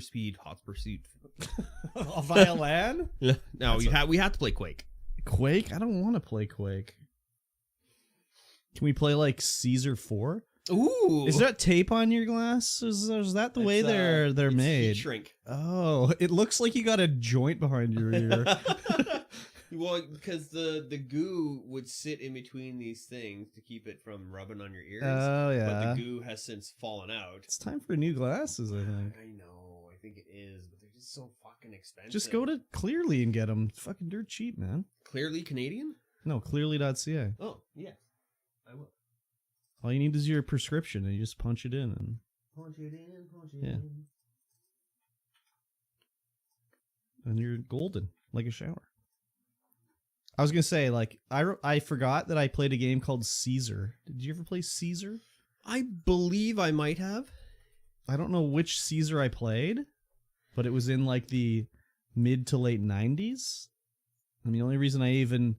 Speed Hot Pursuit. Via LAN? Yeah. No, we have to play Quake. Quake? I don't want to play Quake. Can we play like Caesar 4? Ooh. Is that tape on your glass? Is that the way they're made? Heat shrink. Oh, it looks like you got a joint behind your ear. Well, because the goo would sit in between these things to keep it from rubbing on your ears. Oh, yeah. But the goo has since fallen out. It's time for new glasses, I think. I know. I think it is, but they're just so fucking expensive. Just go to Clearly and get them. Fucking dirt cheap, man. Clearly Canadian? No, clearly.ca. Oh, yeah. I will. All you need is your prescription, and you just punch it in. And Punch it in, punch it Yeah. in. and you're golden, like a shower. I was going to say, like, I forgot that I played a game called Caesar. Did you ever play Caesar? I believe I might have. I don't know which Caesar I played, but it was in, like, the mid to late 90s. And the only reason I even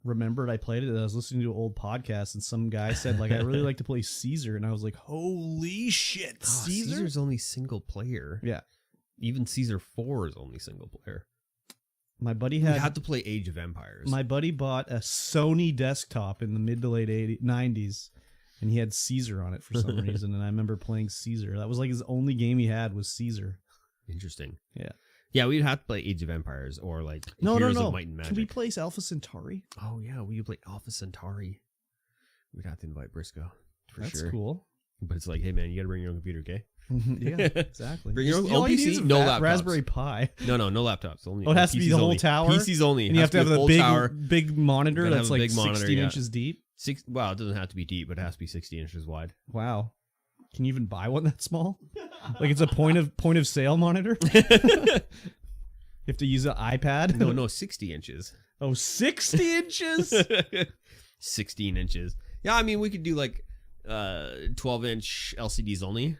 remembered I played it, I was listening to an old podcast, and some guy said, like, I really like to play Caesar. And I was like, holy shit, Caesar? Caesar's only single player. Yeah. Even Caesar 4 is only single player. My buddy You had... had to play Age of Empires. My buddy bought a Sony desktop in the mid to late 90s, and he had Caesar on it for some reason, and I remember playing Caesar. That was like his only game he had was Caesar. Interesting. Yeah. Yeah, we'd have to play Age of Empires or like No. Heroes of Might and Magic. Can we play Alpha Centauri? Oh yeah, we play Alpha Centauri. We'd have to invite Briscoe for That's sure. cool. But it's like, hey man, you gotta bring your own computer, okay? Yeah, exactly. Bring your own All you need PC, is a no laptops. Raspberry Pi. No laptops. Only. Oh, it has to be the whole only. tower? PCs only. And you have to have be a full big, tower. big monitor Gotta that's have a like big monitor, 16 yeah. inches deep. Well, it doesn't have to be deep, but it has to be 60 inches wide. Wow. Can you even buy one that small? Like it's a point of sale monitor? You have to use an iPad? No, 60 inches. Oh, 60 inches? 16 inches. Yeah, I mean, we could do like 12-inch LCDs only.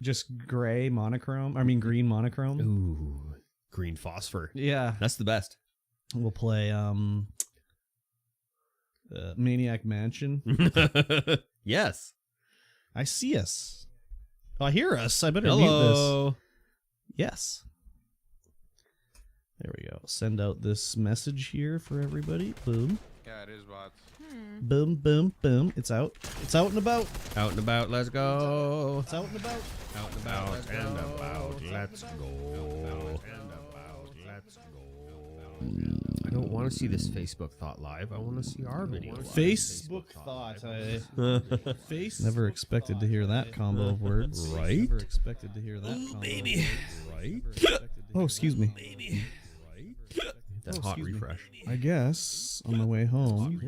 Just gray monochrome. I mean, green monochrome. Ooh, green phosphor. Yeah. That's the best. We'll play Maniac Mansion. Yes. I see us. Oh, I hear us. I better mute Hello. this. Yes. There we go. Send out this message here for everybody. Boom. Yeah, it is bots. Boom, boom, boom. It's out. It's out and about. Out and about, let's go. It's out and about. Out and about, let's go. I don't want to see this Facebook thought live. I want to see our video. Facebook thought. Never expected to hear that combo of words. Right? Never expected to hear that combo baby. of words. Right? Oh, excuse me. That hot refresh. I guess on my way home.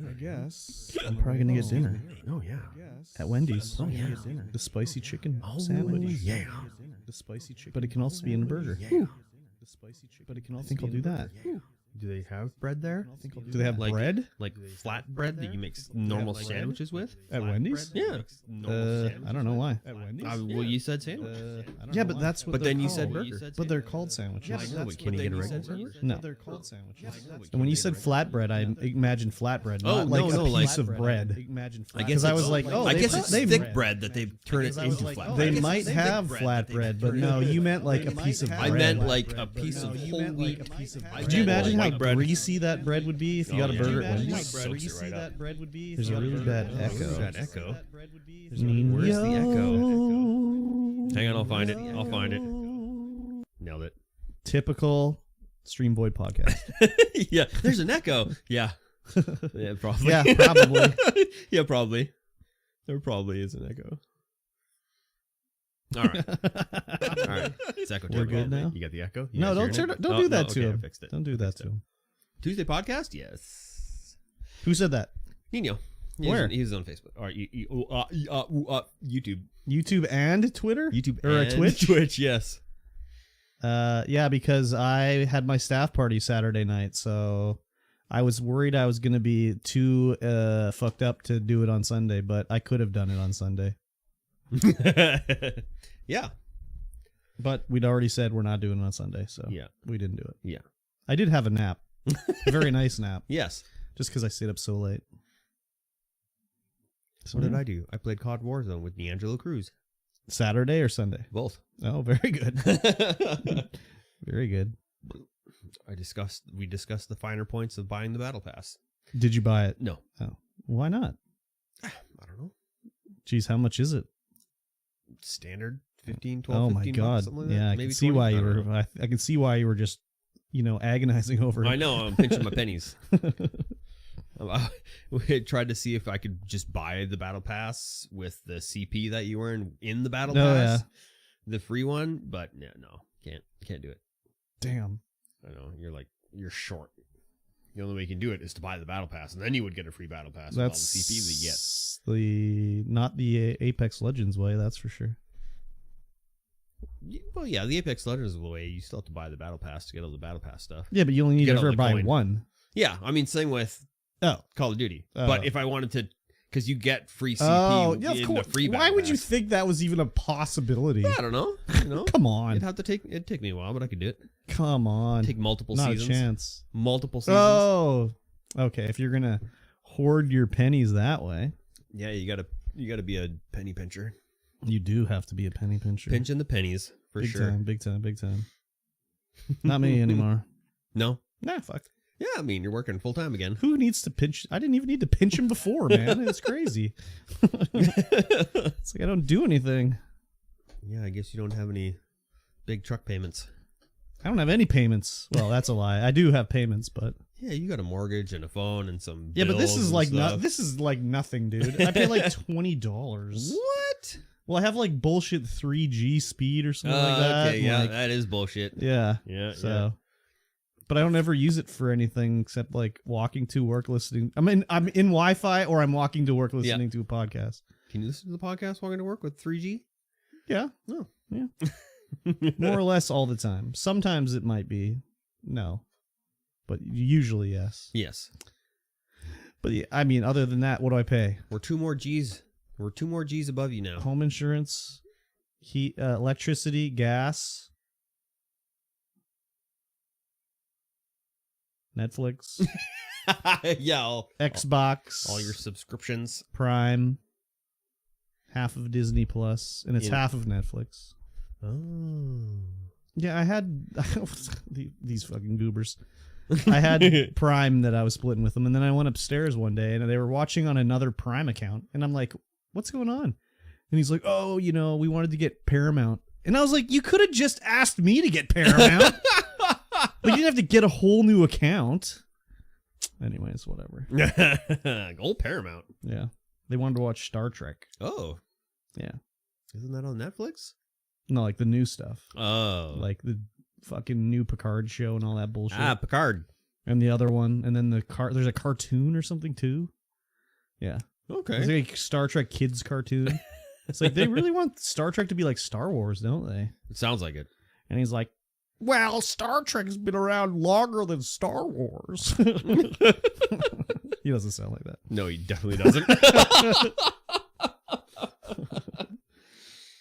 I guess I'm probably gonna get dinner Oh, yeah. at Wendy's. Oh, yeah. The spicy chicken Oh, sandwich. yeah. The spicy chicken. But it can also be in a burger. Yeah. The spicy chicken. But it can also. I think I'll do that. Do they have bread there? Do they have Like- bread Like flat bread that you make normal sandwiches with? at Wendy's? Yeah. I don't know why. At Wendy's? Well, you said sandwich. Yeah, but that's what. But they're then you called. said burger. But they're called sandwiches. I know, but can you get a regular sandwich? No. They're called sandwiches. And when you said flatbread, I imagined flatbread, not Oh, like no, a like- piece of bread. I guess Because I it's- was like, oh, I they guess put- it's they- thick bread that they've turned it into flatbread. They might have flatbread, but no, you meant like a piece of bread. I meant like a piece of whole wheat. Could you imagine how white bread. greasy that bread would be if you got a yeah. burger at Could you Wendy's? imagine how greasy that bread would be? There's a really bad echo. That echo. Where's the echo? Hang on, I'll find it. I'll find it. Nailed it. Typical StreamVoid podcast. Yeah, there's an echo. Yeah. Yeah, probably. Yeah, probably. Yeah, probably. There probably is an echo. All right. All right. It's echo. We're good now? You got the echo? You No, guys don't hearing it? do that okay, to I him. fixed it. Don't do that to him. Tuesday podcast? Yes. Who said that? Nino. Where? He's on Facebook. Or YouTube. YouTube and Twitter? YouTube Or a and Twitch? Twitch, yes. Yeah, because I had my staff party Saturday night, so I was worried I was going to be too fucked up to do it on Sunday, but I could have done it on Sunday. Yeah. But we'd already said we're not doing it on Sunday, so Yeah. we didn't do it. Yeah. I did have a nap. A very nice nap, Yes. just because I stayed up so late. So What did I do? I played COD Warzone with D'Angelo Cruz. Saturday or Sunday? Both. Oh, very good. Very good. We discussed the finer points of buying the battle pass. Did you buy it? No. Oh, why not? I don't know. Geez, how much is it? Standard 15, 12, Oh 15 my bucks, God. something like that. Yeah, I Maybe can see 20? why I you don't were. know. I can see why you were just, agonizing over it. I know. I'm pinching my pennies. We tried to see if I could just buy the battle pass with the CP that you were in the battle pass, the free one, but no, can't do it. Damn. I know you're short. The only way you can do it is to buy the battle pass, and then you would get a free battle pass with all the CP that you get. Not the Apex Legends way, that's for sure. Well, yeah, the Apex Legends way, you still have to buy the battle pass to get all the battle pass stuff. Yeah, but you only need to Get all ever the buy coin. one. Yeah, I mean, same with Call of Duty. But if I wanted to, because you get free CP in the free battle Why would you pass. think that was even a possibility? I don't know. Come on. It'd take me a while, but I could do it. Come on. Take multiple Not seasons. a chance. Multiple seasons. Oh, okay. If you're gonna hoard your pennies that way, Yeah, you gotta be a penny pincher. you do have to be a penny pincher. Pinching the pennies for big sure. time, big time, big time. Not me anymore. No. Nah, fuck. Yeah, I mean, you're working full time again. Who needs to pinch? I didn't even need to pinch him before, man. It's crazy. It's like I don't do anything. Yeah, I guess you don't have any big truck payments. I don't have any payments. Well, that's a lie. I do have payments, but Yeah, you got a mortgage and a phone and some. yeah, but this bills is and like stuff. this is like nothing, dude. I pay like $20. What? Well, I have like bullshit 3G speed or something like that. Okay, yeah, like, that is bullshit. yeah. Yeah, So, but I don't ever use it for anything except like walking to work, listening. I mean, I'm in Wi-Fi or I'm walking to work listening to a podcast. Can you listen to the podcast walking to work with 3G? Yeah. No. Yeah. More or less all the time. Sometimes it might be no, but usually yes. Yes. But yeah, I mean, other than that, what do I pay? We're 2 more G's. We're 2 more G's above you now. Home insurance, heat, electricity, gas, Netflix, Yeah. Xbox, All your subscriptions. Prime, half of Disney Plus, and it's half of Netflix. Oh. Yeah, I had these fucking goobers. I had Prime that I was splitting with them, and then I went upstairs one day, and they were watching on another Prime account, and I'm like, what's going on? And he's like, oh, we wanted to get Paramount. And I was like, you could have just asked me to get Paramount. Like, you didn't have to get a whole new account. Anyways, whatever. Old Paramount. Yeah. They wanted to watch Star Trek. Oh. Yeah. Isn't that on Netflix? No, like the new stuff. Oh. Like the fucking new Picard show and all that bullshit. Picard. And the other one. And then there's a cartoon or something too. Yeah. Okay. It's like a Star Trek kids cartoon. It's like they really want Star Trek to be like Star Wars, don't they? It sounds like it. And he's like, well, Star Trek's been around longer than Star Wars. He doesn't sound like that. No, he definitely doesn't.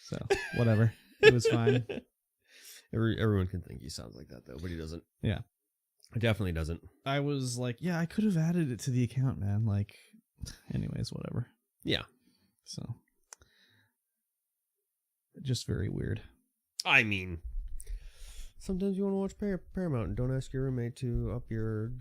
So, whatever. It was fine. Everyone can think he sounds like that, though, but he doesn't. Yeah. He definitely doesn't. I was like, yeah, I could have added it to the account, man. Like, anyways, whatever. Yeah. So, just very weird. I mean, sometimes you want to watch Paramount and don't ask your roommate to up your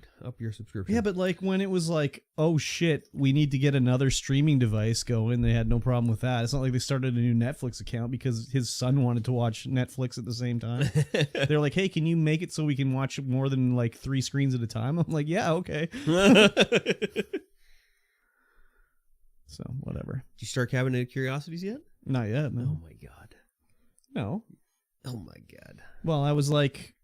subscription. Yeah, but like when it was like, oh shit, we need to get another streaming device going, they had no problem with that. It's not like they started a new Netflix account because his son wanted to watch Netflix at the same time. They're like, hey, can you make it so we can watch more than like 3 screens at a time? I'm like, yeah, okay. So, whatever. Did you start Cabinet of Curiosities yet? Not yet, no. Oh my god. No. Oh my god. Well, I was like,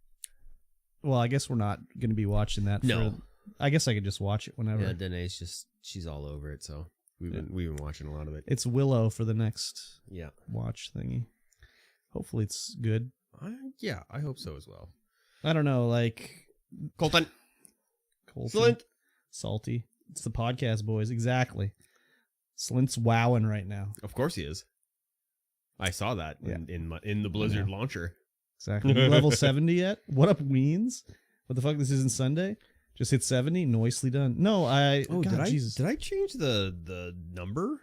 well, I guess we're not going to be watching that. No. I guess I could just watch it whenever. Yeah, Danae's she's all over it, so we've been watching a lot of it. It's Willow for the next Yeah. watch thingy. Hopefully it's good. Yeah, I hope so as well. I don't know, like Colton. Slint. Salty. It's the podcast boys, exactly. Slint's wowing right now. Of course he is. I saw that in the Blizzard launcher. Exactly. You level 70 yet? What up, Weens? What the fuck? This isn't Sunday? Just hit 70. Nicely done. No, did I change the number?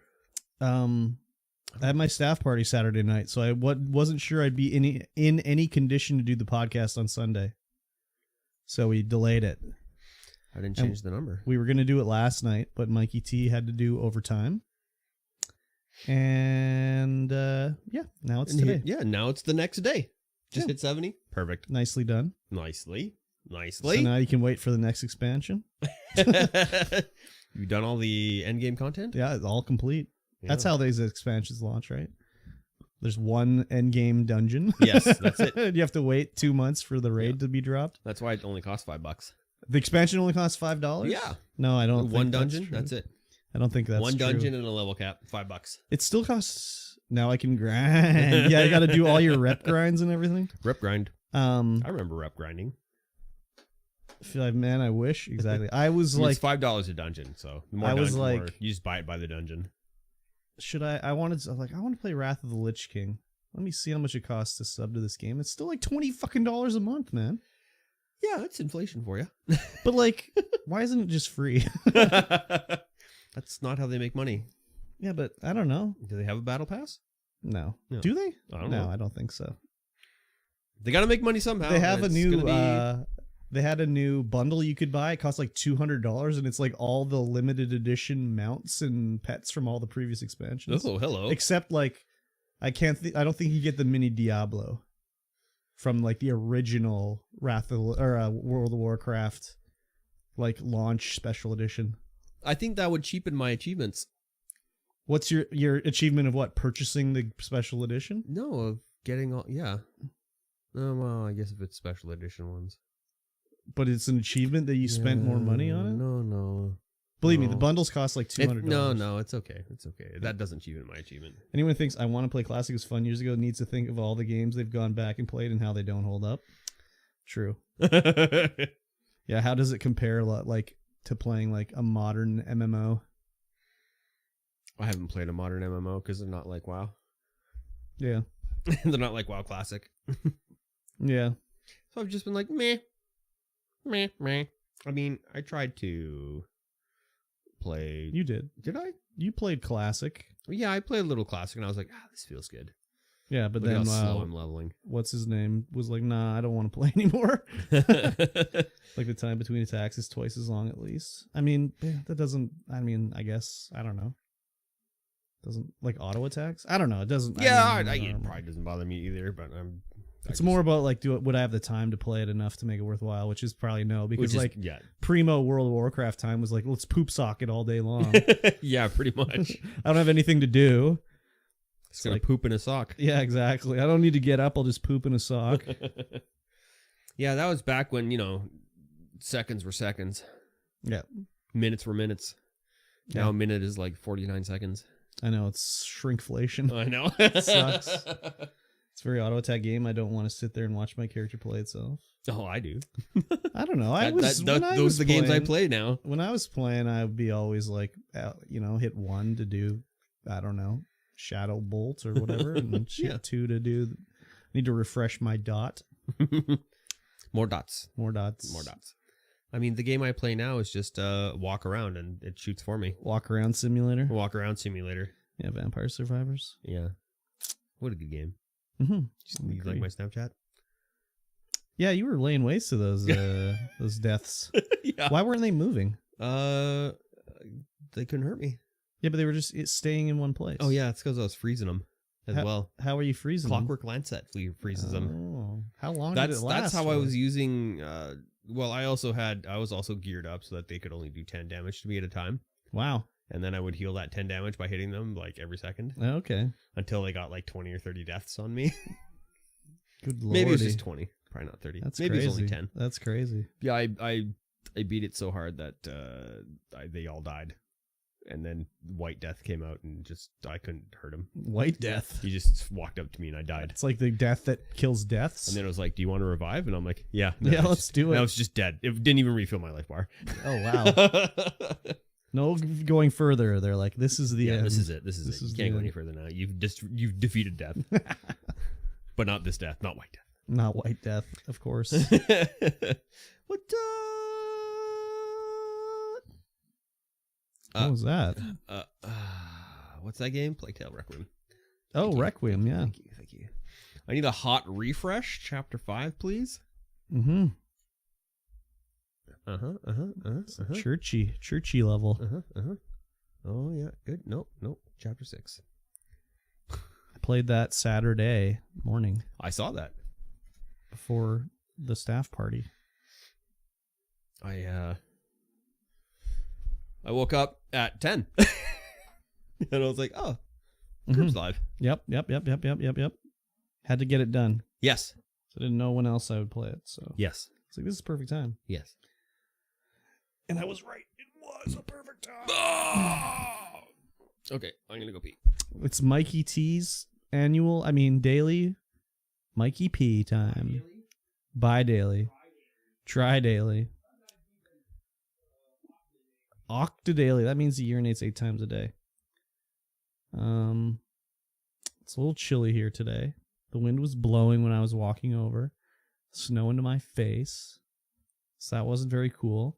I had my staff party Saturday night, so I wasn't sure I'd be in any condition to do the podcast on Sunday. So we delayed it. I didn't change the number. We were going to do it last night, but Mikey T had to do overtime. And now it's today. Now it's the next day. Just hit 70. Perfect. Nicely done. Nicely. So now you can wait for the next expansion. You've done all the endgame content? Yeah, it's all complete. Yeah. That's how these expansions launch, right? There's one endgame dungeon. Yes, that's it. You have to wait 2 months for the raid to be dropped. That's why it only costs $5. The expansion only costs $5? Yeah. No, I don't think one dungeon, that's it. I don't think that's one true. dungeon and a level cap, $5. It still costs... Now I can grind. Yeah, you got to do all your rep grinds and everything. Rep grind. I remember rep grinding. I feel like, man, I wish. Exactly. I was it's like... $5 a dungeon, so the more I was like... more, you just buy it by the dungeon. Should I want to play Wrath of the Lich King. Let me see how much it costs to sub to this game. It's still like $20 fucking a month, man. Yeah, that's inflation for you. But like, why isn't it just free? That's not how they make money. Yeah, but I don't know. Do they have a battle pass? No. Do they? I don't know. No, I don't think so. They got to make money somehow. They have a new they had a new bundle you could buy. It costs like $200 and it's like all the limited edition mounts and pets from all the previous expansions. Oh, hello. Except like I don't think you get the mini Diablo from like the original World of Warcraft like launch special edition. I think that would cheapen my achievements. What's your achievement of what? Purchasing the special edition? No, of getting all... Yeah. Oh, well, I guess if it's special edition ones. But it's an achievement that you spent more money on it? No. Believe me, the bundles cost like $200. No, it's okay. It's okay. That doesn't cheapen my achievement. Anyone who thinks I want to play Classic was fun years ago needs to think of all the games they've gone back and played and how they don't hold up. True. Yeah, how does it compare like to playing like a modern MMO? I haven't played a modern MMO because they're not like WoW. Yeah. They're not like WoW Classic. Yeah. So I've just been like, meh. I mean, I tried to play... You did. Did I? You played Classic. Yeah, I played a little Classic and I was like, this feels good. Yeah, but Look then how slow I'm leveling. What's his name was like, nah, I don't want to play anymore. Like the time between attacks is twice as long at least. I mean, that doesn't... I mean, I guess, I don't know. Doesn't like auto attacks? I don't know. It doesn't. Yeah, it probably doesn't bother me either. But it's more about like, would I have the time to play it enough to make it worthwhile? Which is probably no, because primo World of Warcraft time was like, let's poop socket all day long. Yeah, pretty much. I don't have anything to do. It's gonna poop in a sock. Yeah, exactly. I don't need to get up. I'll just poop in a sock. Yeah, that was back when seconds were seconds. Yeah, minutes were minutes. Now a minute is like 49 seconds. I know, it's shrinkflation. I know. It sucks. It's a very auto attack game. I don't want to sit there and watch my character play itself. Oh, I do. I don't know. Those are the games I play now. When I was playing, I would be always like, hit 1 to do, I don't know, Shadow Bolt or whatever, and then hit 2 to do. Need to refresh my dot. More dots. I mean, the game I play now is just walk around and it shoots for me. Walk around simulator. Yeah, Vampire Survivors. Yeah. What a good game. Mm-hmm. You like my Snapchat? Yeah, you were laying waste to those those deaths. Yeah. Why weren't they moving? They couldn't hurt me. Yeah, but they were just staying in one place. Oh yeah, it's because I was freezing them well. How are you freezing Clockwork Lancet freezes them. Oh, how long did it last? That's how I was using. Well, I was also geared up so that they could only do 10 damage to me at a time. Wow. And then I would heal that 10 damage by hitting them like every second. Okay. Until they got like 20 or 30 deaths on me. Good lord. Maybe it was just 20. Probably not 30. That's Maybe crazy. It was only 10. That's crazy. Yeah, I beat it so hard that they all died. And then White Death came out and I couldn't hurt him. White Death? He just walked up to me and I died. It's like the death that kills deaths? And then it was like, do you want to revive? And I'm like, yeah. Yeah, let's do it. I was just dead. It didn't even refill my life bar. Oh, wow. No going further. They're like, this is the end. This is it. This is it. You can't go any further now. You've defeated death. But not this death. Not White Death. Not White Death, of course. What was that? What's that game? Plague Tale Requiem. Oh, Thank you. Requiem, yeah. Thank you. I need a hot refresh. Chapter 5, please. Mm-hmm. Churchy level. Oh, yeah. Good. Nope. Chapter 6. I played that Saturday morning I saw that. before the staff party. I woke up at 10. And I was like, oh, Curb's live. Yep. Had to get it done. Yes. So I didn't know when else I would play it. So Yes. it's like, this is perfect time. Yes. And I was right. It was a perfect time. Okay, I'm going to go pee. It's Mikey T's daily Mikey P time. Bi-daily. Tri-daily. Octa-daily. That means he urinates 8 times a day. It's a little chilly here today. The wind was blowing when I was walking over. Snow into my face. So that wasn't very cool.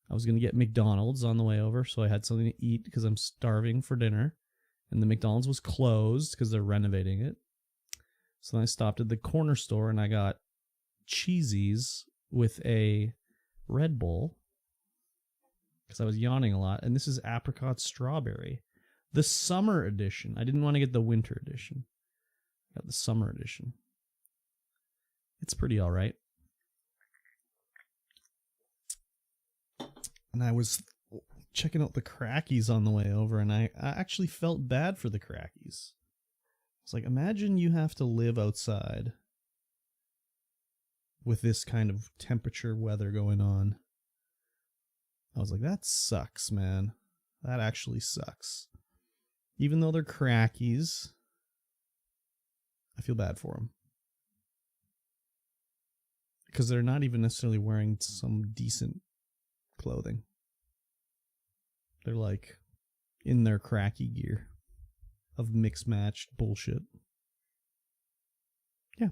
I was going to get McDonald's on the way over, so I had something to eat because I'm starving for dinner. And the McDonald's was closed because they're renovating it. So then I stopped at the corner store and I got cheesies with a Red Bull because I was yawning a lot. And this is apricot strawberry. The summer edition. I didn't want to get the winter edition. I got the summer edition. It's pretty all right. And I was checking out the crackies on the way over, and I actually felt bad for the crackies. It's like, imagine you have to live outside with this kind of temperature weather going on. I was like, that sucks, man. That actually sucks. Even though they're crackies, I feel bad for them. Because they're not even necessarily wearing some decent clothing. They're like in their cracky gear of mixed matched bullshit. Yeah.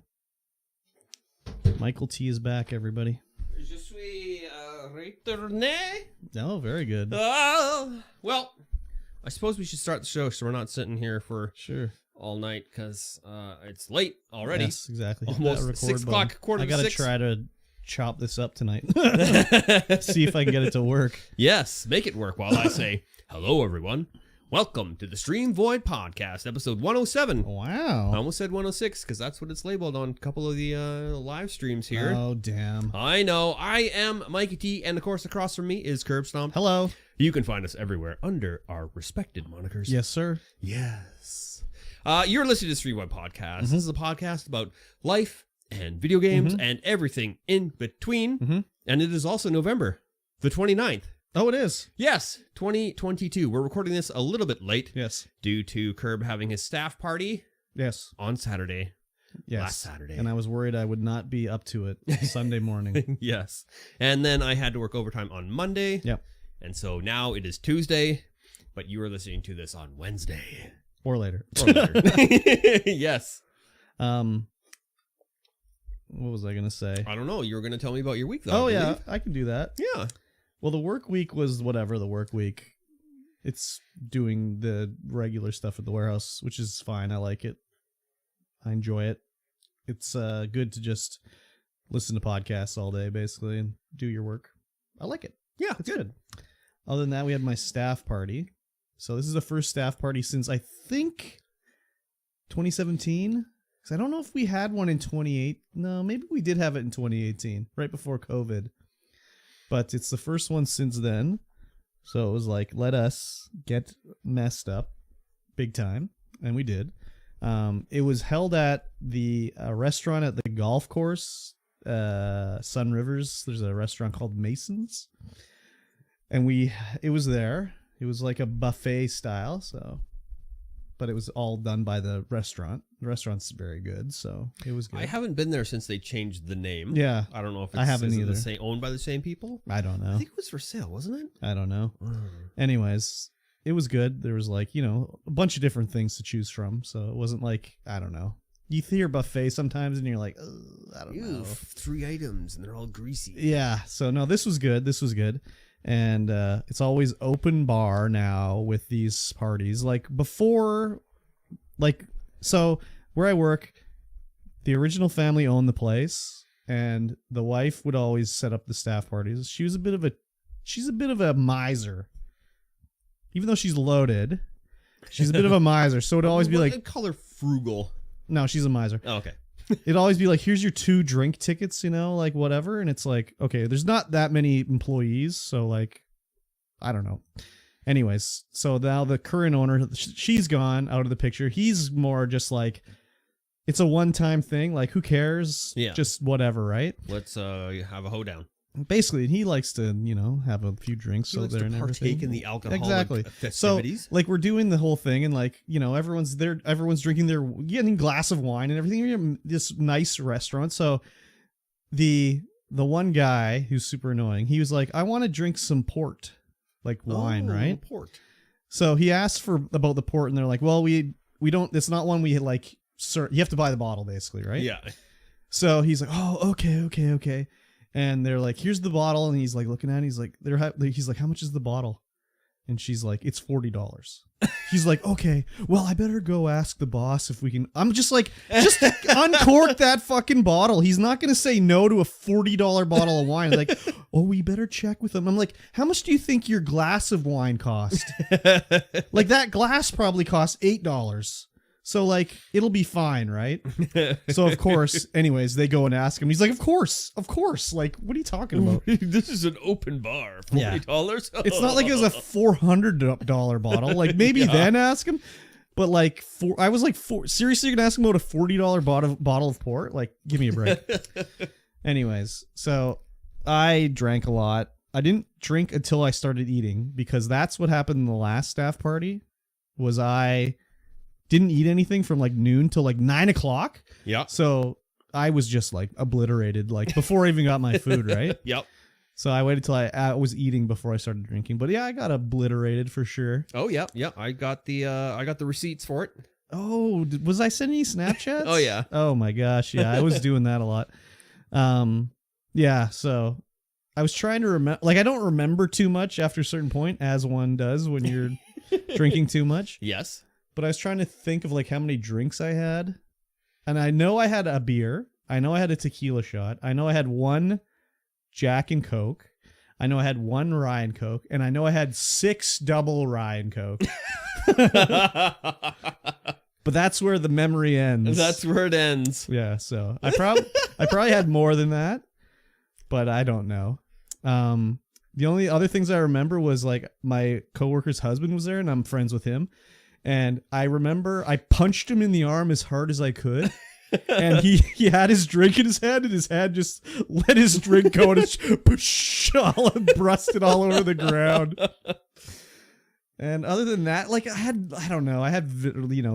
Michael T is back, everybody. Je suis retourné. Oh, very good. Well, I suppose we should start the show so we're not sitting here for Sure. all night because it's late already. Yes, exactly. Almost 6 o'clock, quarter I to gotta 6. try to chop this up tonight. See if I can get it to work. Yes, make it work while I say, hello, everyone. Welcome to the StreamVoid podcast, episode 107. Wow. I almost said 106 because that's what it's labeled on a couple of the live streams here. Oh, damn. I know. I am Mikey T, and of course, across from me is Kurbstomped. Hello. You can find us everywhere under our respected monikers. Yes, sir. Yes. You're listening to StreamVoid podcast. This is a podcast about life and video games and everything in between. And it is also November the 29th. Oh, it is. Yes, 2022. We're recording this a little bit late. Yes. Due to Curb having his staff party. Yes. On Saturday. Yes. Last Saturday. And I was worried I would not be up to it Sunday morning. Yes. And then I had to work overtime on Monday. Yep. And so now it is Tuesday, but you are listening to this on Wednesday. Or later. Or later. Yes. What was I going to say? I don't know. You were going to tell me about your week, though. Oh, yeah. I can do that. Yeah. Well, the work week was whatever the work week. It's doing the regular stuff at the warehouse, which is fine. I like it. I enjoy it. It's good to just listen to podcasts all day, basically, and do your work. I like it. Yeah, it's good. Other than that, we had my staff party. So this is the first staff party since, I think, 2017. Because I don't know if we had one in 2018. No, maybe we did have it in 2018, right before COVID. But it's the first one since then. So it was like, let us get messed up big time. And we did. It was held at the restaurant at the golf course, Sun Rivers. There's a restaurant called Mason's. And it was there. It was like a buffet style, but it was all done by the restaurant. The restaurant's very good, so it was good. I haven't been there since they changed the name. Yeah. I don't know if I haven't either. Owned by the same people. I don't know. I think it was for sale, wasn't it? I don't know. Anyways, it was good. There was like, a bunch of different things to choose from, so it wasn't like, I don't know. You hear buffet sometimes and you're like, I don't know. 3 items and they're all greasy. Yeah, so no, this was good. This was good. And it's always open bar now with these parties. Like before, like So where I work, the original family owned the place, and the wife would always set up the staff parties. She's a bit of a miser. Even though she's loaded, she's a bit of a miser. So it'd always be like, call her frugal. No, she's a miser. Oh, okay. It'd always be like, here's your 2 drink tickets, you know, like whatever. And it's like, okay, there's not that many employees, so like, I don't know. Anyways, so now the current owner, she's gone out of the picture. He's more just like, it's a one-time thing. Like, who cares? Yeah. Just whatever, right? Let's have a hoedown. Basically, he likes to, you know, have a few drinks He so likes there to and partake everything. in the alcoholic exactly. festivities. So, like, we're doing the whole thing, and like, you know, everyone's there, everyone's drinking their getting a glass of wine and everything. We're in this nice restaurant. So, the one guy who's super annoying, he was like, "I want to drink some port, like wine, right?" Port. So he asked about the port, and they're like, "Well, we don't. It's not one we like. Sir, you have to buy the bottle, basically, right?" Yeah. So he's like, "Oh, okay." And they're like, "Here's the bottle," and he's like looking at it. He's like, he's like, "How much is the bottle?" And she's like, "It's $40." He's like, "Okay, well, I better go ask the boss if we can." I'm just like, just uncork that fucking bottle. He's not gonna say no to a $40 bottle of wine. Like, "Oh, we better check with him." I'm like, "How much do you think your glass of wine cost?" Like, that glass probably costs $8. So, like, it'll be fine, right? So, of course, anyways, they go and ask him. He's like, of course. Like, what are you talking about? This is an open bar. $40? Yeah. It's not like it was a $400 bottle. Like, maybe then ask him. But, like, I was like, seriously, you're going to ask him about a $40 bottle of port? Like, give me a break. Anyways, so I drank a lot. I didn't drink until I started eating, because that's what happened in the last staff party, was I didn't eat anything from like noon till like 9 o'clock. Yeah. So I was just like obliterated, like before I even got my food, right? Yep. So I waited till I was eating before I started drinking. But yeah, I got obliterated for sure. Oh yeah. I got the receipts for it. Oh, was I sending you Snapchats? Oh yeah. Oh my gosh, yeah, I was doing that a lot. Yeah, so I was trying to remember, like, I don't remember too much after a certain point, as one does when you're drinking too much. Yes. But I was trying to think of like how many drinks I had. And I know I had a beer. I know I had a tequila shot. I know I had 1 Jack and Coke. I know I had 1 Rye and Coke. And I know I had 6 double Rye and Coke. But that's where the memory ends. That's where it ends. Yeah, so I probably had more than that, but I don't know. The only other things I remember was like my coworker's husband was there, and I'm friends with him. And I remember I punched him in the arm as hard as I could. And he had his drink in his hand, and his hand just let his drink go, and it's all brusted all over the ground. And other than that, like, I had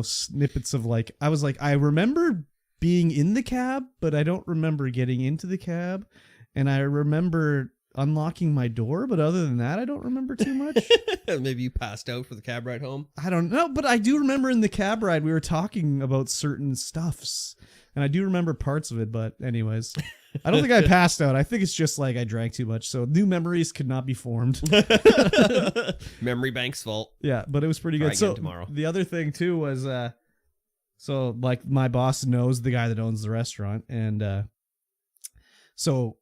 snippets of like, I remember being in the cab, but I don't remember getting into the cab. And I remember unlocking my door, but other than that, I don't remember too much. Maybe you passed out for the cab ride home. I don't know, but I do remember in the cab ride we were talking about certain stuffs, and I do remember parts of it. But anyways, I don't think I passed out. I think it's just like I drank too much, so new memories could not be formed. Memory bank's fault. Yeah, but it was pretty good. So tomorrow. The other thing too was, so like my boss knows the guy that owns the restaurant, and so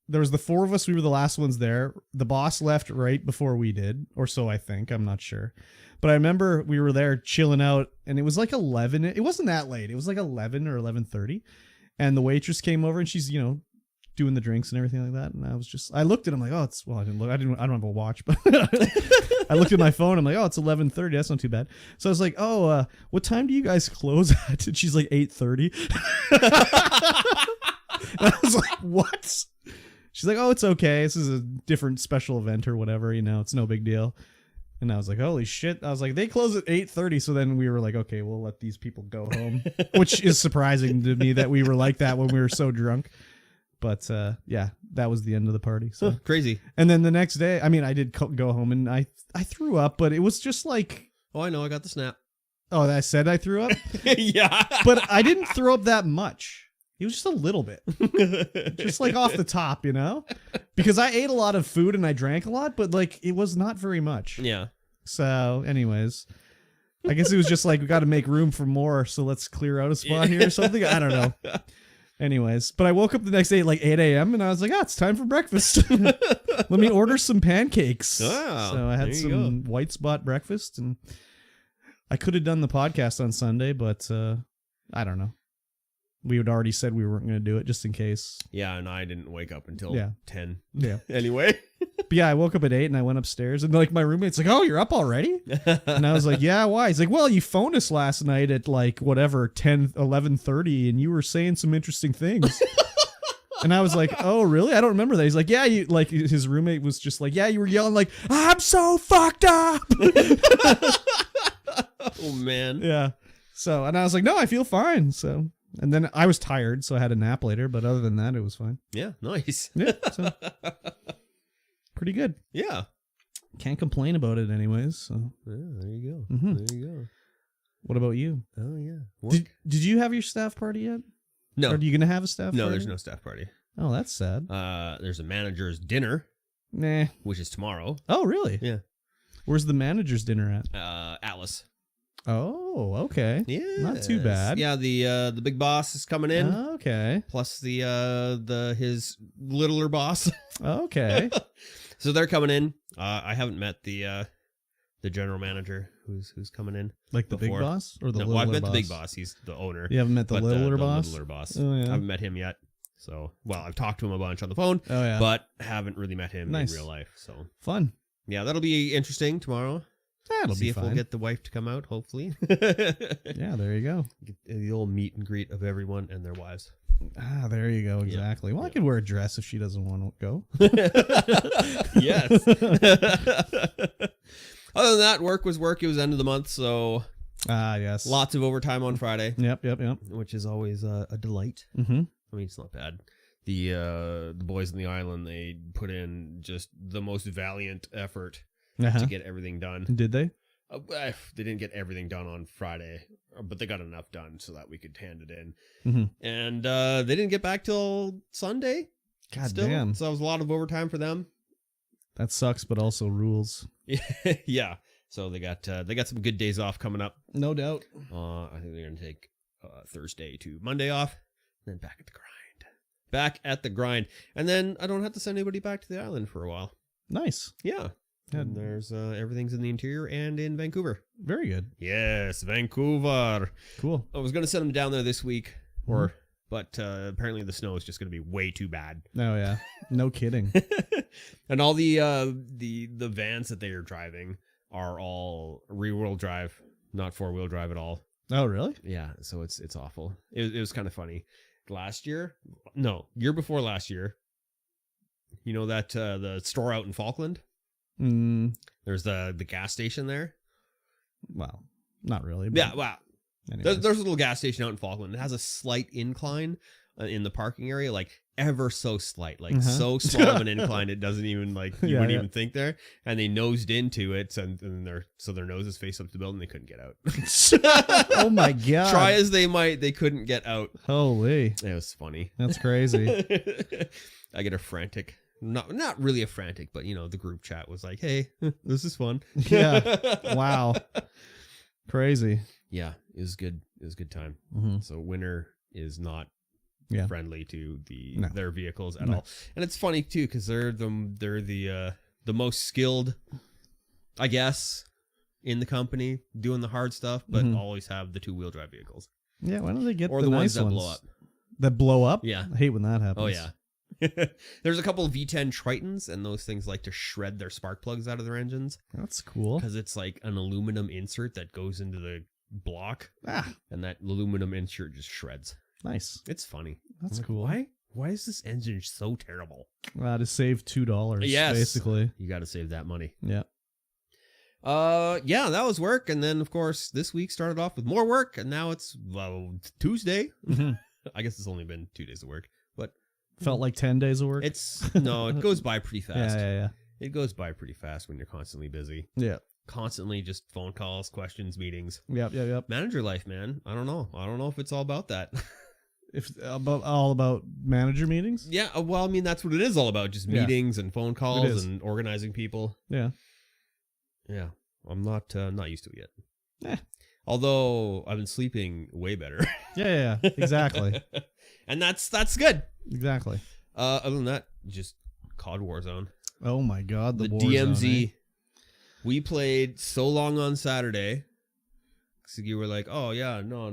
there was the 4 of us. We were the last ones there. The boss left right before we did, or so I think. I'm not sure. But I remember we were there chilling out, and it was like 11. It wasn't that late. It was like 11 or 11:30. And the waitress came over, and she's, doing the drinks and everything like that. And I looked at him like, I don't have a watch, but I looked at my phone. I'm like, oh, it's 11:30. That's not too bad. So I was like, oh, what time do you guys close at? And she's like, 8:30. And I was like, what? She's like, oh, it's okay. This is a different special event or whatever. It's no big deal. And I was like, holy shit. I was like, they close at 8:30. So then we were like, okay, we'll let these people go home, which is surprising to me that we were like that when we were so drunk. But yeah, that was the end of the party. So crazy. And then the next day, I did go home, and I threw up, but it was just like, oh, I know. I got the snap. Oh, I said I threw up? Yeah. But I didn't throw up that much. It was just a little bit. Just like off the top, because I ate a lot of food and I drank a lot, but like it was not very much. Yeah. So anyways, I guess it was just like, we got to make room for more, so let's clear out a spot here or something. I don't know. Anyways, but I woke up the next day at like 8 a.m. and I was like, it's time for breakfast. Let me order some pancakes. Wow, so I had some white spot breakfast, and I could have done the podcast on Sunday, but I don't know. We had already said we weren't going to do it just in case. Yeah, and I didn't wake up until 10. Yeah. Anyway. But yeah, I woke up at 8 and I went upstairs, and like my roommate's like, "Oh, you're up already?" And I was like, "Yeah, why?" He's like, "Well, you phoned us last night at like whatever 11:30, and you were saying some interesting things." And I was like, "Oh, really? I don't remember that." He's like, "Yeah, you like." His roommate was just like, "Yeah, you were yelling like, I'm so fucked up." Oh man. Yeah. So, and I was like, "No, I feel fine." So, and then I was tired, so I had a nap later. But other than that, it was fine. Yeah, nice. Yeah. So, pretty good. Yeah. Can't complain about it, anyways. So, Yeah, there you go. Mhm. There you go. what about you? Oh yeah. Did you have your staff party yet? No. Or are you gonna have a staff party? No, there's no staff party. Oh, that's sad. There's a manager's dinner, Nah. which is tomorrow. Oh, really? Yeah. Where's the manager's dinner at? Atlas. Oh, okay. Yeah. Not too bad. Yeah, the big boss is coming in. Okay. Plus his littler boss. Okay. So they're coming in. I haven't met the general manager who's coming in. Like the before. big boss or the No, littler well, I've met boss? the big boss. He's the owner. You haven't met the But littler the boss? littler boss. Oh, yeah. I haven't met him yet. So, well, I've talked to him a bunch on the phone, Oh, yeah. but haven't really met him Nice. in real life. So, Fun. yeah, that'll be interesting tomorrow. That'll See be if fine. we'll get the wife to come out, hopefully. Yeah, there you go. Get the old meet and greet of everyone and their wives. Ah, there you go. Exactly. Well, I could wear a dress if she doesn't want to go. Yes. Other than that, work was work. It was end of the month, so Ah, yes. lots of overtime on Friday, Yep. which is always a delight. Mm-hmm. I mean, it's not bad. The boys in the island, they put in just the most valiant effort to get everything done. Did they? They didn't get everything done on Friday, but they got enough done so that we could hand it in. Mm-hmm. And they didn't get back till Sunday. God still. damn. So it was a lot of overtime for them. That sucks, but also rules. Yeah. So they got some good days off coming up. No doubt. I think they're gonna take Thursday to Monday off, and then back at the grind. Back at the grind, and then I don't have to send anybody back to the island for a while. Nice. Yeah. And there's everything's in the interior and in Vancouver. Very good. Yes, Vancouver. Cool. I was gonna send them down there this week, but apparently the snow is just gonna be way too bad. Oh yeah. No kidding. And all the vans that they are driving are all rear-wheel drive, not four-wheel drive at all. Oh really? Yeah, so it's awful. It was kind of funny. Year before last year, you know that the store out in Falkland? There's the gas station there. Well, not really. But Yeah, wow. anyways. There's a little gas station out in Falkland. It has a slight incline in the parking area, like ever so slight, like so small of an incline it doesn't even like you wouldn't even think there. And they nosed into it, and their noses face up to the building. They couldn't get out. Oh my god! Try as they might, they couldn't get out. Holy, It was funny. that's crazy. I get a frantic. Not really a frantic, but the group chat was like, "Hey, this is fun." Yeah. Wow. Crazy. Yeah, it was good. It was a good time. Mm-hmm. So winter is not friendly to their vehicles at all, and it's funny too because they're the most skilled, I guess, in the company doing the hard stuff, but always have the 2-wheel drive vehicles. Yeah. Why don't they get or the ones nice that blow up? That blow up? Yeah. I hate when that happens. Oh yeah. There's a couple of V10 Tritons, and those things like to shred their spark plugs out of their engines. That's cool. Because it's like an aluminum insert that goes into the block, and that aluminum insert just shreds. Nice. It's funny. That's like, cool. Why is this engine so terrible? To save $2, Yes. basically. You got to save that money. Yeah. Yeah, that was work, and then of course this week started off with more work, and now it's Tuesday. I guess it's only been 2 days of work, but felt like 10 days of work. It goes by pretty fast. Yeah. It goes by pretty fast when you're constantly busy. Yeah. Constantly just phone calls, questions, meetings. Yep. Manager life, man. I don't know if it's all about that. If all about manager meetings? Yeah, well, I mean that's what it is all about, just meetings and phone calls and organizing people. Yeah. Yeah. I'm not used to it yet. Although I've been sleeping way better. Yeah, exactly. And that's good. Exactly. Other than that, just COD Warzone. Oh my God, the DMZ. eh? We played so long on Saturday. So you were like, oh yeah, no,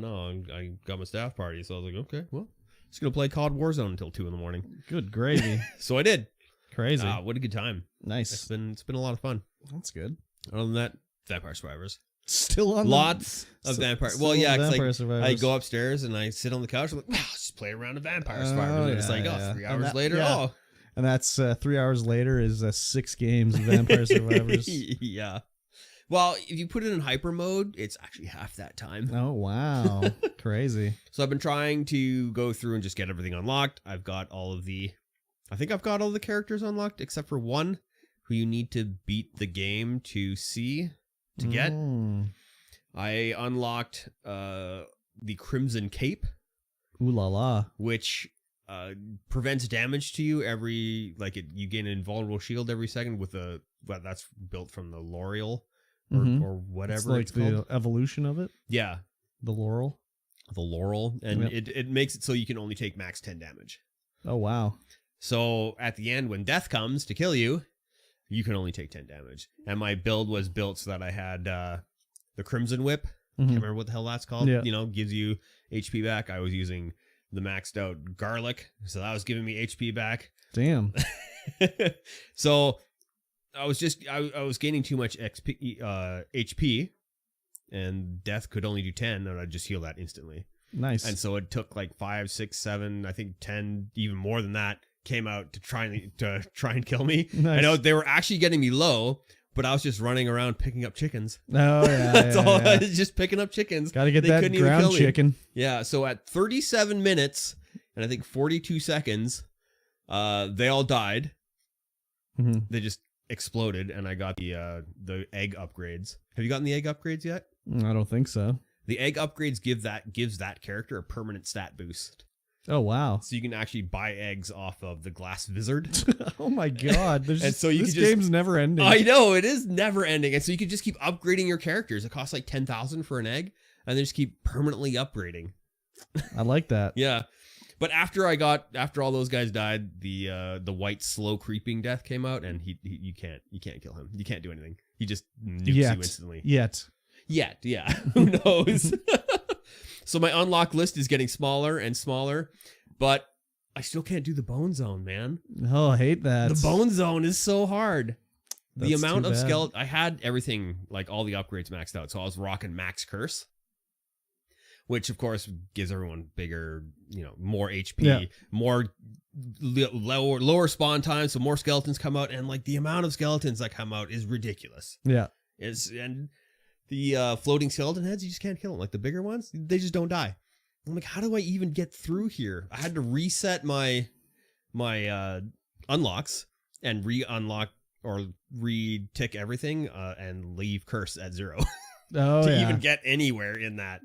I got my staff party. So I was like, okay, well, just going to play COD Warzone until 2 a.m. Good gravy. So I did. Crazy. What a good time. Nice. It's been a lot of fun. That's good. Other than that, Vampire Survivors. Still on lots of Vampire. Well, yeah, it's like Survivors. I go upstairs and I sit on the couch. I'm like, wow, just play around a Vampire Survivors. And it's like, 3 hours later. Yeah. Oh, and that's 3 hours later is 6 games of Vampire Survivors. Yeah. Well, if you put it in hyper mode, it's actually half that time. Oh, wow. Crazy. So I've been trying to go through and just get everything unlocked. I think I've got all the characters unlocked except for one who you need to beat the game to get. I unlocked the Crimson Cape. Ooh la la. Which prevents damage to you you gain an invulnerable shield every second with that's built from the L'Oreal. Or whatever it's called. The evolution of it? Yeah. The Laurel. And it makes it so you can only take max 10 damage. Oh, wow. So at the end, when death comes to kill you, you can only take 10 damage. And my build was built so that I had the Crimson Whip. Can't remember what the hell that's called. Yeah. Gives you HP back. I was using the maxed out Garlic, so that was giving me HP back. Damn. So I was gaining too much HP, and death could only do 10, and I'd just heal that instantly. Nice. And so it took like 5, 6, 7, I think 10, even more than that, came out to try and kill me. Nice. I know they were actually getting me low, but I was just running around picking up chickens. Oh yeah, that's all. I was just picking up chickens. Got to get that ground chicken. Yeah. So at 37 minutes and I think 42 seconds, they all died. They just exploded, and I got the egg upgrades. Have you gotten the egg upgrades yet? I don't think so. The egg upgrades gives that character a permanent stat boost. Oh wow! So you can actually buy eggs off of the Glass Wizard. Oh my God! This game's never ending. I know, it is never ending, and so you can just keep upgrading your characters. It costs like 10,000 for an egg, and they just keep permanently upgrading. I like that. Yeah. But after all those guys died, the white slow creeping death came out, and you can't kill him. You can't do anything. He just nukes you instantly. Yet, yeah. Who knows? So my unlock list is getting smaller and smaller, but I still can't do the bone zone, man. Oh, I hate that. The bone zone is so hard. The amount of skeleton, I had everything, like all the upgrades maxed out, so I was rocking max curse, which of course gives everyone bigger, more HP, more lower spawn time, so more skeletons come out, and like the amount of skeletons that come out is ridiculous. Yeah, and the floating skeleton heads, you just can't kill them. Like the bigger ones, they just don't die. I'm like, how do I even get through here? I had to reset my unlocks and re-unlock or re-tick everything and leave curse at 0 to even get anywhere in that.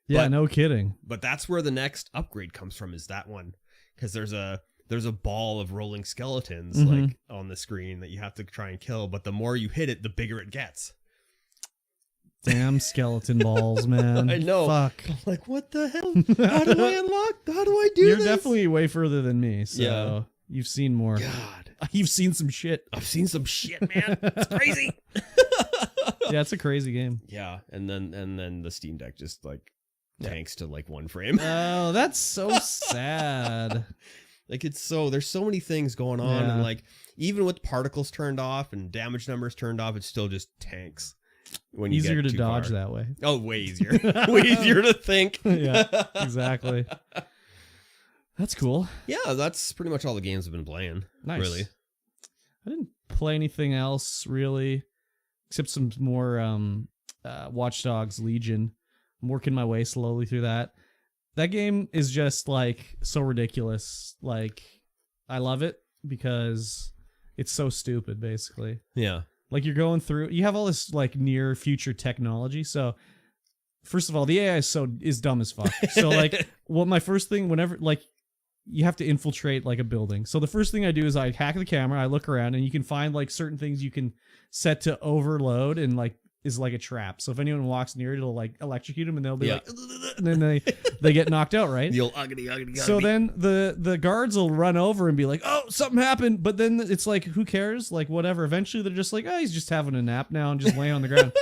Yeah, no kidding. But that's where the next upgrade comes from, is that one, because there's a ball of rolling skeletons like on the screen that you have to try and kill. But the more you hit it, the bigger it gets. Damn skeleton balls, man. I know. Fuck. I'm like, what the hell? How do I unlock? How do I do this? You're definitely way further than me, so you've seen more. God. You've seen some shit. I've seen some shit, man. It's crazy. Yeah, it's a crazy game. Yeah, and then the Steam Deck just like tanks to like 1 frame. Oh, that's so sad. Like there's so many things going on, and like even with particles turned off and damage numbers turned off, it still just tanks. When you easier get to dodge far. that way. Oh, way easier. Way easier to think. Yeah, exactly. That's cool. Yeah, that's pretty much all the games I've been playing. Nice. Really. I didn't play anything else really, except some more Watch Dogs Legion. I'm working my way slowly through that. That game is just like so ridiculous. Like, I love it because it's so stupid, basically. Yeah. Like you're going through, you have all this like near future technology. So first of all, the AI is dumb as fuck. So like, my first thing, whenever like you have to infiltrate like a building. So the first thing I do is I hack the camera, I look around, and you can find like certain things you can set to overload and like is like a trap. So if anyone walks near it, it'll like electrocute them, and they'll be like, and then they get knocked out, right? The old uggity. So then the guards will run over and be like, oh, something happened. But then it's like, who cares? Like, whatever. Eventually they're just like, oh, he's just having a nap now and just laying on the ground.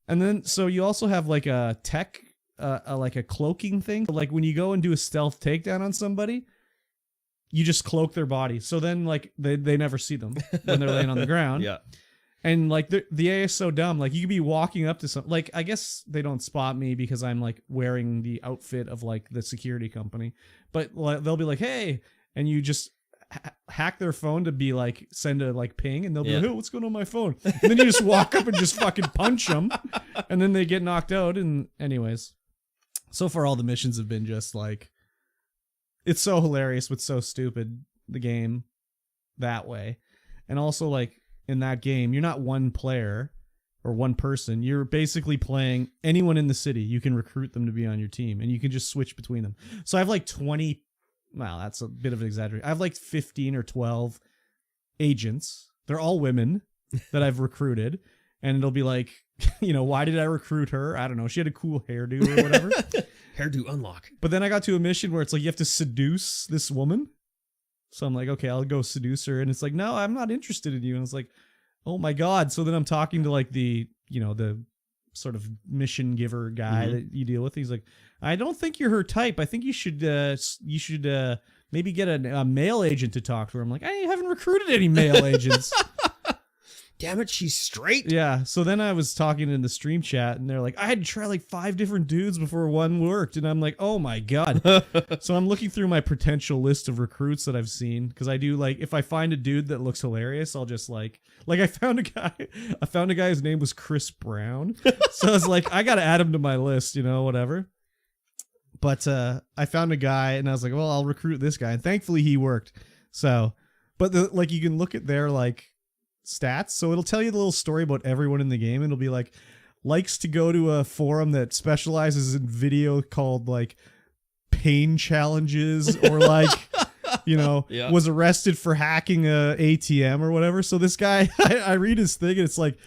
And then, so you also have like a tech, like a cloaking thing. Like when you go and do a stealth takedown on somebody, you just cloak their body. So then like they never see them when they're laying on the ground. Yeah. And like the AI is so dumb. Like you could be walking up to some, like I guess they don't spot me because I'm like wearing the outfit of like the security company, but they'll be like, hey, and you just hack their phone to be like send a like ping, and they'll be like, hey, what's going on my phone? And then you just walk up and just fucking punch them, and then they get knocked out. And anyways, so far all the missions have been just like, it's so hilarious but so stupid, the game that way. And also like in that game, you're not one player or one person. You're basically playing anyone in the city. You can recruit them to be on your team, and you can just switch between them. So I have like 20, well, that's a bit of an exaggeration. I have like 15 or 12 agents. They're all women that I've recruited. And it'll be like, you know, why did I recruit her? I don't know. She had a cool hairdo or whatever. Hairdo unlock. But then I got to a mission where it's like, you have to seduce this woman. So I'm like, okay, I'll go seduce her. And it's like, no, I'm not interested in you. And it's like, oh my God. So then I'm talking to like the, you know, the sort of mission giver guy that you deal with. He's like, I don't think you're her type. I think you should maybe get a male agent to talk to her. I'm like, I haven't recruited any male agents. Damn it, she's straight. Yeah. So then I was talking in the stream chat, and they're like, I had to try like 5 different dudes before one worked. And I'm like, oh my God. So I'm looking through my potential list of recruits that I've seen. Cause I do like, if I find a dude that looks hilarious, I'll just like I found a guy, his name was Chris Brown. So I was like, I got to add him to my list, you know, whatever. But I found a guy, and I was like, well, I'll recruit this guy. And thankfully he worked. So, but like, you can look at their like stats. So it'll tell you the little story about everyone in the game. And it'll be like, likes to go to a forum that specializes in video called like pain challenges, or like, you know, was arrested for hacking a ATM or whatever. So this guy, I read his thing, and it's like,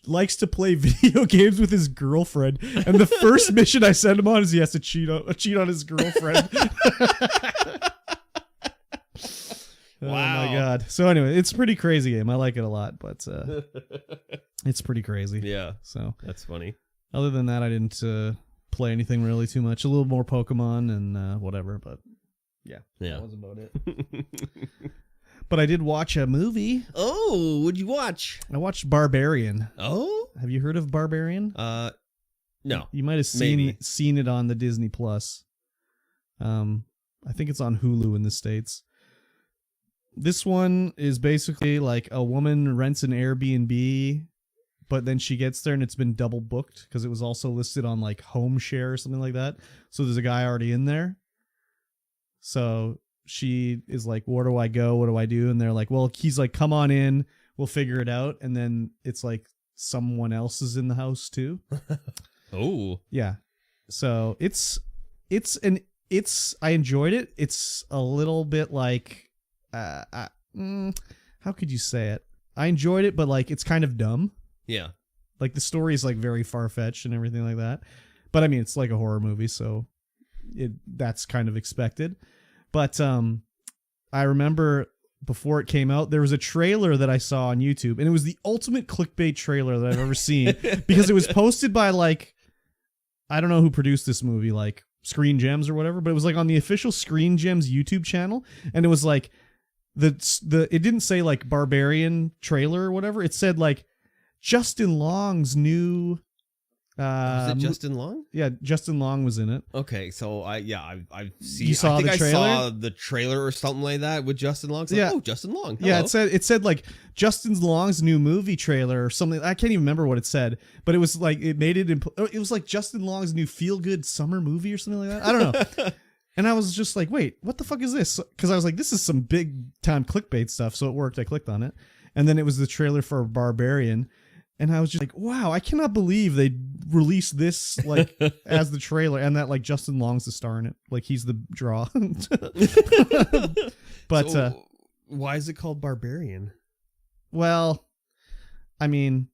likes to play video games with his girlfriend. And the first mission I send him on is he has to cheat on his girlfriend. Wow. Oh my God. So anyway, it's a pretty crazy game. I like it a lot, but it's pretty crazy. Yeah. So that's funny. Other than that, I didn't play anything really too much. A little more Pokemon and whatever, but yeah. That was about it. But I did watch a movie. Oh, what'd you watch? I watched Barbarian. Oh? Have you heard of Barbarian? No. You might have seen it on the Disney Plus. I think it's on Hulu in the States. This one is basically like a woman rents an Airbnb, but then she gets there and it's been double booked because it was also listed on like Home Share or something like that. So there's a guy already in there. So she is like, where do I go? What do I do? And they're like, well, he's like, come on in. We'll figure it out. And then it's like someone else is in the house too. Oh. Yeah. So I enjoyed it. It's a little bit like, how could you say it? I enjoyed it, but like it's kind of dumb. Yeah. Like the story is like very far-fetched and everything like that. But I mean, it's like a horror movie, so that's kind of expected. But I remember before it came out, there was a trailer that I saw on YouTube, and it was the ultimate clickbait trailer that I've ever seen because it was posted by like, I don't know who produced this movie, like Screen Gems or whatever, but it was like on the official Screen Gems YouTube channel, and it was like it didn't say like Barbarian trailer or whatever. It said like Justin Long's new was it Justin Long? Yeah, Justin Long was in it. Okay, so I've seen. You saw the trailer? I saw the trailer or something like that with Justin Long. It's like, oh, Justin Long. Hello. Yeah, it said like Justin Long's new movie trailer or something. I can't even remember what it said, but it was like it was like Justin Long's new feel good summer movie or something like that. I don't know. And I was just like, wait, what the fuck is this? Because I was like, this is some big time clickbait stuff. So it worked. I clicked on it, and then it was the trailer for Barbarian. And I was just like, wow, I cannot believe they released this like as the trailer, and that like Justin Long's the star in it. Like he's the draw. But why is it called Barbarian? Well, I mean,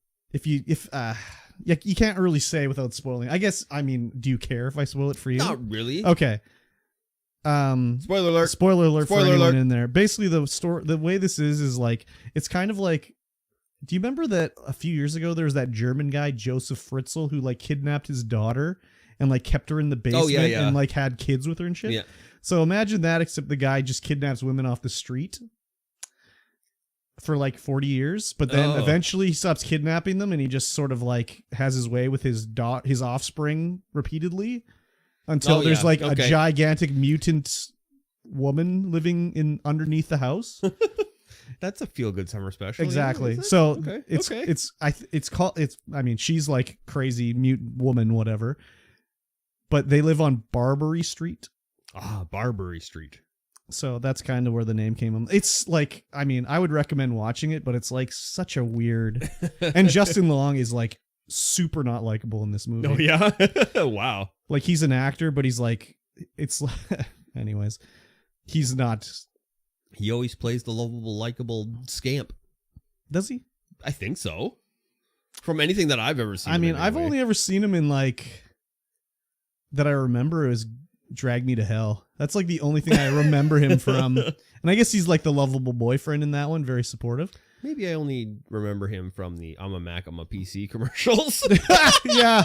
you can't really say without spoiling. I guess, I mean, do you care if I spoil it for you? Not really. Okay. Spoiler alert. Spoiler alert Spoiler for anyone alert. in there. Basically, the way this is like, it's kind of like, do you remember that a few years ago there was that German guy Joseph Fritzl who like kidnapped his daughter and like kept her in the basement and like had kids with her and shit? Yeah. So imagine that, except the guy just kidnaps women off the street for like 40 years, but then eventually he stops kidnapping them and he just sort of like has his way with his offspring repeatedly until there's like a gigantic mutant woman living in underneath the house. That's a feel-good summer special. Exactly. So I mean, she's like crazy mutant woman, whatever, but they live on Barbary Street. Barbary Street. So that's kind of where the name came from. It's like, I mean, I would recommend watching it, but it's like such a weird. And Justin Long is like super not likable in this movie. Oh yeah. Wow. Like he's an actor, but he's like, it's anyways, he's not. He always plays the lovable, likable scamp. Does he? I think so. From anything that I've ever seen. I mean, I've only ever seen him in like that I remember is Drag Me to Hell. That's like the only thing I remember him from. And I guess he's like the lovable boyfriend in that one, very supportive. Maybe I only remember him from the I'm a Mac, I'm a PC commercials. Yeah.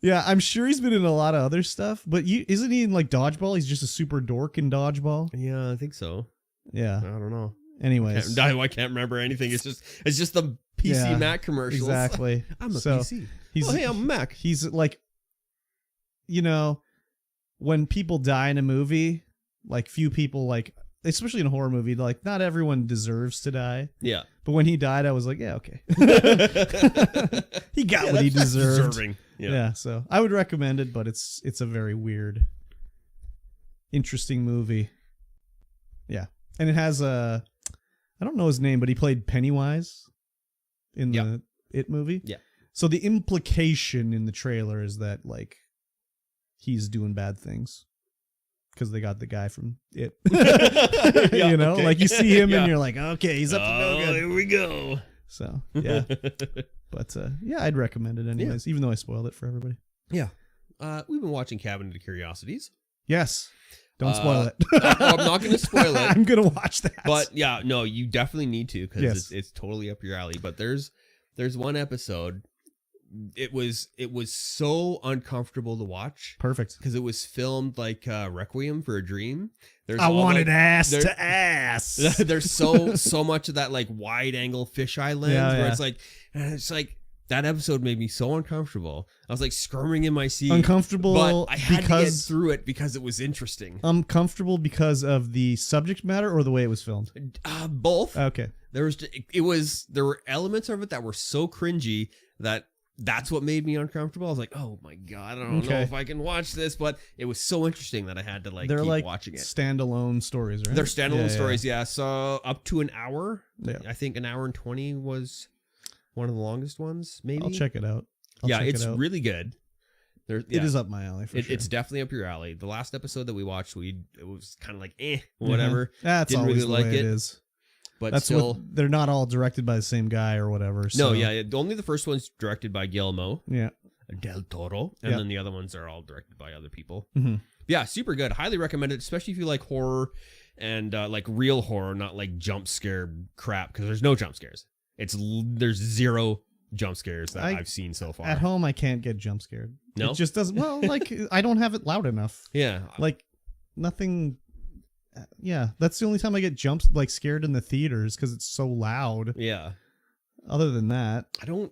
Yeah, I'm sure he's been in a lot of other stuff, but isn't he in like Dodgeball? He's just a super dork in Dodgeball. Yeah, I think so. Yeah. I don't know. Anyways. I can't remember anything. It's just the PC Mac commercials. Exactly. I'm a PC. Hey, I'm a Mac. He's like, you know, when people die in a movie, like few people, like, especially in a horror movie, like not everyone deserves to die. Yeah. But when he died, I was like, yeah, okay. He got what he deserved. Deserving. Yeah. So I would recommend it, but it's a very weird, interesting movie. Yeah. And it has I don't know his name, but he played Pennywise in the It movie. Yeah. So the implication in the trailer is that like he's doing bad things because they got the guy from It. You know, like you see him and you're like, okay, he's up to no good. Here we go. So yeah. But yeah, I'd recommend it anyways, even though I spoiled it for everybody. Yeah. We've been watching Cabinet of Curiosities. Yes. Don't spoil it. I'm not going to spoil it. I'm going to watch that. But yeah, no, you definitely need to because it's totally up your alley. But there's one episode. It was so uncomfortable to watch. Perfect. Because it was filmed like Requiem for a Dream. I wanted ass to ass. There's so much of that like wide angle fisheye lens where it's like that episode made me so uncomfortable. I was like squirming in my seat. Uncomfortable, but I had to get through it because it was interesting. Uncomfortable because of the subject matter or the way it was filmed? Both. Okay. There were elements of it that were so cringy that's what made me uncomfortable. I was like, oh my God, I don't know if I can watch this, but it was so interesting that I had to keep watching it. Standalone stories, right? They're standalone stories, yeah. So up to an hour. Yeah. I think an hour and 20 was one of the longest ones, maybe. I'll check it out. It's really good. It is up my alley for sure. It's definitely up your alley. The last episode that we watched, it was kind of like, whatever. That's Didn't always really the way it is. But that's still, they're not all directed by the same guy or whatever. So. No, only the first one's directed by Guillermo del Toro, and then the other ones are all directed by other people. Mm-hmm. Yeah, super good. Highly recommend it, especially if you like horror and like real horror, not like jump scare crap. Because there's no jump scares. There's zero jump scares that I've seen so far. At home, I can't get jump scared. No, it just doesn't. Well, like I don't have it loud enough. Yeah, like nothing. Yeah, that's the only time I get scared in the theaters because it's so loud. Yeah. Other than that, I'm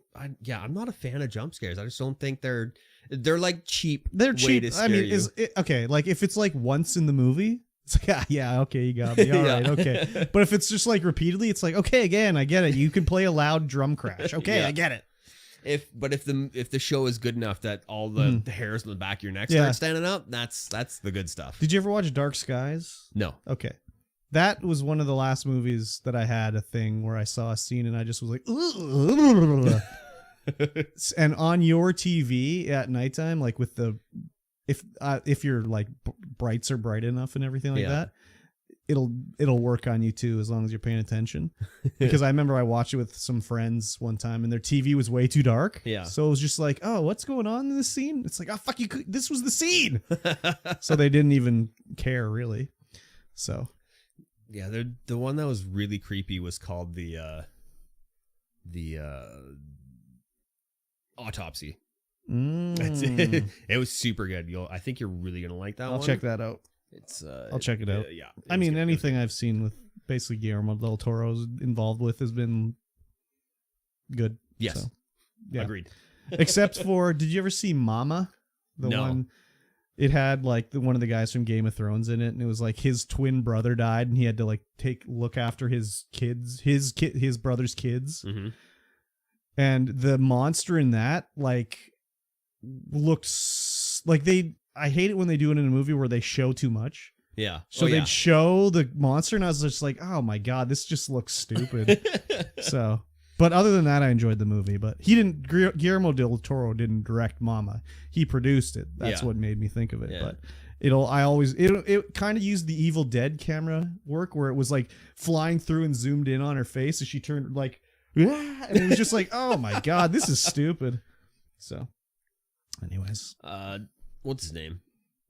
not a fan of jump scares. I just don't think they're like cheap. They're cheap. To scare you. Is it okay? Like if it's like once in the movie, it's like okay, you got me. All right, okay. But if it's just like repeatedly, it's like okay, again, I get it. You can play a loud drum crash. Okay, I get it. If the show is good enough that all the hairs on the back of your neck start standing up, that's the good stuff. Did you ever watch Dark Skies? No. Okay. That was one of the last movies that I had a thing where I saw a scene and I just was like, and on your TV at nighttime, like with if your like brights are bright enough and everything like that, it'll work on you too, as long as you're paying attention. Because I remember I watched it with some friends one time, and their TV was way too dark. Yeah. So it was just like, oh, what's going on in this scene? It's like, oh fuck you, this was the scene. So they didn't even care really. So. Yeah, the one that was really creepy was called the Autopsy. It was super good. I think you're really gonna like that one. I'll check that out. I'll check it out. Yeah. I mean, anything I've seen with basically Guillermo del Toro's involved with has been good. Yes. So, yeah. Agreed. Except for, did you ever see Mama? The one. It had like one of the guys from Game of Thrones in it, and it was like his twin brother died, and he had to like look after his kids, his brother's kids. Mm-hmm. And the monster in that like looks like I hate it when they do it in a movie where they show too much. Yeah. So they'd show the monster, and I was just like, oh my god, this just looks stupid. So, but other than that, I enjoyed the movie. But Guillermo del Toro didn't direct Mama. He produced it. That's what made me think of it. Yeah. But it kind of used the Evil Dead camera work, where it was like flying through and zoomed in on her face as she turned like, and it was just like, oh my god, this is stupid. So, anyways, what's his name?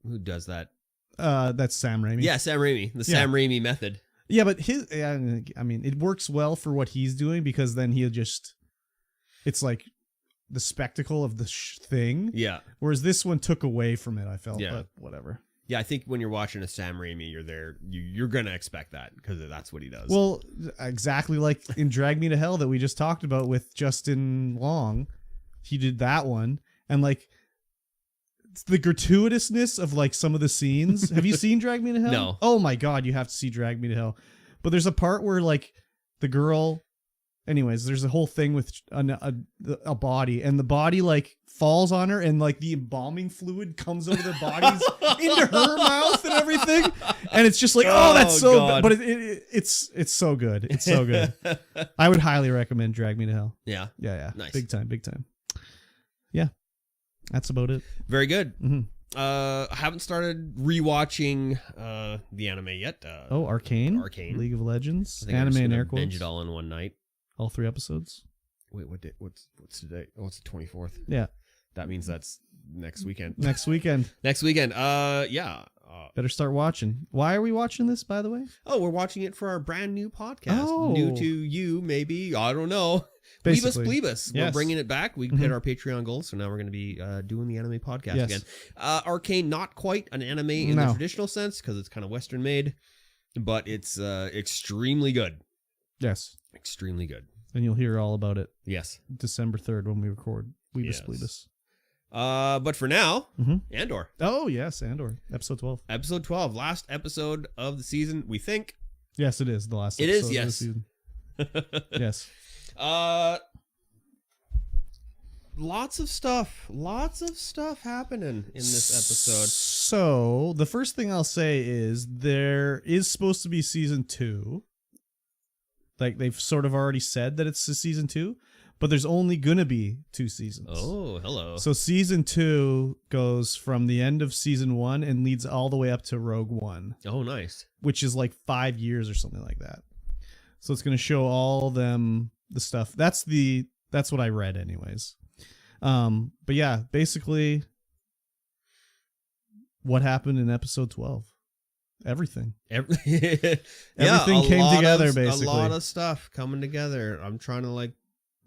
Who does that? That's Sam Raimi. Yeah, Sam Raimi. The Sam Raimi method. Yeah, but I mean, it works well for what he's doing, because then it's like the spectacle of the thing. Yeah. Whereas this one took away from it, I felt. Yeah. But whatever. Yeah, I think when you're watching a Sam Raimi, you're going to expect that, because that's what he does. Well, exactly like in Drag Me to Hell that we just talked about with Justin Long. He did that one. And like, the gratuitousness of like some of the scenes. Have you seen Drag Me to Hell? No. Oh my god, you have to see Drag Me to Hell. But there's a part where like the girl, anyways, there's a whole thing with a body, and the body like falls on her, and like the embalming fluid comes over their bodies into her mouth and everything, and it's just like, oh that's so god. But it's so good. It's so good. I would highly recommend Drag Me to Hell. Yeah. Nice. Big time. Yeah. That's about it. Very good. Mm-hmm. I haven't started rewatching the anime yet. Arcane, League of Legends, anime and air quotes. Binge it all in one night. All 3 episodes. Wait, what day? What's today? Oh, it's the 24th. Yeah, that means that's next weekend. Next weekend. Yeah. Better start watching. Why are we watching this, by the way? Oh, we're watching it for our brand new podcast. Oh. New to you, maybe. I don't know. Basically. Bleebus. Yes. We're bringing it back. We hit our Patreon goals, so now we're going to be doing the anime podcast again. Arcane, not quite an anime in the traditional sense, because it's kind of Western made, but it's extremely good. Yes. Extremely good. And you'll hear all about it. Yes. December 3rd when we record Bleebus. But for now, Andor. Oh, yes, Andor. Episode 12. Episode 12. Last episode of the season, we think. Yes, it is the last episode. It is, yes. Of the season. Yes. Lots of stuff happening in this episode. So, the first thing I'll say is there is supposed to be season 2. Like, they've sort of already said that it's a season 2. But there's only going to be 2 seasons. Oh, hello. So season 2 goes from the end of season 1 and leads all the way up to Rogue One. Oh, nice. Which is like 5 years or something like that. So it's going to show all them the stuff. That's what I read anyways. But yeah, basically what happened in episode 12. Everything. Everything came together, basically. A lot of stuff coming together. I'm trying to like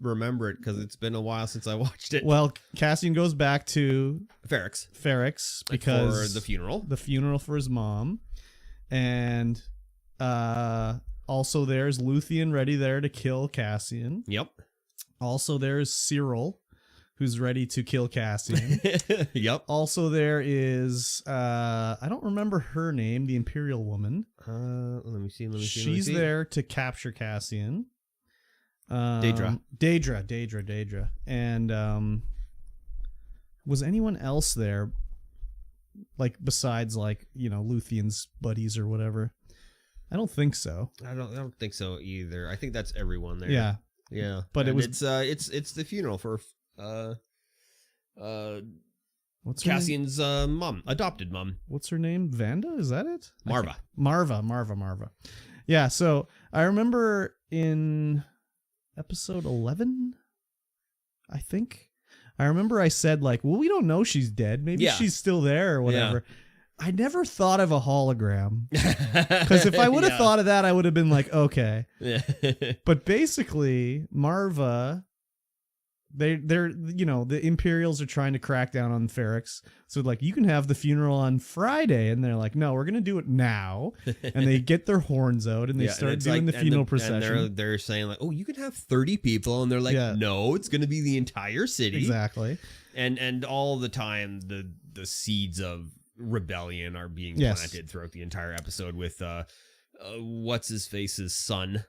remember it because it's been a while since I watched it. Well, Cassian goes back to Ferrex because for the funeral for his mom, and also there's Luthien ready there to kill Cassian. Yep. Also there's Cyril, who's ready to kill Cassian. Yep. Also there is I don't remember her name, the Imperial woman. Let me see. She's there to capture Cassian. Daedra. And was anyone else there, like besides like, you know, Luthien's buddies or whatever? I don't think so. I don't think so either. I think that's everyone there. Yeah. But and it's the funeral for What's her Cassian's mom, adopted mom. What's her name? Vanda? Is that it? Marva. Marva. Yeah, so I remember in episode 11, I think. I remember I said, like, well, we don't know she's dead. Maybe she's still there or whatever. Yeah. I never thought of a hologram. Because if I would have thought of that, I would have been like, okay. But basically, Marva... They're the Imperials are trying to crack down on Ferrix, so like you can have the funeral on Friday, and they're like, no, we're gonna do it now, and they get their horns out and they start doing the funeral procession. And they're saying like, oh, you can have 30 people, and they're like, no, it's gonna be the entire city. Exactly. And all the time the seeds of rebellion are being planted throughout the entire episode with what's his face's son.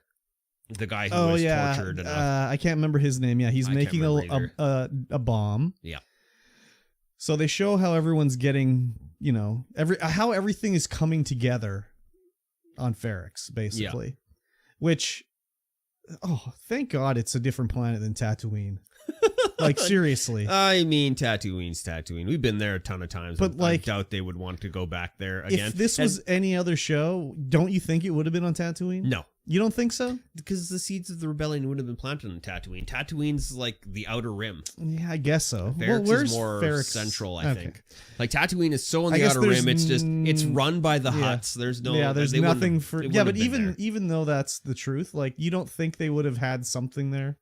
The guy who was tortured. I can't remember his name. Yeah, he's making a bomb. Yeah. So they show how everyone's getting, how everything is coming together on Ferrix, basically. Yeah. Which, thank God it's a different planet than Tatooine. Like, seriously. I mean, Tatooine's Tatooine. We've been there a ton of times. But like, I doubt they would want to go back there again. If this was any other show, don't you think it would have been on Tatooine? No. You don't think so? Because the seeds of the rebellion would have been planted on Tatooine. Tatooine's like the outer rim. Yeah, I guess so. Ferrix is more central, I think. Like Tatooine is so on the outer rim, it's run by the Hutts. There's no there's nothing for but even though that's the truth, like you don't think they would have had something there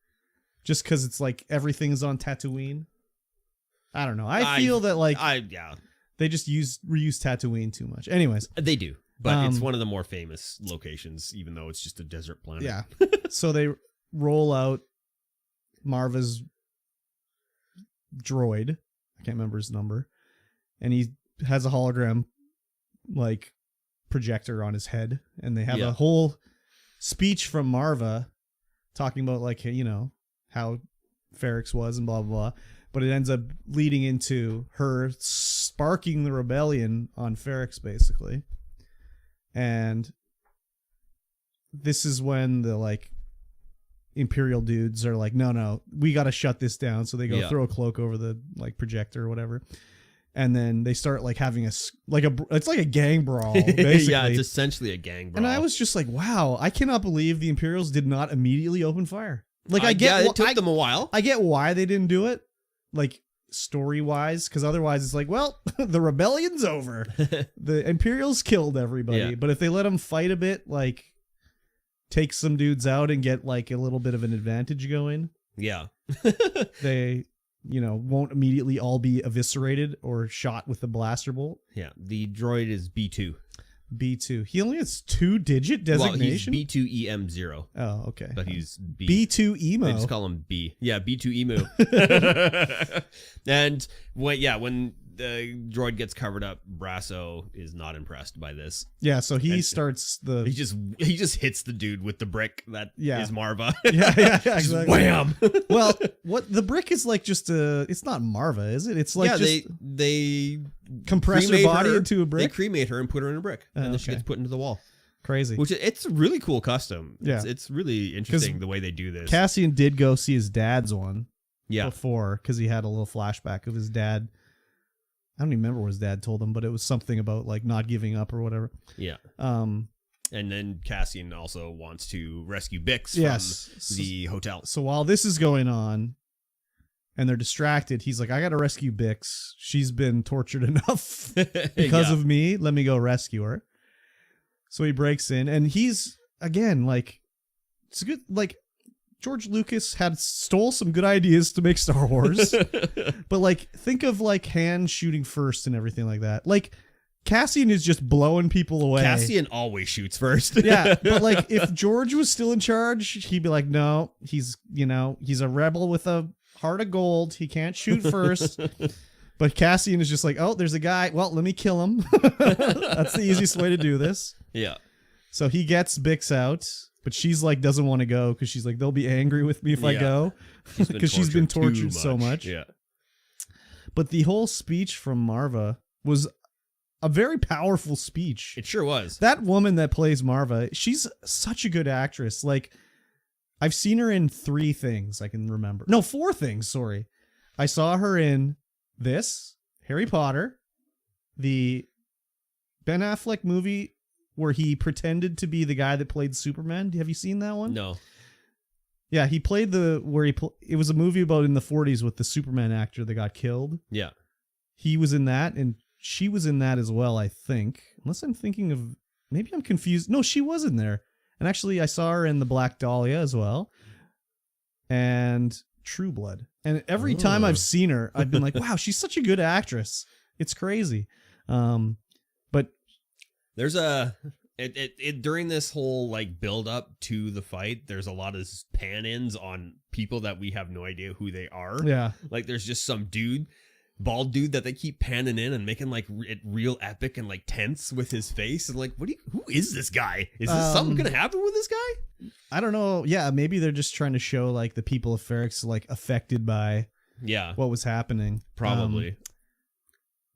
just because it's like everything's on Tatooine. I don't know. I feel that like they just reuse Tatooine too much. Anyways, they do. But it's one of the more famous locations, even though it's just a desert planet. Yeah. So they roll out Marva's droid. I can't remember his number. And he has a hologram, like, projector on his head. And they have a whole speech from Marva talking about, like, how Ferrix was and blah, blah, blah. But it ends up leading into her sparking the rebellion on Ferrix, basically. And this is when the like Imperial dudes are like, no, we got to shut this down. So they go throw a cloak over the like projector or whatever. And then they start like having it's like a gang brawl. Basically. Yeah, it's essentially a gang brawl. And I was just like, wow, I cannot believe the Imperials did not immediately open fire. Like it took them a while. I get why they didn't do it. Like, story-wise, because otherwise it's like, well, the rebellion's over. The Imperials killed everybody. Yeah. But if they let them fight a bit, like, take some dudes out and get, like, a little bit of an advantage going. Yeah. They, won't immediately all be eviscerated or shot with the blaster bolt. Yeah. The droid is B2. B2. He only has 2-digit designation? Well, he's B2EM0. Oh, okay. But he's B2 emo. They just call him B. Yeah, B2 emu. And when the droid gets covered up, Brasso is not impressed by this. Yeah, so he starts he just hits the dude with the brick that is Marva. Yeah, exactly. Wham. Well, what the brick is like it's not Marva, is it? It's like they compress her body into a brick. They cremate her and put her in a brick, and then she gets put into the wall. Crazy. Which it's a really cool custom. Yeah. It's really interesting the way they do this. Cassian did go see his dad's one before because he had a little flashback of his dad. I don't even remember what his dad told him, but it was something about like not giving up or whatever. Yeah. And then Cassian also wants to rescue Bix from the hotel. So while this is going on and they're distracted, he's like, I got to rescue Bix. She's been tortured enough because of me. Let me go rescue her. So he breaks in and he's, again, like, it's good. Like, George Lucas stole some good ideas to make Star Wars. But, like, think of, like, Han shooting first and everything like that. Like, Cassian is just blowing people away. Cassian always shoots first. Yeah, but, like, if George was still in charge, he'd be like, no, he's a rebel with a heart of gold. He can't shoot first. But Cassian is just like, oh, there's a guy. Well, let me kill him. That's the easiest way to do this. Yeah. So he gets Bix out, but she's like, doesn't want to go because she's like, they'll be angry with me if I go. Because she's been tortured so much. Yeah. But the whole speech from Marva was a very powerful speech. It sure was. That woman that plays Marva, she's such a good actress. Like, I've seen her in 3 things I can remember. No, 4 things, sorry. I saw her in this, Harry Potter, the Ben Affleck movie where he pretended to be the guy that played Superman. Have you seen that one? No. Yeah, he played it was a movie about in the 40s with the Superman actor that got killed. Yeah. He was in that, and she was in that as well, I think. Unless I'm thinking of, maybe I'm confused. No, she was in there. And actually, I saw her in The Black Dahlia as well. And True Blood. And every time I've seen her, I've been like, wow, she's such a good actress. It's crazy. But there's during this whole like build up to the fight, there's a lot of pan-ins on people that we have no idea who they are. Yeah. Like there's just some bald dude that they keep panning in and making like it real epic and like tense with his face. And like, who is this guy? Is this something going to happen with this guy? I don't know. Yeah. Maybe they're just trying to show like the people of Ferrix like affected by what was happening. Probably.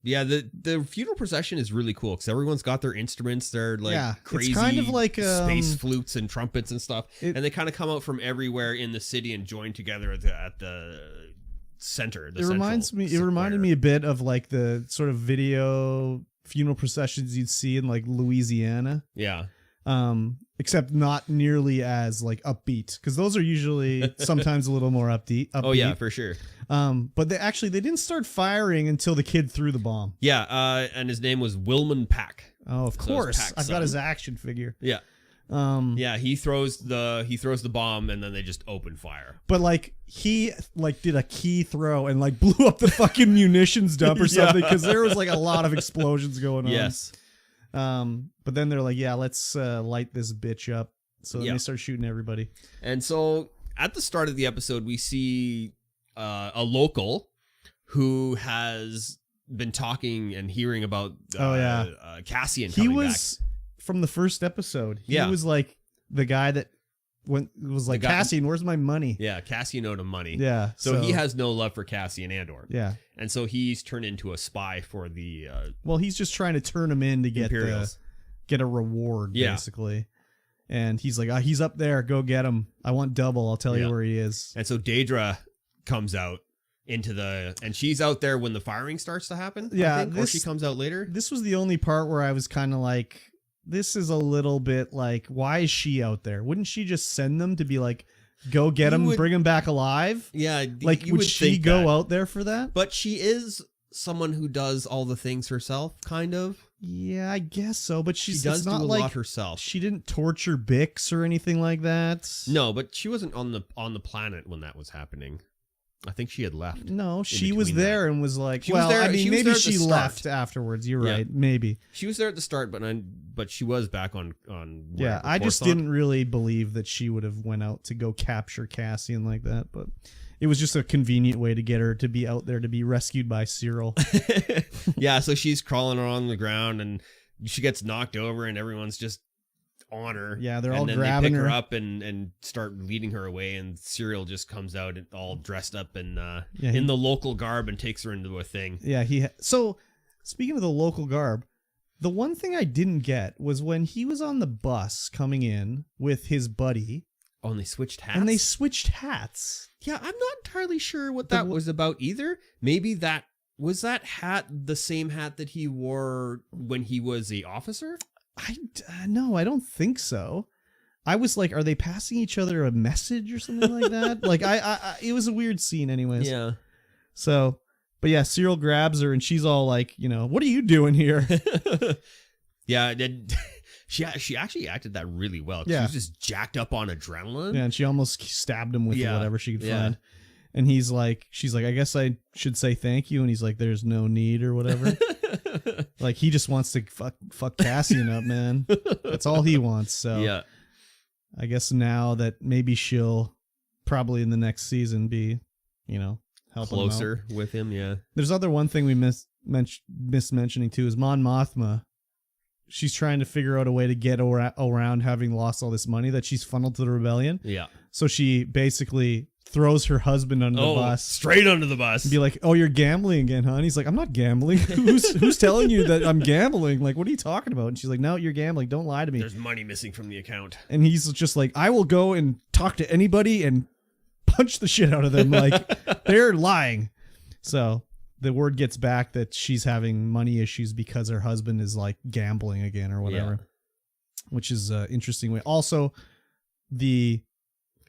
Yeah, the funeral procession is really cool because everyone's got their instruments. They're like crazy, it's kind of like space flutes and trumpets and stuff, and they kind of come out from everywhere in the city and join together at the center. It reminded me a bit of like the sort of video funeral processions you'd see in like Louisiana. Yeah. Except not nearly as like upbeat, because those are usually sometimes a little more upbeat. Oh yeah, for sure. But they didn't start firing until the kid threw the bomb. Yeah, and his name was Wilman Pack. Oh, of course. I've got his action figure. Yeah. Yeah, he throws the bomb and then they just open fire. But like he like did a key throw and like blew up the fucking munitions dump or something, because there was like a lot of explosions going on. Yes. But then they're like, yeah, let's light this bitch up. So then they start shooting everybody. And so at the start of the episode, we see a local who has been talking and hearing about Cassian coming back. From the first episode. He was like the guy that was like, Cassian, where's my money? Yeah, Cassian owed him money. Yeah. So he has no love for Cassian Andor. Yeah. And so he's turned into a spy for the he's just trying to turn him in to get a reward, basically. And he's like, he's up there, go get him. I want double, I'll tell you where he is. And so Daedra comes out and she's out there when the firing starts to happen. Yeah. or she comes out later. This was the only part where I was kind of like, this is a little bit like, why is she out there? Wouldn't she just send them to be like, go get him, bring him back alive? Yeah. Like, would she go out there for that? But she is someone who does all the things herself, kind of. Yeah, I guess so. But she does do a lot herself. She didn't torture Bix or anything like that. No, but she wasn't on the planet when that was happening. I think she had left. No, she was there and was like, maybe she left afterwards. You're right. Maybe. She was there at the start, but she was back on yeah, I just didn't really believe that she would have went out to go capture Cassian like that, but it was just a convenient way to get her to be out there to be rescued by Cyril. Yeah, so she's crawling along the ground and she gets knocked over and everyone's just on her. Yeah, they're all grabbing her up and start leading her away, and Cyril just comes out all dressed up in the local garb and takes her into a thing. Yeah, so speaking of the local garb, the one thing I didn't get was when he was on the bus coming in with his buddy. Oh, and they switched hats? Yeah, I'm not entirely sure what that was about either. Maybe that hat the same hat that he wore when he was the officer? No, I don't think so. I was like, are they passing each other a message or something like that? Like, it was a weird scene anyways. Yeah. So, but yeah, Cyril grabs her and she's all like, what are you doing here? Yeah, she actually acted that really well. Yeah. She was just jacked up on adrenaline. Yeah, and she almost stabbed him with whatever she could find. And she's like, I guess I should say thank you. And he's like, there's no need or whatever. Like, he just wants to fuck Cassian up, man. That's all he wants. So yeah, I guess now that maybe she'll probably in the next season be, helping closer with him. Yeah. There's one thing we missed mentioning too is Mon Mothma. She's trying to figure out a way to get around having lost all this money that she's funneled to the rebellion. Yeah. So she basically throws her husband under the bus. Straight under the bus. And be like, oh, you're gambling again, huh? And he's like, I'm not gambling. Who's telling you that I'm gambling? Like, what are you talking about? And she's like, no, you're gambling. Don't lie to me. There's money missing from the account. And he's just like, I will go and talk to anybody and punch the shit out of them. Like, they're lying. So the word gets back that she's having money issues because her husband is like gambling again or whatever, which is an interesting way. Also, the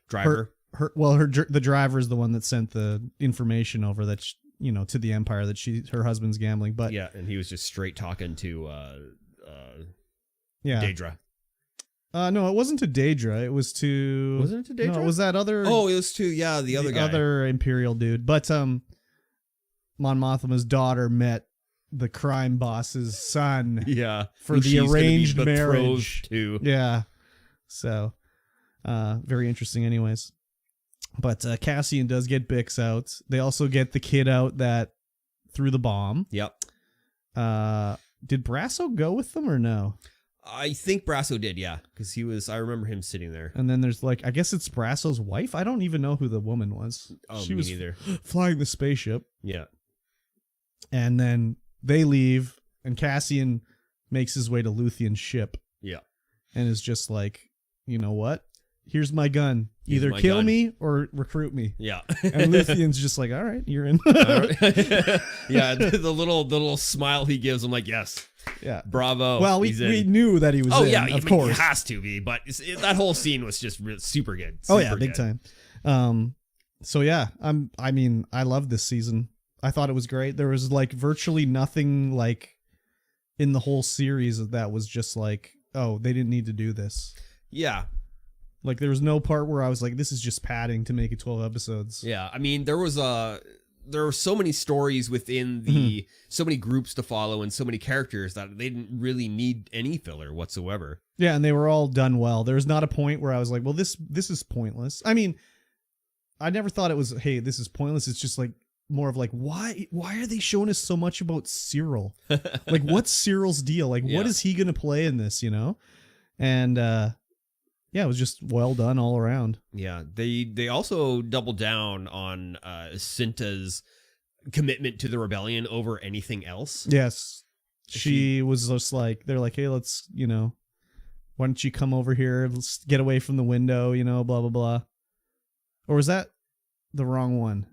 driver, the driver is the one that sent the information over that, to the Empire that her husband's gambling. But yeah, and he was just straight talking to yeah. Daedra. No, it wasn't to Daedra. It was to... Wasn't it to Daedra? No, it was that other... Oh, it was to, the other guy. The other Imperial dude. But Mon Mothma's daughter met the crime boss's son. Yeah. For the arranged marriage. To. Yeah. So, very interesting anyways. But Cassian does get Bix out. They also get the kid out that threw the bomb. Yep. Did Brasso go with them or no? I think Brasso did, yeah, because I remember him sitting there. And then there's I guess it's Brasso's wife. I don't even know who the woman was. Oh, she me was neither. Flying the spaceship. Yeah. And then they leave, and Cassian makes his way to Luthien's ship. Yeah. And is just like, you know what? Here's my gun. Either kill me or recruit me. Yeah. And Luthien's just like, all right, you're in. Yeah, the little smile he gives, I'm like, yes. Yeah. Bravo. Well, we knew that he was in, yeah, of course. He has to be, but that whole scene was just super good. Big time. So yeah, I love this season. I thought it was great. There was virtually nothing in the whole series that was just oh, they didn't need to do this. Yeah. There was no part where I was like, this is just padding to make it 12 episodes. Yeah, I mean, there were so many stories within the so many groups to follow and so many characters that they didn't really need any filler whatsoever. Yeah, and they were all done well. There was not a point where I was like, well, this is pointless. I mean, I never thought it was, hey, this is pointless. It's just more of why are they showing us so much about Cyril? What's Cyril's deal? What is he gonna play in this? And yeah, it was just well done all around. Yeah, they also doubled down on Cinta's commitment to the rebellion over anything else. Yes. She was just they're like, hey, let's, why don't you come over here? Let's get away from the window, blah, blah, blah. Or was that the wrong one?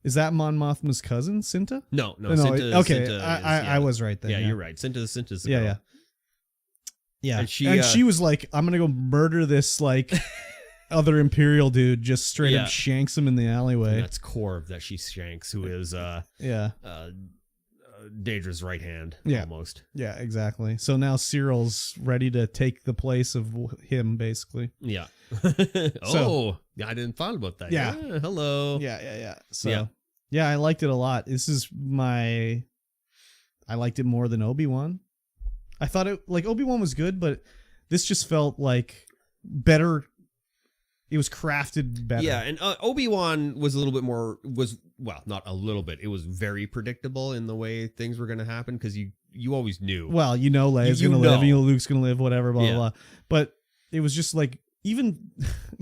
Is that Mon Mothma's cousin, Cinta? No. Cinta, okay, Cinta I was right then. Yeah, you're right. Cinta's the girl. Yeah. Yeah, and she was like, I'm going to go murder this, other Imperial dude, just straight up shanks him in the alleyway. And that's Korv that she shanks, who is Daedra's right hand, almost. Yeah, exactly. So now Cyril's ready to take the place of him, basically. Yeah. I didn't thought about that. Yeah. Hello. Yeah. So, yeah, I liked it a lot. I liked it more than Obi-Wan. I thought Obi-Wan was good, but this just felt better. It was crafted better. Yeah, and Obi-Wan was a little bit more, not a little bit. It was very predictable in the way things were going to happen because you always knew. Well, Leia's going to live, Luke's going to live, whatever, blah, blah, blah. But it was just even,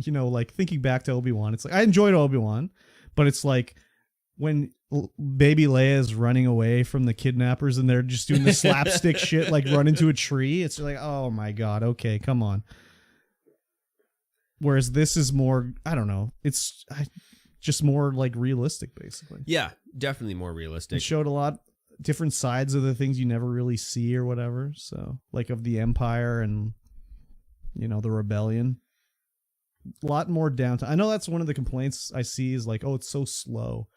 thinking back to Obi-Wan, it's I enjoyed Obi-Wan, but it's when baby Leia is running away from the kidnappers and they're just doing the slapstick shit, run into a tree. It's oh my God. Okay, come on. Whereas this is more, I don't know. It's just more realistic, basically. Yeah, definitely more realistic. It showed a lot different sides of the things you never really see or whatever. So of the Empire and, the rebellion. A lot more downtime. I know that's one of the complaints I see is oh, it's so slow.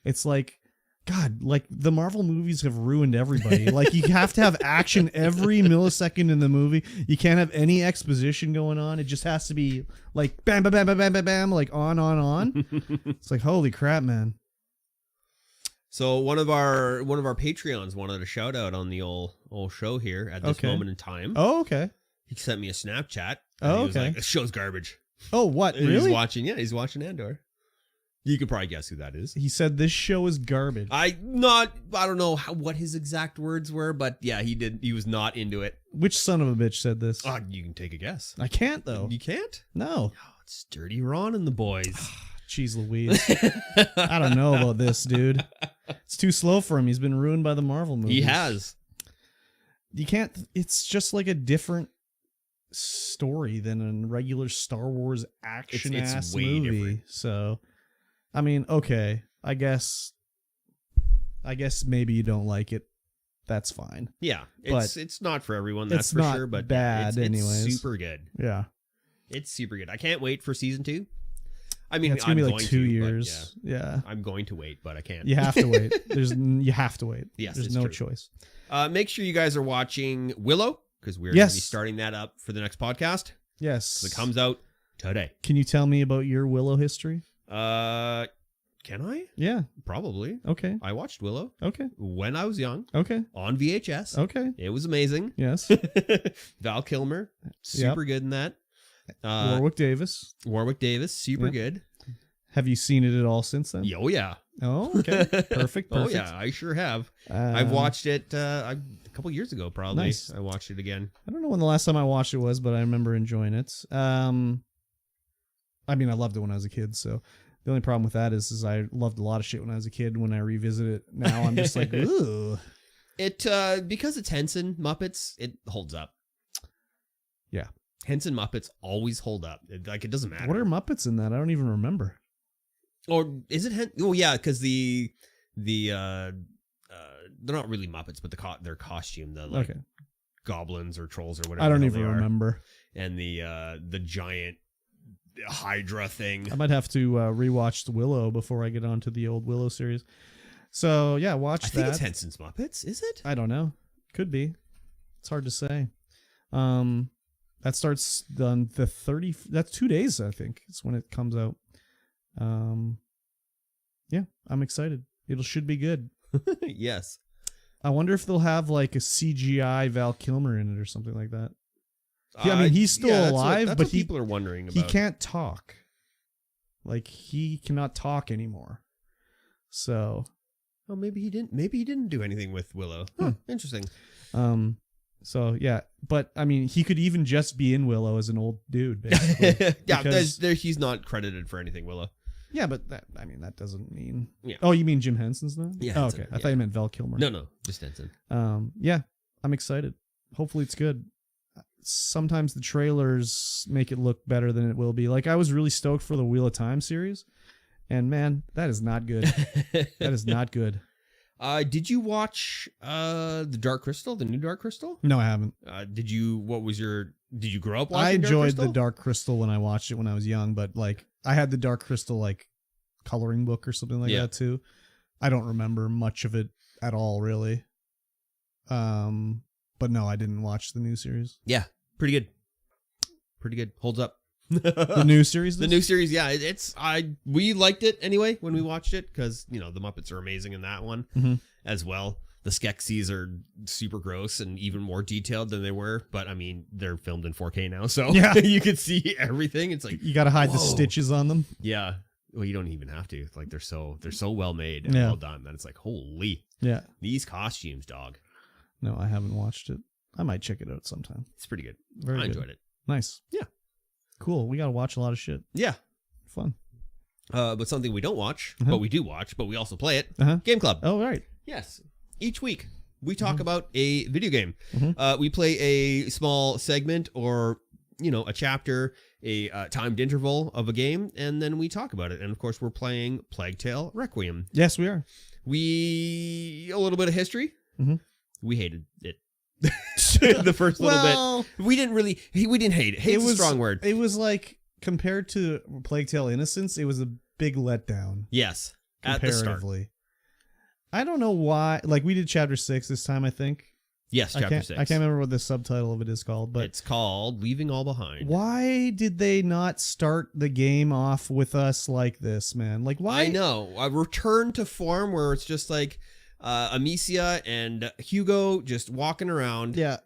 It's God, the Marvel movies have ruined everybody. You have to have action every millisecond in the movie. You can't have any exposition going on. It just has to be bam, bam, bam, bam, bam, bam, bam, on. It's holy crap, man. So one of our Patreons wanted a shout out on the old show here at this moment in time. Oh, okay. He sent me a Snapchat. Oh, he was okay. This show's garbage. Oh, what? Really? He's watching Andor. You could probably guess who that is. He said this show is garbage. I don't know what his exact words were, but yeah, he was not into it. Which son of a bitch said this? You can take a guess. I can't though. You can't? No. Oh, it's Dirty Ron and the boys. Jeez Louise. I don't know about this, dude. It's too slow for him. He's been ruined by the Marvel movies. He has. You can't, it's just a different story than a regular Star Wars action ass movie. Different. So I mean, okay, I guess I guess maybe you don't like it. That's fine. Yeah, it's not for everyone. That's for sure. But bad, anyways. It's super good. Yeah, it's super good. I can't wait for season 2. I mean, it's gonna be like 2 years. Yeah, I'm going to wait, but I can't. You have to wait. You have to wait. Yes, there's no choice. Make sure you guys are watching Willow, because we're going to be starting that up for the next podcast. Yes, so it comes out today. Can you tell me about your Willow history? Can I? Yeah, probably. Okay. I watched Willow. Okay. When I was young. Okay. On VHS. Okay. It was amazing. Yes. Val Kilmer, super good in that. Warwick Davis, super good. Have you seen it at all since then? Oh yeah. Oh, okay. Perfect. Oh yeah, I sure have. I've watched it a couple years ago, probably. Nice. I watched it again. I don't know when the last time I watched it was, but I remember enjoying it. I mean, I loved it when I was a kid, so the only problem with that is I loved a lot of shit when I was a kid. When I revisit it now, I'm just like, ooh. It because it's Henson Muppets, it holds up. Yeah. Henson Muppets always hold up. It doesn't matter. What are Muppets in that? I don't even remember. Or is it? Oh yeah, because the they're not really Muppets, but their costume, the goblins or trolls or whatever. I don't even remember. And the giant Hydra thing. I might have to rewatch the Willow before I get onto the old Willow series. So yeah, watch that. I think it's Henson's Muppets. Is it? I don't know. Could be. It's hard to say. That starts on the 30. That's 2 days, I think. It's when it comes out. Yeah, I'm excited. It should be good. Yes. I wonder if they'll have like a CGI Val Kilmer in it or something like that. Yeah, I mean, he's still alive, that's but what people are wondering about. He can't talk. Like, he cannot talk anymore. So, oh, maybe he didn't. Maybe he didn't do anything with Willow. Huh, interesting. So yeah, but I mean, he could even just be in Willow as an old dude, basically. Yeah, he's not credited for anything, Willow. Yeah, but that doesn't mean. Yeah. Oh, you mean Jim Henson's now? Yeah. Oh, okay. I thought you meant Val Kilmer. No, just Henson. Yeah, I'm excited. Hopefully, it's good. Sometimes the trailers make it look better than it will be. Like, I was really stoked for the Wheel of Time series, and man, that is not good. That is not good. Did you watch the Dark Crystal, the new Dark Crystal? No, I haven't. Did you grow up watching I enjoyed the Dark Crystal when I watched it when I was young, but like I had the Dark Crystal like coloring book or something like that too. I don't remember much of it at all, really. But no, I didn't watch the new series. Yeah, pretty good. Pretty good. Holds up. The new series? The new series, yeah. We liked it anyway when we watched it because, the Muppets are amazing in that one as well. The Skeksis are super gross and even more detailed than they were. But, I mean, they're filmed in 4K now, so you can see everything. It's like... You got to hide the stitches on them. Yeah. Well, you don't even have to. Like, they're so well made and well done that it's like, holy. Yeah. These costumes, dog. No, I haven't watched it. I might check it out sometime. It's pretty good. I enjoyed it. Nice. Yeah. Cool. We got to watch a lot of shit. Yeah. Fun. But something we don't watch, but we do watch, but we also play it. Game Club. Oh, right. Yes. Each week, we talk about a video game. We play a small segment or, a chapter, a timed interval of a game, and then we talk about it. And, of course, we're playing Plague Tale Requiem. Yes, we are. A little bit of history. We hated it. The first little bit. We didn't hate it. Hate's a strong word. It was like, compared to Plague Tale Innocence, it was a big letdown. Yes. Comparatively. At the start. I don't know why. Like, we did chapter 6 this time, I think. Yes, chapter 6. I can't remember what the subtitle of it is called, but it's called Leaving All Behind. Why did they not start the game off with us like this, man? Like, why? I know. A return to form where it's just like Amicia and Hugo just walking around. Yeah.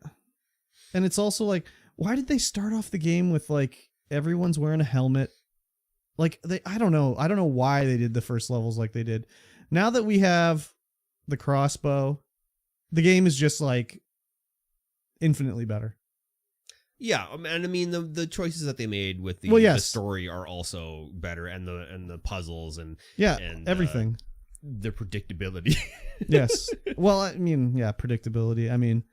And it's also like, why did they start off the game with like everyone's wearing a helmet? Like, I don't know why they did the first levels like they did. Now that we have the crossbow, the game is just like infinitely better. Yeah, and I mean the choices that they made with the story are also better, and the puzzles and everything. The predictability. Yes. Well, I mean, predictability. I mean,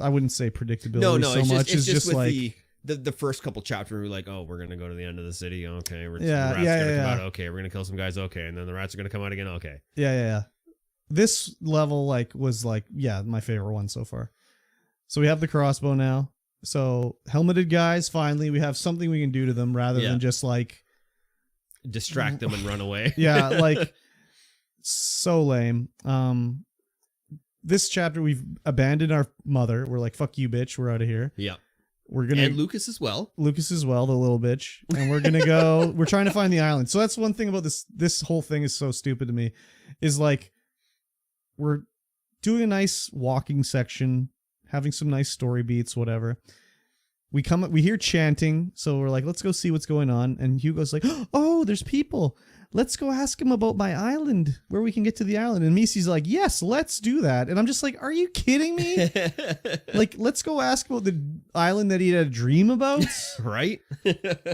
I wouldn't say predictability so much. It's just like the first couple chapters. We're like, oh, we're gonna go to the end of the city. Okay, the rat's gonna come out. Okay, we're gonna kill some guys. Okay, and then the rats are gonna come out again. Okay. Yeah. this level was my favorite one so far. So we have the crossbow now. So helmeted guys, finally we have something we can do to them rather than just distract them and run away. Yeah, so lame. This chapter we've abandoned our mother. We're like, fuck you, bitch. We're out of here. Yeah. And Lucas as well. The little bitch. And we're gonna go. We're trying to find the island. So that's one thing about this. This whole thing is so stupid to me. Is we're doing a nice walking section, having some nice story beats, whatever. We hear chanting, so we're like, let's go see what's going on. And Hugo's like, oh, there's people. Let's go ask him about my island, where we can get to the island. And Misi's like, yes, let's do that. And I'm just like, are you kidding me? Let's go ask about the island that he had a dream about. Right?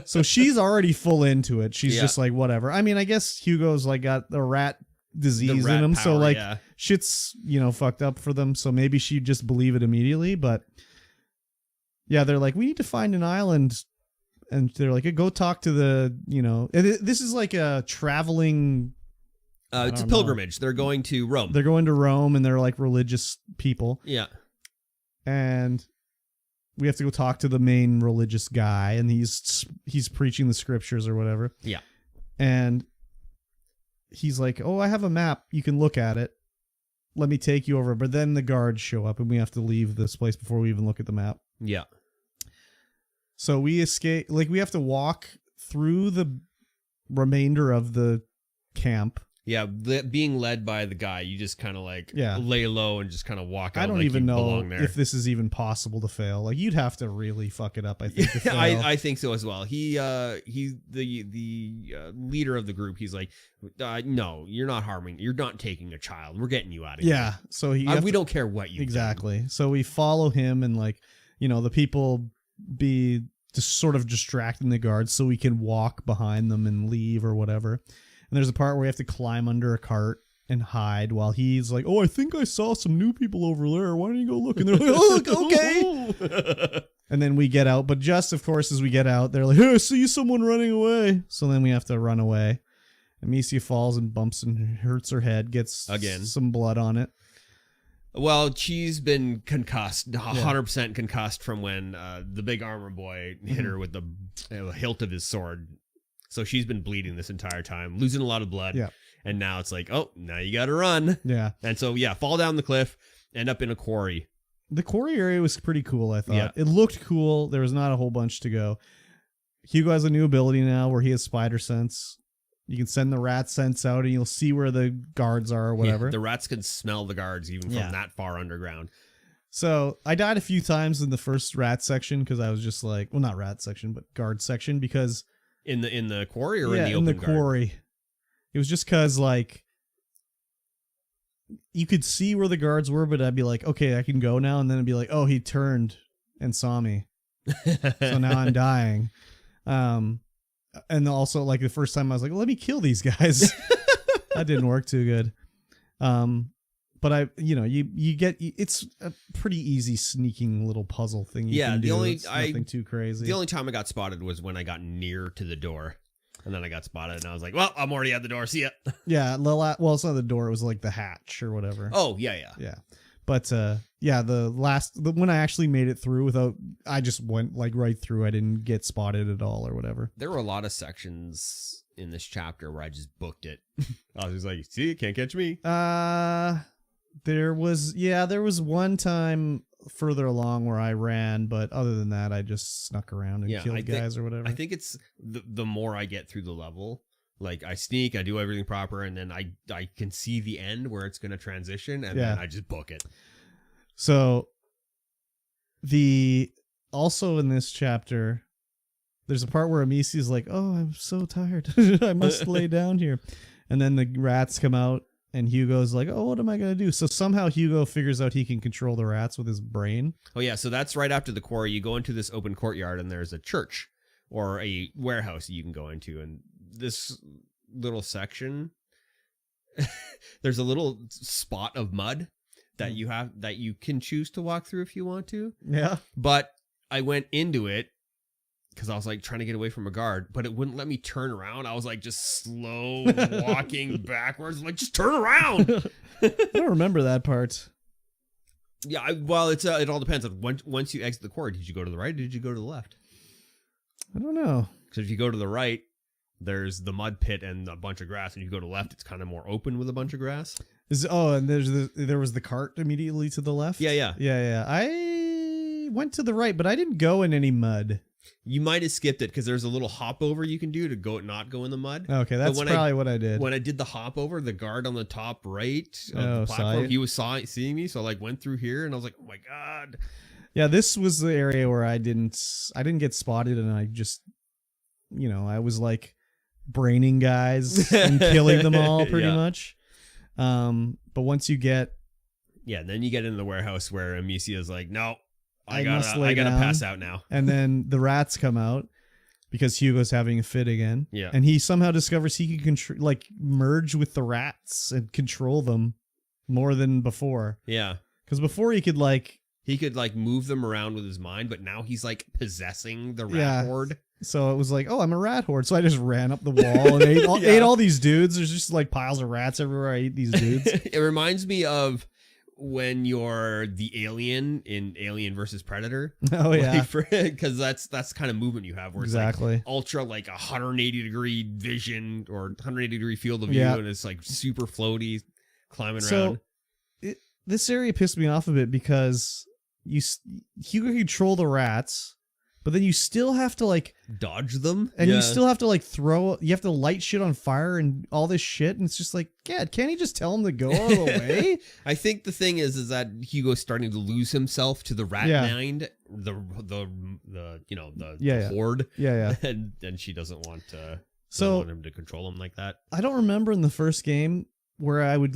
So she's already full into it. She's just like, whatever. I mean, I guess Hugo's got the rat disease in him. Power, so shit's, fucked up for them. So maybe she'd just believe it immediately. But yeah, they're like, we need to find an island. And they're like, go talk to the, this is like a traveling. It's a pilgrimage. They're going to Rome. They're going to Rome and they're like religious people. Yeah. And we have to go talk to the main religious guy and he's preaching the scriptures or whatever. Yeah. And he's like, oh, I have a map. You can look at it. Let me take you over. But then the guards show up and we have to leave this place before we even look at the map. Yeah. So we escape, we have to walk through the remainder of the camp. Yeah, being led by the guy, you just kind of lay low and just kind of walk out. I don't even know if this is even possible to fail. You'd have to really fuck it up, I think. To fail. I think so as well. He's the leader of the group. He's like, no, you're not taking a child. We're getting you out of here. Yeah, so we don't care what you exactly. Do. So we follow him and the people be just sort of distracting the guards so we can walk behind them and leave or whatever. And there's a part where we have to climb under a cart and hide while he's like, oh, I think I saw some new people over there. Why don't you go look? And they're like, oh, okay. And then we get out. But just, of course, as we get out, they're like, hey, I see someone running away. So then we have to run away. And Misia falls and bumps and hurts her head, gets some blood on it. Well, she's been concussed, 100% concussed from when the big armor boy hit her with the hilt of his sword. So she's been bleeding this entire time, losing a lot of blood. Yeah. And now it's like, oh, now you got to run. Yeah. And so, fall down the cliff, end up in a quarry. The quarry area was pretty cool, I thought. Yeah. It looked cool. There was not a whole bunch to go. Hugo has a new ability now where he has spider sense. You can send the rat sense out and you'll see where the guards are or whatever. Yeah, the rats can smell the guards even from that far underground. So I died a few times in the first rat section because I was just like, well, not rat section, but guard section because... In the quarry or in the open in the quarry. Guard? It was just because you could see where the guards were, but I'd be like, okay, I can go now. And then it'd be like, oh, he turned and saw me. So now I'm dying. And also, the first time I was like, let me kill these guys. That didn't work too good. But you get, it's a pretty easy sneaking little puzzle thing you can do. It's nothing too crazy. The only time I got spotted was when I got near to the door. And then I got spotted and I was like, well, I'm already at the door. See ya. Yeah. Well, it's not the door. It was the hatch or whatever. Oh, yeah. Yeah. But when I actually made it through I just went right through. I didn't get spotted at all or whatever. There were a lot of sections in this chapter where I just booked it. I was just like, see, can't catch me. There was one time further along where I ran, but other than that, I just snuck around and killed guys or whatever. I think it's the more I get through the level, I sneak, I do everything proper, and then I can see the end where it's going to transition, and then I just book it. So, also in this chapter, there's a part where Amisi's like, oh, I'm so tired. I must lay down here. And then the rats come out, and Hugo's like, oh, what am I going to do? So somehow Hugo figures out he can control the rats with his brain. Oh, yeah. So that's right after the quarry. You go into this open courtyard, and there's a church or a warehouse you can go into, and this little section, there's a little spot of mud that you can choose to walk through if you want to. Yeah. But I went into it because I was like trying to get away from a guard, but it wouldn't let me turn around. I was like just slow walking backwards. I'm like, just turn around. I don't remember that part. Yeah, well, it all depends on once you exit the court. Did you go to the right or did you go to the left? I don't know. Because if you go to the right, there's the mud pit and a bunch of grass, and you go to the left, it's kind of more open with a bunch of grass. And there was the cart immediately to the left. Yeah. I went to the right, but I didn't go in any mud. You might have skipped it because there's a little hop over you can do to not go in the mud. Okay, that's probably what I did. When I did the hop over, the guard on the top right of the platform, he was seeing me, so I like went through here, and I was like, oh my god. Yeah, this was the area where I didn't get spotted, and I just, I was like braining guys and killing them all pretty much. But once you get, then you get into the warehouse where Amicia is like, no. I gotta pass out now. And then the rats come out because Hugo's having a fit again. Yeah. And he somehow discovers he can merge with the rats and control them more than before. Yeah. Because before he could move them around with his mind, but now he's like possessing the rat horde. So it was like, oh, I'm a rat horde. So I just ran up the wall and ate all these dudes. There's just like piles of rats everywhere. I ate these dudes. It reminds me of when you're the alien in Alien versus Predator. Oh yeah, because that's the kind of movement you have where it's exactly like ultra 180 degree vision or 180 degree field of view, and it's like super floaty climbing around. This area pissed me off a bit because you can control the rats, but then you still have to dodge them, and you still have to you have to light shit on fire and all this shit, and it's just like, God, can't he just tell him to go all the way? I think the thing is that Hugo's starting to lose himself to the rat mind, the horde, and she doesn't want him to control him like that. I don't remember in the first game where I would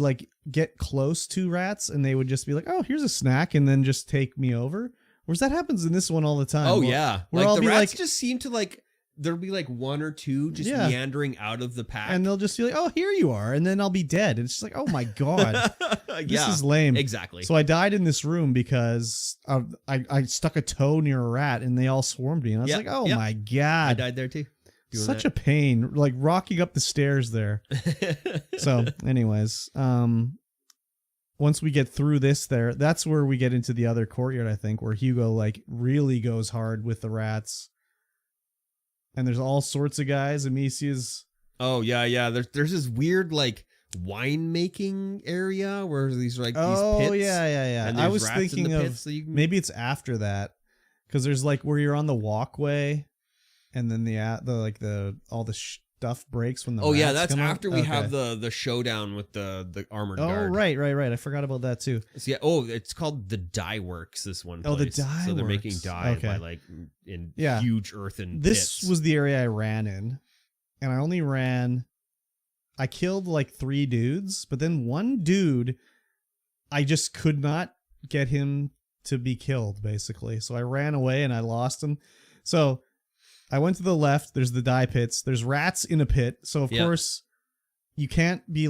get close to rats and they would just be like, oh, here's a snack, and then just take me over. Whereas that happens in this one all the time. Oh, yeah. The rats just seem to there'll be one or two just meandering out of the pack. And they'll just be like, oh, here you are. And then I'll be dead. And it's just like, oh my God. This is lame. Exactly. So I died in this room because I stuck a toe near a rat and they all swarmed me. And I was like, oh my God. I died there too. Such a pain. Rocking up the stairs there. So anyways, once we get through this that's where we get into the other courtyard, I think, where Hugo really goes hard with the rats. And there's all sorts of guys. Amicia's. Oh, yeah. There's this weird wine making area where these these pits. Oh, yeah. I was thinking of maybe it's after that, because there's where you're on the walkway and then all the stuff breaks when the rats that's come after out. we have the showdown with the armored guard. Oh, right. I forgot about that too. So, it's called the dye works, this one place. Oh, the dye So they're works. making dye by in huge earthen This pits. was the area I ran in, and I killed 3 dudes, but then one dude, I just could not get him to be killed, basically. So I ran away and I lost him. So I went to the left. There's the dye pits. There's rats in a pit. So, of course, you can't be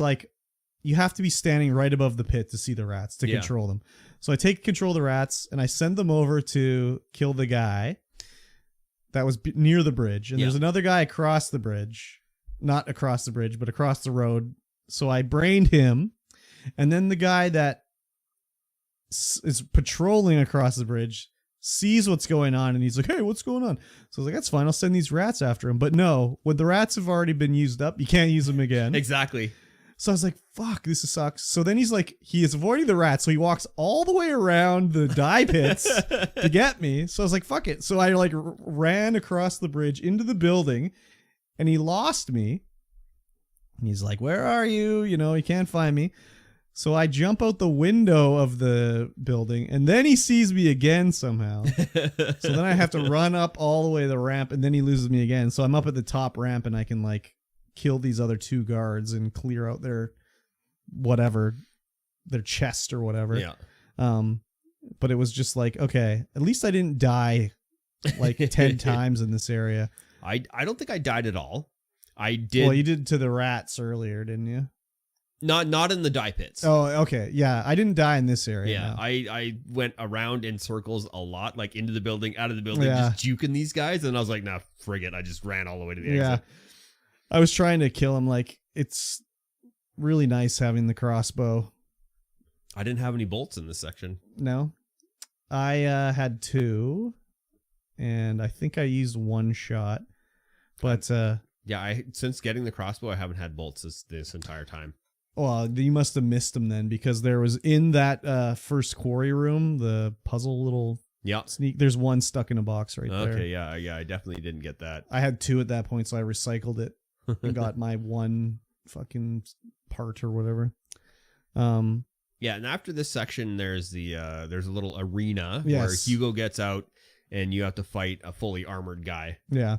you have to be standing right above the pit to see the rats, to control them. So I take control of the rats and I send them over to kill the guy that was near the bridge. And there's another guy across the bridge. Not across the bridge, but across the road. So I brained him. And then the guy that is patrolling across the bridge sees what's going on, and he's like, hey, what's going on? So I was like, that's fine, I'll send these rats after him. But no, when the rats have already been used up, you can't use them again. Exactly. So I was like, fuck, this sucks. So then he is avoiding the rats, so he walks all the way around the dye pits to get me. So I was like, fuck it. So I ran across the bridge into the building, and he lost me. And he's like, where are you? He can't find me. So I jump out the window of the building, and then he sees me again somehow. So then I have to run up all the way to the ramp, and then he loses me again. So I'm up at the top ramp, and I can kill these other 2 guards and clear out their chest or whatever. Yeah. But it was just okay, at least I didn't die 10 times in this area. I don't think I died at all. I did. Well, you did to the rats earlier, didn't you? Not in the die pits. Oh, okay. Yeah, I didn't die in this area. Yeah, no. I went around in circles a lot, like into the building, out of the building, just juking these guys, and I was like, nah, frig it. I just ran all the way to the exit. I was trying to kill him. Like, it's really nice having the crossbow. I didn't have any bolts in this section. No. I had 2, and I think I used 1 shot. But, yeah, since getting the crossbow, I haven't had bolts this entire time. Well, you must have missed them then, because there was in that first quarry room, the puzzle little sneak. There's 1 stuck in a box right there. Okay, yeah, I definitely didn't get that. I had 2 at that point, so I recycled it and got my 1 fucking part or whatever. Yeah, and after this section, there's a little arena where Hugo gets out, and you have to fight a fully armored guy. Yeah,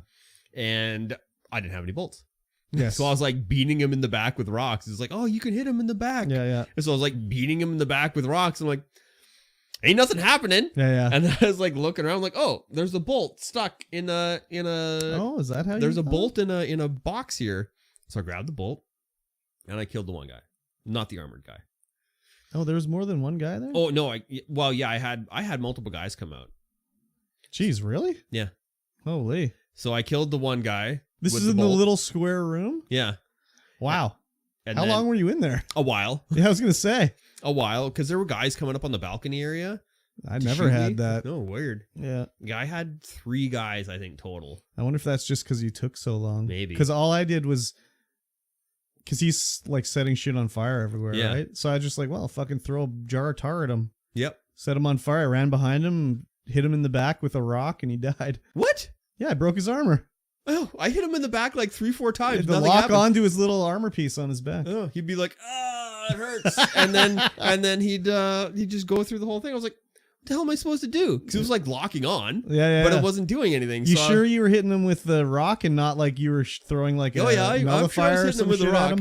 and I didn't have any bolts. Yes. So I was like beating him in the back with rocks. It's like, oh, you can hit him in the back. Yeah. And so I was like beating him in the back with rocks. I'm like, ain't nothing happening. Yeah. And I was like looking around, like, oh, there's a bolt stuck in a. Oh, is that how? There's a bolt in a box here. So I grabbed the bolt, and I killed the one guy, not the armored guy. Oh, there was more than one guy there. Oh no, I had multiple guys come out. Jeez, really? Yeah. Holy. So I killed the one guy. This is in the little square room? Yeah. Wow. And how long were you in there? A while. Yeah, I was going to say. A while, because there were guys coming up on the balcony area. I never had that. No, weird. Yeah. I had 3 guys, I think, total. I wonder if that's just because you took so long. Maybe. Because all I did was... Because he's like setting shit on fire everywhere, right? So I just like, well, fucking throw a jar of tar at him. Yep. Set him on fire. I ran behind him, hit him in the back with a rock, and he died. What? Yeah, I broke his armor. Oh, I hit him in the back like 3-4 times. The lock onto his little armor piece on his back. Oh, he'd be like, ah, it hurts. and then he'd just go through the whole thing. I was like, what the hell am I supposed to do? Because it was like locking on. Yeah. But it wasn't doing anything. You sure you were hitting him with the rock and not like you were throwing like I'm sure I was hitting him with the rock.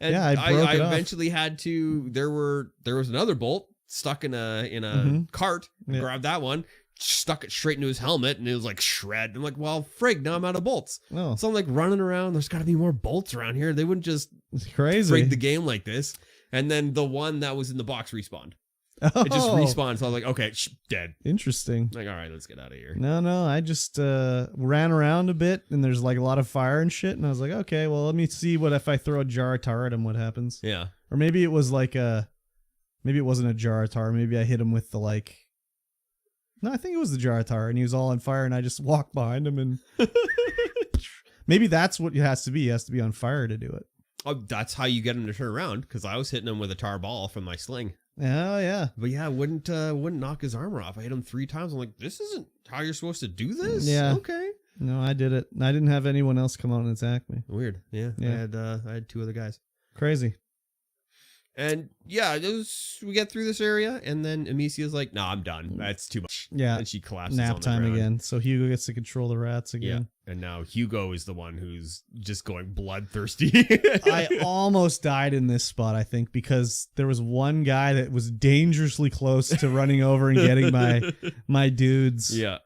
And yeah, I eventually had to. There was another bolt stuck in a cart. I grabbed that one, stuck it straight into his helmet, and it was like shred. I'm like, well, frig, now I'm out of bolts. Oh. So I'm like running around. There's got to be more bolts around here. They wouldn't just break the game like this. And then the one that was in the box respawned. Oh. It just respawned. So I was like, okay, dead. Interesting. Like, all right, let's get out of here. No, I just ran around a bit, and there's like a lot of fire and shit, and I was like, okay, well, let me see what if I throw a jar of tar at him, what happens. Yeah. Or maybe it was like maybe it wasn't a jar of tar. Maybe I hit him with the like... No, I think it was the jar of tar, and he was all on fire, and I just walked behind him, and... Maybe that's what it has to be. He has to be on fire to do it. Oh, that's how you get him to turn around, because I was hitting him with a tar ball from my sling. Oh, yeah. But yeah, wouldn't knock his armor off. I hit him 3 times. I'm like, this isn't how you're supposed to do this? Yeah. Okay. No, I did it. I didn't have anyone else come out and attack me. Weird. Yeah. I had 2 other guys. Crazy. And yeah, we get through this area, and then Amicia's like, "No, I'm done. That's too much." Yeah, and she collapses. Nap on the time ground. again. So Hugo gets to control the rats again. Yeah, and now Hugo is the one who's just going bloodthirsty. I almost died in this spot, I think, because there was one guy that was dangerously close to running over and getting my dudes. Yeah,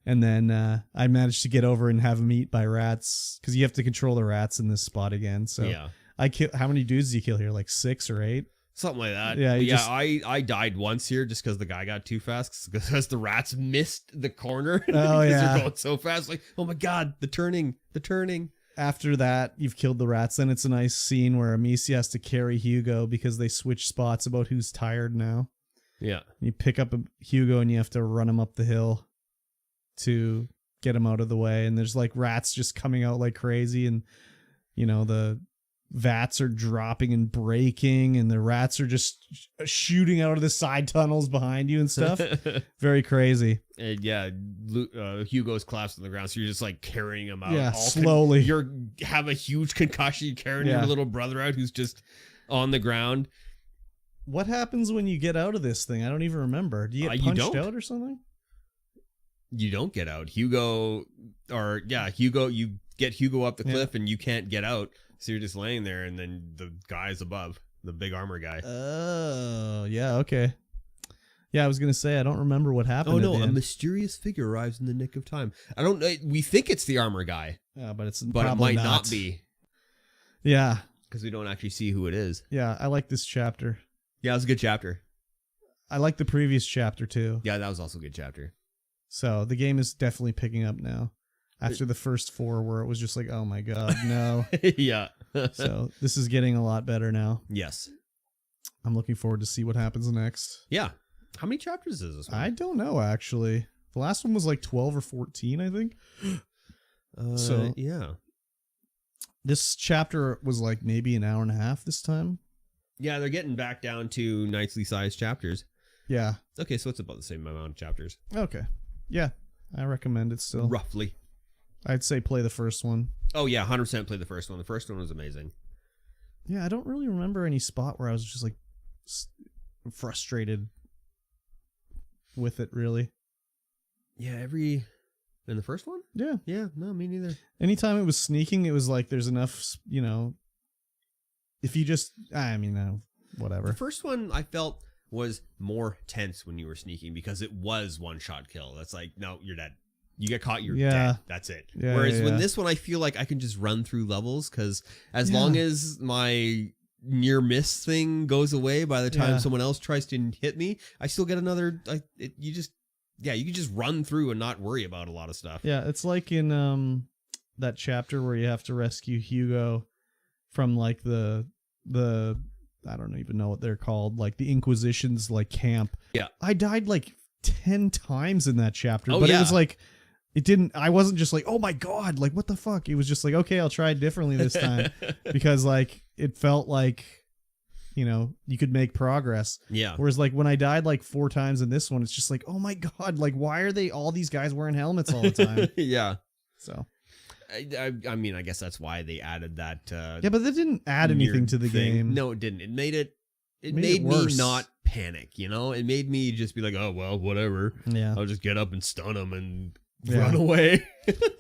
and then I managed to get over and have him eat by rats because you have to control the rats in this spot again. So yeah. How many dudes do you kill here? Like 6 or 8? Something like that. Yeah, I died once here just because the guy got too fast because the rats missed the corner. Oh, yeah. They're going so fast. Like, oh my God, the turning. After that, you've killed the rats. Then it's a nice scene where Amicia has to carry Hugo because they switch spots about who's tired now. Yeah. You pick up Hugo and you have to run him up the hill to get him out of the way. And there's like rats just coming out like crazy, and you know the vats are dropping and breaking, and the rats are just shooting out of the side tunnels behind you and stuff. Very crazy. And yeah, Hugo's collapsed on the ground, so you're just like carrying him out. Yeah, slowly. You have a huge concussion carrying your little brother out who's just on the ground. What happens when you get out of this thing? I don't even remember. Do you get punched out or something? You don't get out. You get Hugo up the cliff and you can't get out. So you're just laying there, and then the guy's above, the big armor guy. Oh, yeah, okay. Yeah, I was going to say, I don't remember what happened. Oh, no, a mysterious figure arrives in the nick of time. I don't know. We think it's the armor guy. Yeah, but it might not be. Yeah. Because we don't actually see who it is. Yeah, I like this chapter. Yeah, it was a good chapter. I like the previous chapter too. Yeah, that was also a good chapter. So the game is definitely picking up now. After the first 4 where it was just like, oh my god, no. Yeah. So this is getting a lot better now. Yes. I'm looking forward to see what happens next. Yeah. How many chapters is this one? I don't know, actually. The last one was like 12 or 14, I think. So yeah. This chapter was like maybe an hour and a half this time. Yeah, they're getting back down to nicely sized chapters. Yeah. Okay, so it's about the same amount of chapters. Okay. Yeah, I recommend it still. Roughly. I'd say play the first one. Oh, yeah, 100% play the first one. The first one was amazing. Yeah, I don't really remember any spot where I was just like frustrated with it, really. Yeah, in the first one? Yeah. Yeah, no, me neither. Anytime it was sneaking, it was like there's enough, if you just, whatever. The first one I felt was more tense when you were sneaking because it was one-shot kill. That's like, no, you're dead. You get caught, you're dead. That's it. Yeah, Whereas when this one, I feel like I can just run through levels because as long as my near miss thing goes away by the time someone else tries to hit me, I still get another. You can just run through and not worry about a lot of stuff. Yeah, it's like in that chapter where you have to rescue Hugo from like the I don't even know what they're called, like the Inquisition's like camp. Yeah. I died like 10 times in that chapter, but it was like I wasn't just like, oh my god, like what the fuck? It was just like, okay, I'll try it differently this time because like it felt like you could make progress. Yeah. Whereas like when I died like 4 times in this one, it's just like, oh my god, like why are all these guys wearing helmets all the time? Yeah. So I mean, I guess that's why they added that. Yeah, but that didn't add anything to the game. No, it didn't. It made me not panic. It made me just be like, oh well, whatever. Yeah, I'll just get up and stun them and run away.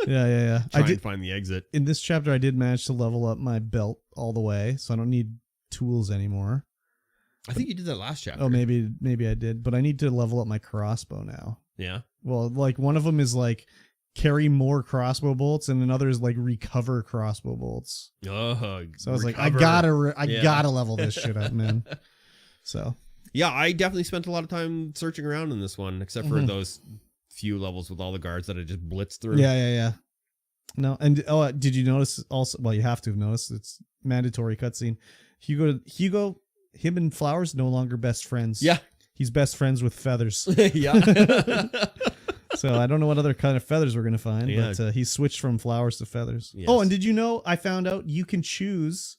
Yeah. Try and find the exit. In this chapter, I did manage to level up my belt all the way, so I don't need tools anymore. I think you did that last chapter. Oh, maybe I did, but I need to level up my crossbow now. Yeah. Well, like one of them is like carry more crossbow bolts, and another is like recover crossbow bolts. Oh, so I was like, I gotta level this shit up, man. So yeah, I definitely spent a lot of time searching around in this one, except for those few levels with all the guards that I just blitzed through. Yeah. No, and did you notice also? Well, you have to have noticed it's mandatory cutscene. Hugo, him and Flowers no longer best friends. Yeah, he's best friends with Feathers. Yeah. So I don't know what other kind of feathers we're gonna find, but he switched from Flowers to Feathers. Yes. Oh, and did you know I found out you can choose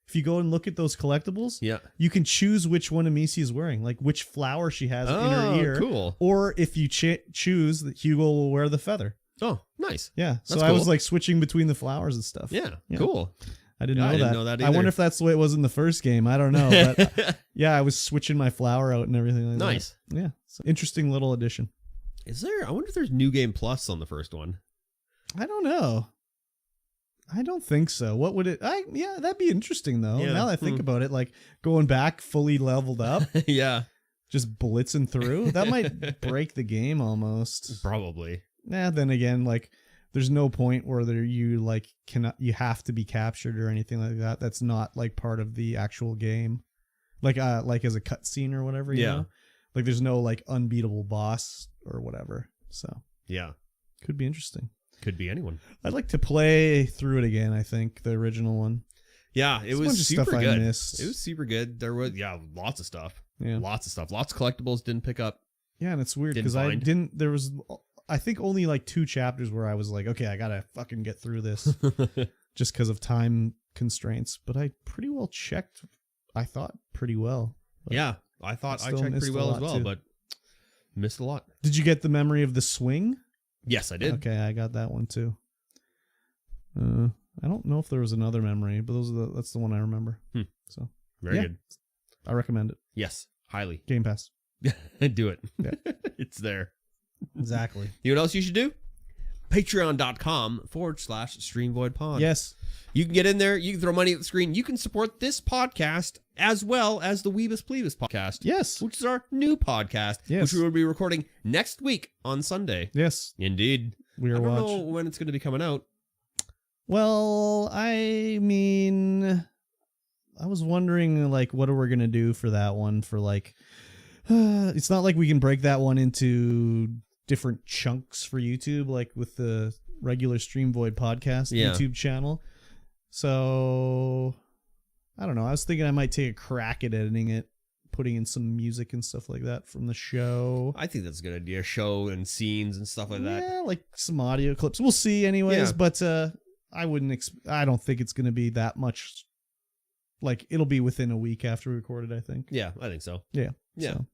if you go and look at those collectibles? Yeah, you can choose which one Amici is wearing, like which flower she has in her ear. Cool. Or if you choose that Hugo will wear the feather. Oh, nice. Yeah. So I was like switching between the flowers and stuff. Yeah. Cool. I didn't know that. I wonder if that's the way it was in the first game. I don't know. But yeah, I was switching my flower out and everything like that. Nice. Yeah. So interesting little addition. I wonder if there's New Game Plus on the first one. I don't know. I don't think so. What would it? Yeah, that'd be interesting though. Yeah. Now that I think about it, like going back fully leveled up. Yeah. Just blitzing through. That might break the game almost. Probably. Yeah. Then again, like there's no point where you have to be captured or anything like that. That's not like part of the actual game. Like as a cutscene or whatever. You know? Like there's no like unbeatable boss or whatever. So yeah, could be interesting. Could be anyone. I'd like to play through it again. I think the original one. Yeah, it was super good. I missed. It was super good. There was lots of stuff. Yeah, lots of stuff. Lots of collectibles didn't pick up. Yeah, and it's weird because There was I think only like 2 chapters where I was like, okay, I gotta fucking get through this, just because of time constraints. But I pretty well checked. I thought pretty well. Yeah. I thought I checked pretty well as well, but missed a lot. Did you get the memory of the swing? Yes, I did. Okay, I got that one too. I don't know if there was another memory, but that's the one I remember. So very good. I recommend it. Yes, highly. Game Pass. Do it. Yeah. It's there. Exactly. You know what else you should do? Patreon.com/StreamVoidPod. Yes. You can get in there. You can throw money at the screen. You can support this podcast as well as the Weebus Plebus podcast. Yes. Which is our new podcast. Yes. Which we will be recording next week on Sunday. Yes. Indeed. I don't know when it's going to be coming out. Well, I mean, I was wondering, like, what are we gonna do for that one? For like, it's not like we can break that one into different chunks for YouTube, like with the regular StreamVoid podcast YouTube channel. So I don't know. I was thinking I might take a crack at editing it, putting in some music and stuff like that from the show. I think that's a good idea. Show and scenes and stuff like that. Yeah, like some audio clips. We'll see anyways, but I don't think it's going to be that much. Like, it'll be within a week after we recorded, I think. Yeah, I think so. Yeah. So.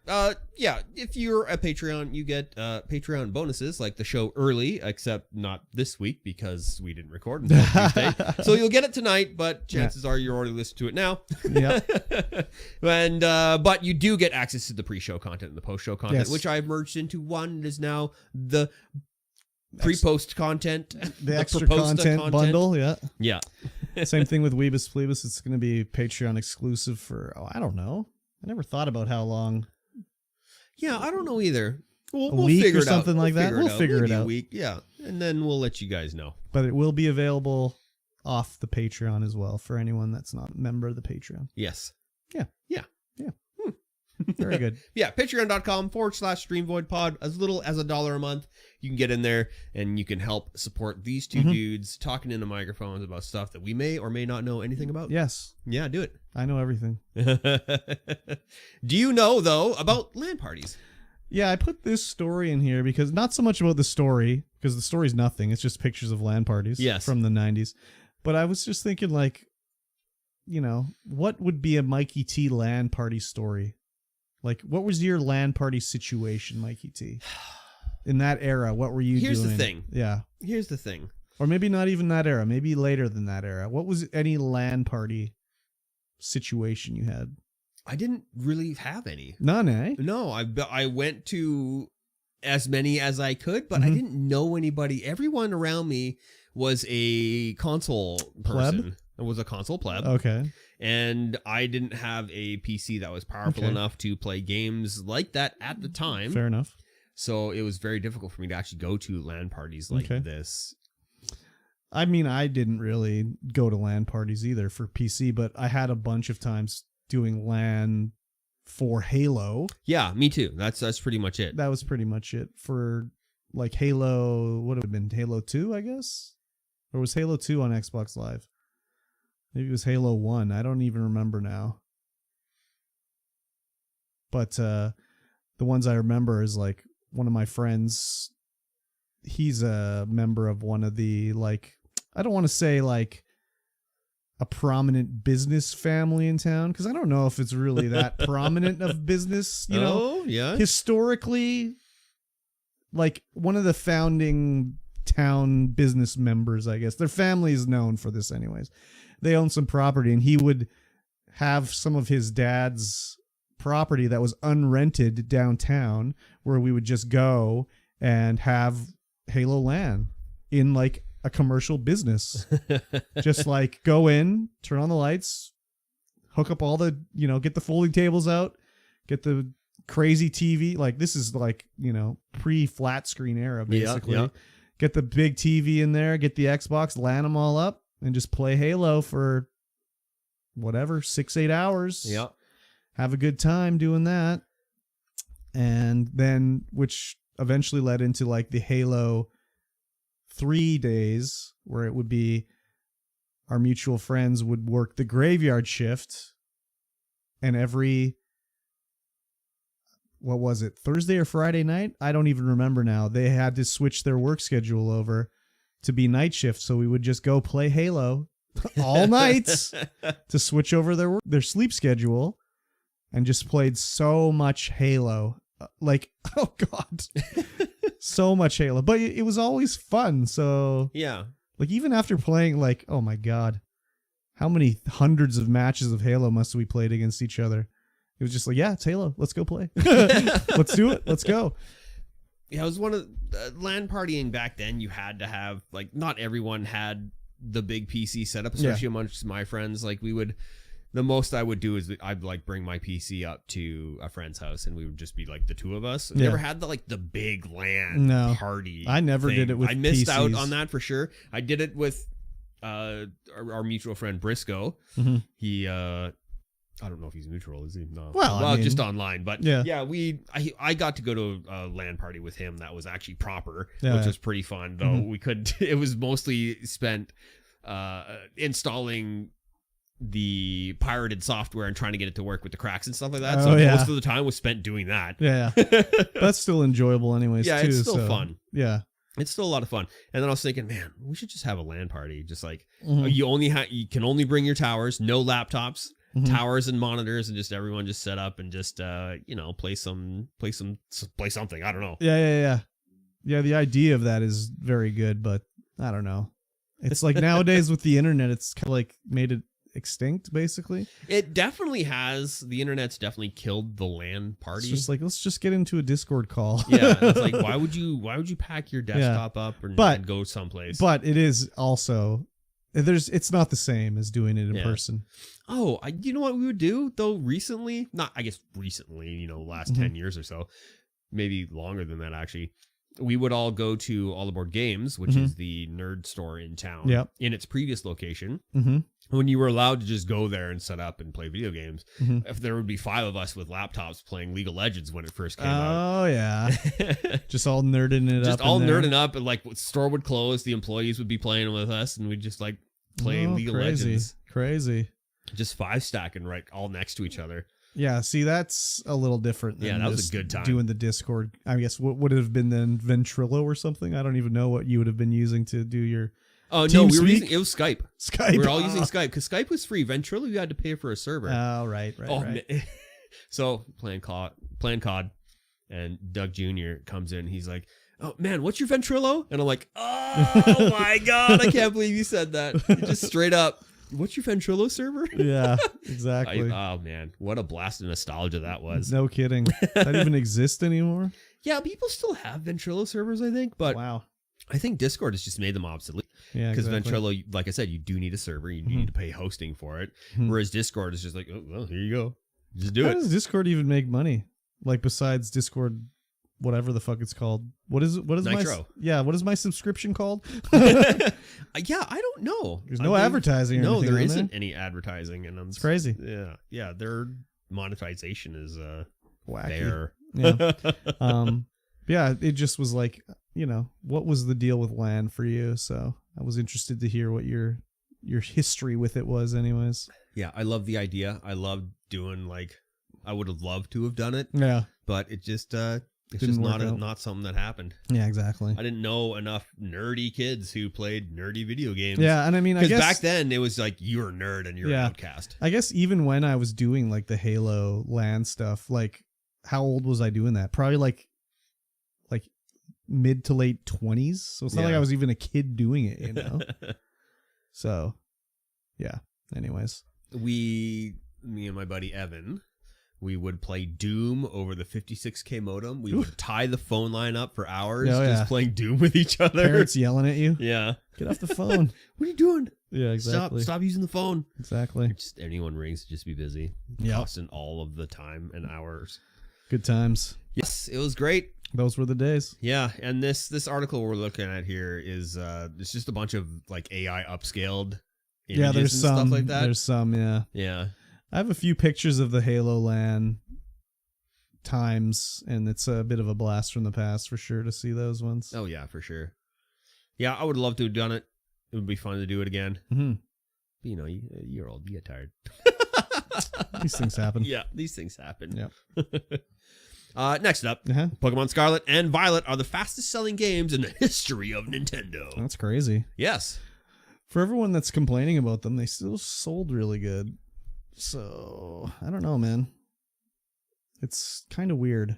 If you're a Patreon, you get Patreon bonuses like the show early, except not this week because we didn't record until Tuesday. So you'll get it tonight, but chances are you're already listening to it now. Yeah. And but you do get access to the pre-show content and the post-show content, which I've merged into one. It is now the pre-post content, the extra content bundle. Yeah. Same thing with Weebus Plebus. It's going to be Patreon exclusive for I don't know. I never thought about how long. Yeah, I don't know either. We'll week figure or it something out. Like that. We'll figure it out. A week, yeah, and then we'll let you guys know. But it will be available off the Patreon as well for anyone that's not a member of the Patreon. Yes. Yeah. Very good. Yeah, patreon.com/StreamVoidPod. As little as $1 a month, you can get in there and you can help support these two dudes talking into microphones about stuff that we may or may not know anything about. Yes. Yeah, do it. I know everything. Do you know, though, about LAN parties? Yeah, I put this story in here because not so much about the story, because the story's nothing. It's just pictures of LAN parties from the 90s. But I was just thinking, like, you know, what would be a Mikey T LAN party story? Like, what was your LAN party situation, Mikey T? In that era, what were you doing? Here's the thing. Yeah. Here's the thing. Or maybe not even that era. Maybe later than that era. What was any LAN party situation you had? I didn't really have any. None, eh? No, I went to as many as I could, but I didn't know anybody. Everyone around me was a console person. Pleb? It was a console pleb. Okay. And I didn't have a PC that was powerful enough to play games like that at the time. Fair enough. So it was very difficult for me to actually go to LAN parties like this. I mean, I didn't really go to LAN parties either for PC, but I had a bunch of times doing LAN for Halo. Yeah, me too. That's pretty much it. That was pretty much it for like Halo. What would have been Halo 2, I guess? Or was Halo 2 on Xbox Live? Maybe it was Halo 1. I don't even remember now. But the ones I remember is like one of my friends. He's a member of one of the, like, I don't want to say like a prominent business family in town, because I don't know if it's really that prominent of business, you know? Yeah. Historically, like one of the founding town business members, I guess. Their family is known for this anyways. They own some property, and he would have some of his dad's property that was unrented downtown, where we would just go and have Halo LAN in like a commercial business. Just like go in, turn on the lights, hook up all the, you know, get the folding tables out, get the crazy TV. Like this is like, you know, pre-flat screen era basically. Yeah. Get the big TV in there, get the Xbox, LAN them all up, and just play Halo for whatever, 6-8 hours. Yeah. Have a good time doing that. And then, which eventually led into like the Halo 3 days, where it would be our mutual friends would work the graveyard shift, and every, what was it, Thursday or Friday night? I don't even remember now. They had to switch their work schedule over to be night shift, so we would just go play Halo all nights to switch over their sleep schedule, and just played so much Halo. Like, oh God, so much Halo, but it was always fun. So yeah, like even after playing, like, oh my God, how many hundreds of matches of Halo must we played against each other? It was just like, yeah, it's Halo. Let's go play. Let's do it. Let's go. Yeah, it was one of LAN partying back then. You had to have, like, not everyone had the big PC setup, especially amongst my friends. Like we would, the most I would do is I'd like bring my PC up to a friend's house, and we would just be like the two of us. Never had the big LAN party. I never did it with I missed PCs. out on that for sure. I did it with our mutual friend Briscoe, he I don't know if he's neutral, is he? No. Well, I mean, just online, but yeah, I got to go to a LAN party with him that was actually proper, Yeah, which was pretty fun. Though we could, it was mostly spent installing the pirated software and trying to get it to work with the cracks and stuff like that. So most of the time was spent doing that. Yeah, that's still enjoyable, anyways. Yeah, too, it's still fun. Yeah. It's still a lot of fun. And then I was thinking, man, we should just have a LAN party. Just like you can only bring your towers, no laptops, towers and monitors, and just everyone just set up and just play something. I don't know. Yeah. The idea of that is very good, but I don't know. It's like nowadays with the internet, it's kind of like made it extinct, basically. It definitely has. The internet's definitely killed the LAN party. It's just like, let's just get into a Discord call. Yeah, it's like, why would you pack your desktop up and go someplace? But it is also it's not the same as doing it in person. Oh, you know what we would do though? Recently, last 10 years or so, maybe longer than that actually. We would all go to All Aboard Games, which is the nerd store in town, in its previous location. When you were allowed to just go there and set up and play video games. If there would be 5 of us with laptops playing League of Legends when it first came out. Oh, yeah. Just all nerding it up. Just all nerding up. And like, the store would close, the employees would be playing with us, and we'd just like play League of Legends. Crazy. Just 5 stacking right all next to each other. Yeah, see, that's a little different than that was a good time. Doing the Discord. I guess what would it have been then? Ventrilo or something? I don't even know what you would have been using to do your... Oh, no, we were using... It was Skype. We were all using Skype, because Skype was free. Ventrilo, you had to pay for a server. Oh, right. So, playing COD, and Doug Jr. comes in, he's like, oh, man, what's your Ventrilo? And I'm like, oh, my God, I can't believe you said that. Just straight up. What's your Ventrilo server? Yeah, exactly. Oh, man. What a blast of nostalgia that was. No kidding. That even exist anymore? Yeah, people still have Ventrilo servers, I think. But wow. I think Discord has just made them obsolete. Yeah, because exactly. Ventrilo, like I said, you do need a server. You need to pay hosting for it. Whereas Discord is just like, oh, well, here you go. Just do it. How does Discord even make money? Like, besides Discord... whatever the fuck it's called. What is Nitro. What is my subscription called? Yeah, I don't know. There's no advertising. No, there isn't any advertising, and it's crazy. Yeah, their monetization is wacky. There. Yeah, it just was like, what was the deal with LAN for you? So I was interested to hear what your history with it was, anyways. Yeah, I love the idea. I love doing I would have loved to have done it. Yeah, but it just. It's just not something that happened. Yeah, exactly. I didn't know enough nerdy kids who played nerdy video games. Yeah, and I mean, because back then it was like, you're a nerd and you're an outcast. I guess even when I was doing like the Halo LAN stuff, like how old was I doing that? Probably like mid to late 20s. So it's not like I was even a kid doing it, So, yeah. Anyways, me and my buddy Evan. We would play Doom over the 56K modem. We would tie the phone line up for hours just playing Doom with each other. Parents yelling at you. Yeah. Get off the phone. What are you doing? Yeah, exactly. Stop using the phone. Exactly. Just anyone rings, just be busy. Costing all of the time and hours. Good times. Yes, it was great. Those were the days. Yeah, and this article we're looking at here is it's just a bunch of like AI upscaled images there's and some stuff like that. There's some, yeah. Yeah. I have a few pictures of the Halo LAN times, and it's a bit of a blast from the past for sure to see those ones. Oh, yeah, for sure. Yeah, I would love to have done it. It would be fun to do it again. But, you're old. You get tired. These things happen. Yeah, these things happen. Yeah. Next up, Pokemon Scarlet and Violet are the fastest selling games in the history of Nintendo. That's crazy. Yes. For everyone that's complaining about them, they still sold really good. So, I don't know, man. It's kind of weird.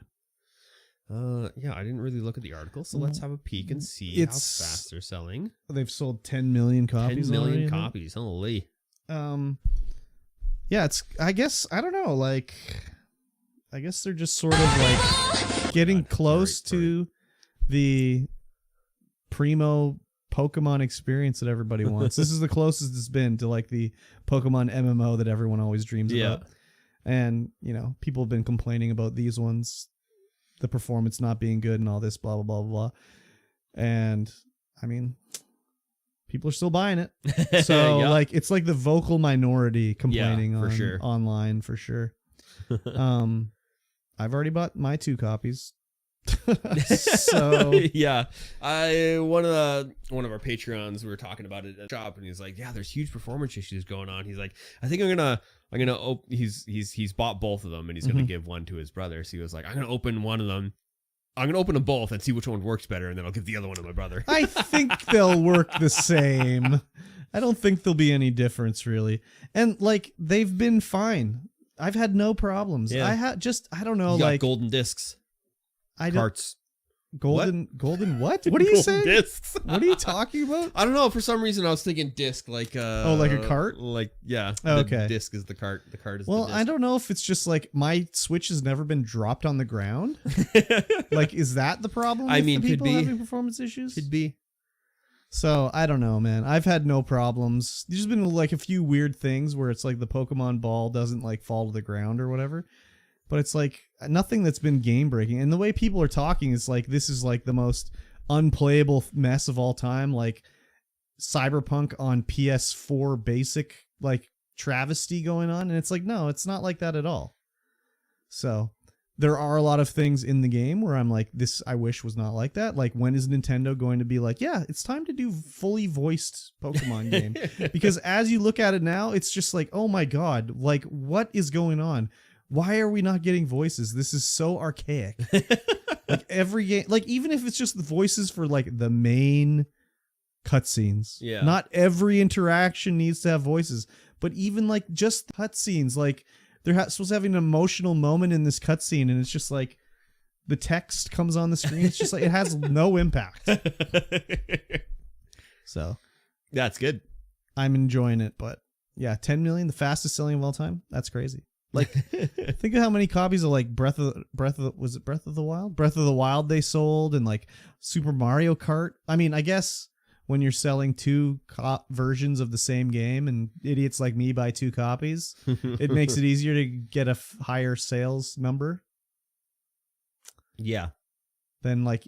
Yeah, I didn't really look at the article, so let's have a peek and see how fast they're selling. They've sold 10 million copies 10 million already, copies, holy. Yeah, it's, I guess, I don't know, like, I guess they're just sort of like getting close to the primo Pokemon experience that everybody wants. This is the closest it's been to like the Pokemon MMO that everyone always dreams about. And, people have been complaining about these ones, the performance not being good and all this, blah, blah, blah, blah. And, I mean, people are still buying it. So like it's like the vocal minority complaining for on sure. online for sure. I've already bought my 2 copies. So yeah, one of our Patreons, we were talking about it at the shop, and he's like, yeah, there's huge performance issues going on. He's like, I think I'm gonna he's bought both of them, and he's gonna give one to his brother. So he was like, I'm gonna open one of them. I'm gonna open them both and see which one works better, and then I'll give the other one to my brother. I think they'll work the same. I don't think there'll be any difference really. And like they've been fine. I've had no problems. Yeah. I don't know, You got like golden discs. Carts. Golden what? What are you saying? Discs. What are you talking about? I don't know. For some reason, I was thinking disc, like like a cart. Like yeah. Oh, okay. The disc is the cart. The cart is. Well, the disc. I don't know if it's just like my Switch has never been dropped on the ground. Like, is that the problem? I mean, the people could be having performance issues. Could be. So I don't know, man. I've had no problems. There's been like a few weird things where it's like the Pokemon ball doesn't like fall to the ground or whatever. But it's like nothing that's been game breaking. And the way people are talking is like this is like the most unplayable mess of all time. Like Cyberpunk on PS4 basic like travesty going on. And it's like, no, it's not like that at all. So there are a lot of things in the game where I'm like, this I wish was not like that. Like, when is Nintendo going to be like, yeah, it's time to do fully voiced Pokemon game? Because as you look at it now, it's just like, oh my God, like what is going on? Why are we not getting voices? This is so archaic. Like every game, like even if it's just the voices for like the main cutscenes. Yeah. Not every interaction needs to have voices, but even like just cutscenes, like they're supposed to have an emotional moment in this cutscene, and it's just like the text comes on the screen. It's just like it has no impact. So that's good. I'm enjoying it, but yeah, 10 million, the fastest selling of all time. That's crazy. Like, think of how many copies of like Breath of the Wild they sold, and like Super Mario Kart. I mean, I guess when you're selling 2 versions of the same game and idiots like me buy 2 copies, it makes it easier to get a higher sales number. Yeah. Then like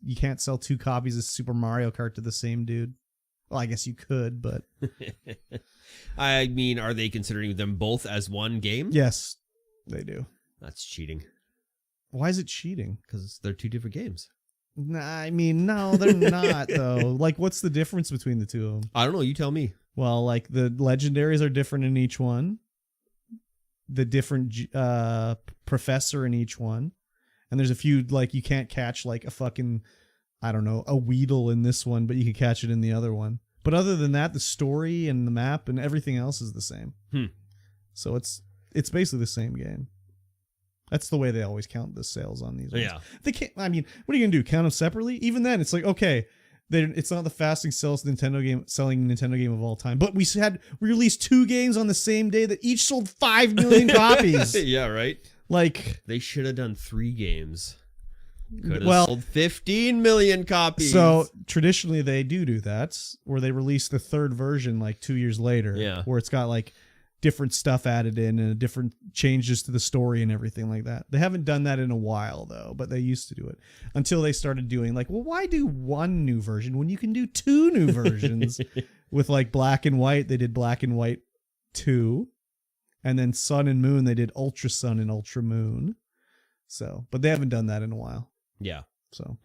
you can't sell 2 copies of Super Mario Kart to the same dude. Well, I guess you could, but I mean, are they considering them both as one game? Yes, they do. That's cheating. Why is it cheating? Because they're 2 different games. Nah, I mean, no, they're not, though. Like, what's the difference between the 2 of them? I don't know. You tell me. Well, like, the legendaries are different in each one. The different professor in each one. And there's a few, like, you can't catch, like, a fucking, I don't know, a Weedle in this one, but you can catch it in the other one. But other than that, the story and the map and everything else is the same. So it's basically the same game. That's the way they always count the sales on these ones. Yeah. They can't, I mean, what are you going to do? Count them separately? Even then, it's like, okay, it's not the fastest selling Nintendo game of all time. But we released 2 games on the same day that each sold 5 million copies. Yeah, right? Like, they should have done 3 games. Could have sold 15 million copies. So traditionally they do that, where they release the 3rd version like 2 years later. Yeah. Where it's got like different stuff added in and different changes to the story and everything like that. They haven't done that in a while though, but they used to do it until they started doing like, well, why do 1 new version when you can do 2 new versions? With like Black and White, they did Black and White 2, and then Sun and Moon, they did Ultra Sun and Ultra Moon. So, but they haven't done that in a while. Yeah. So,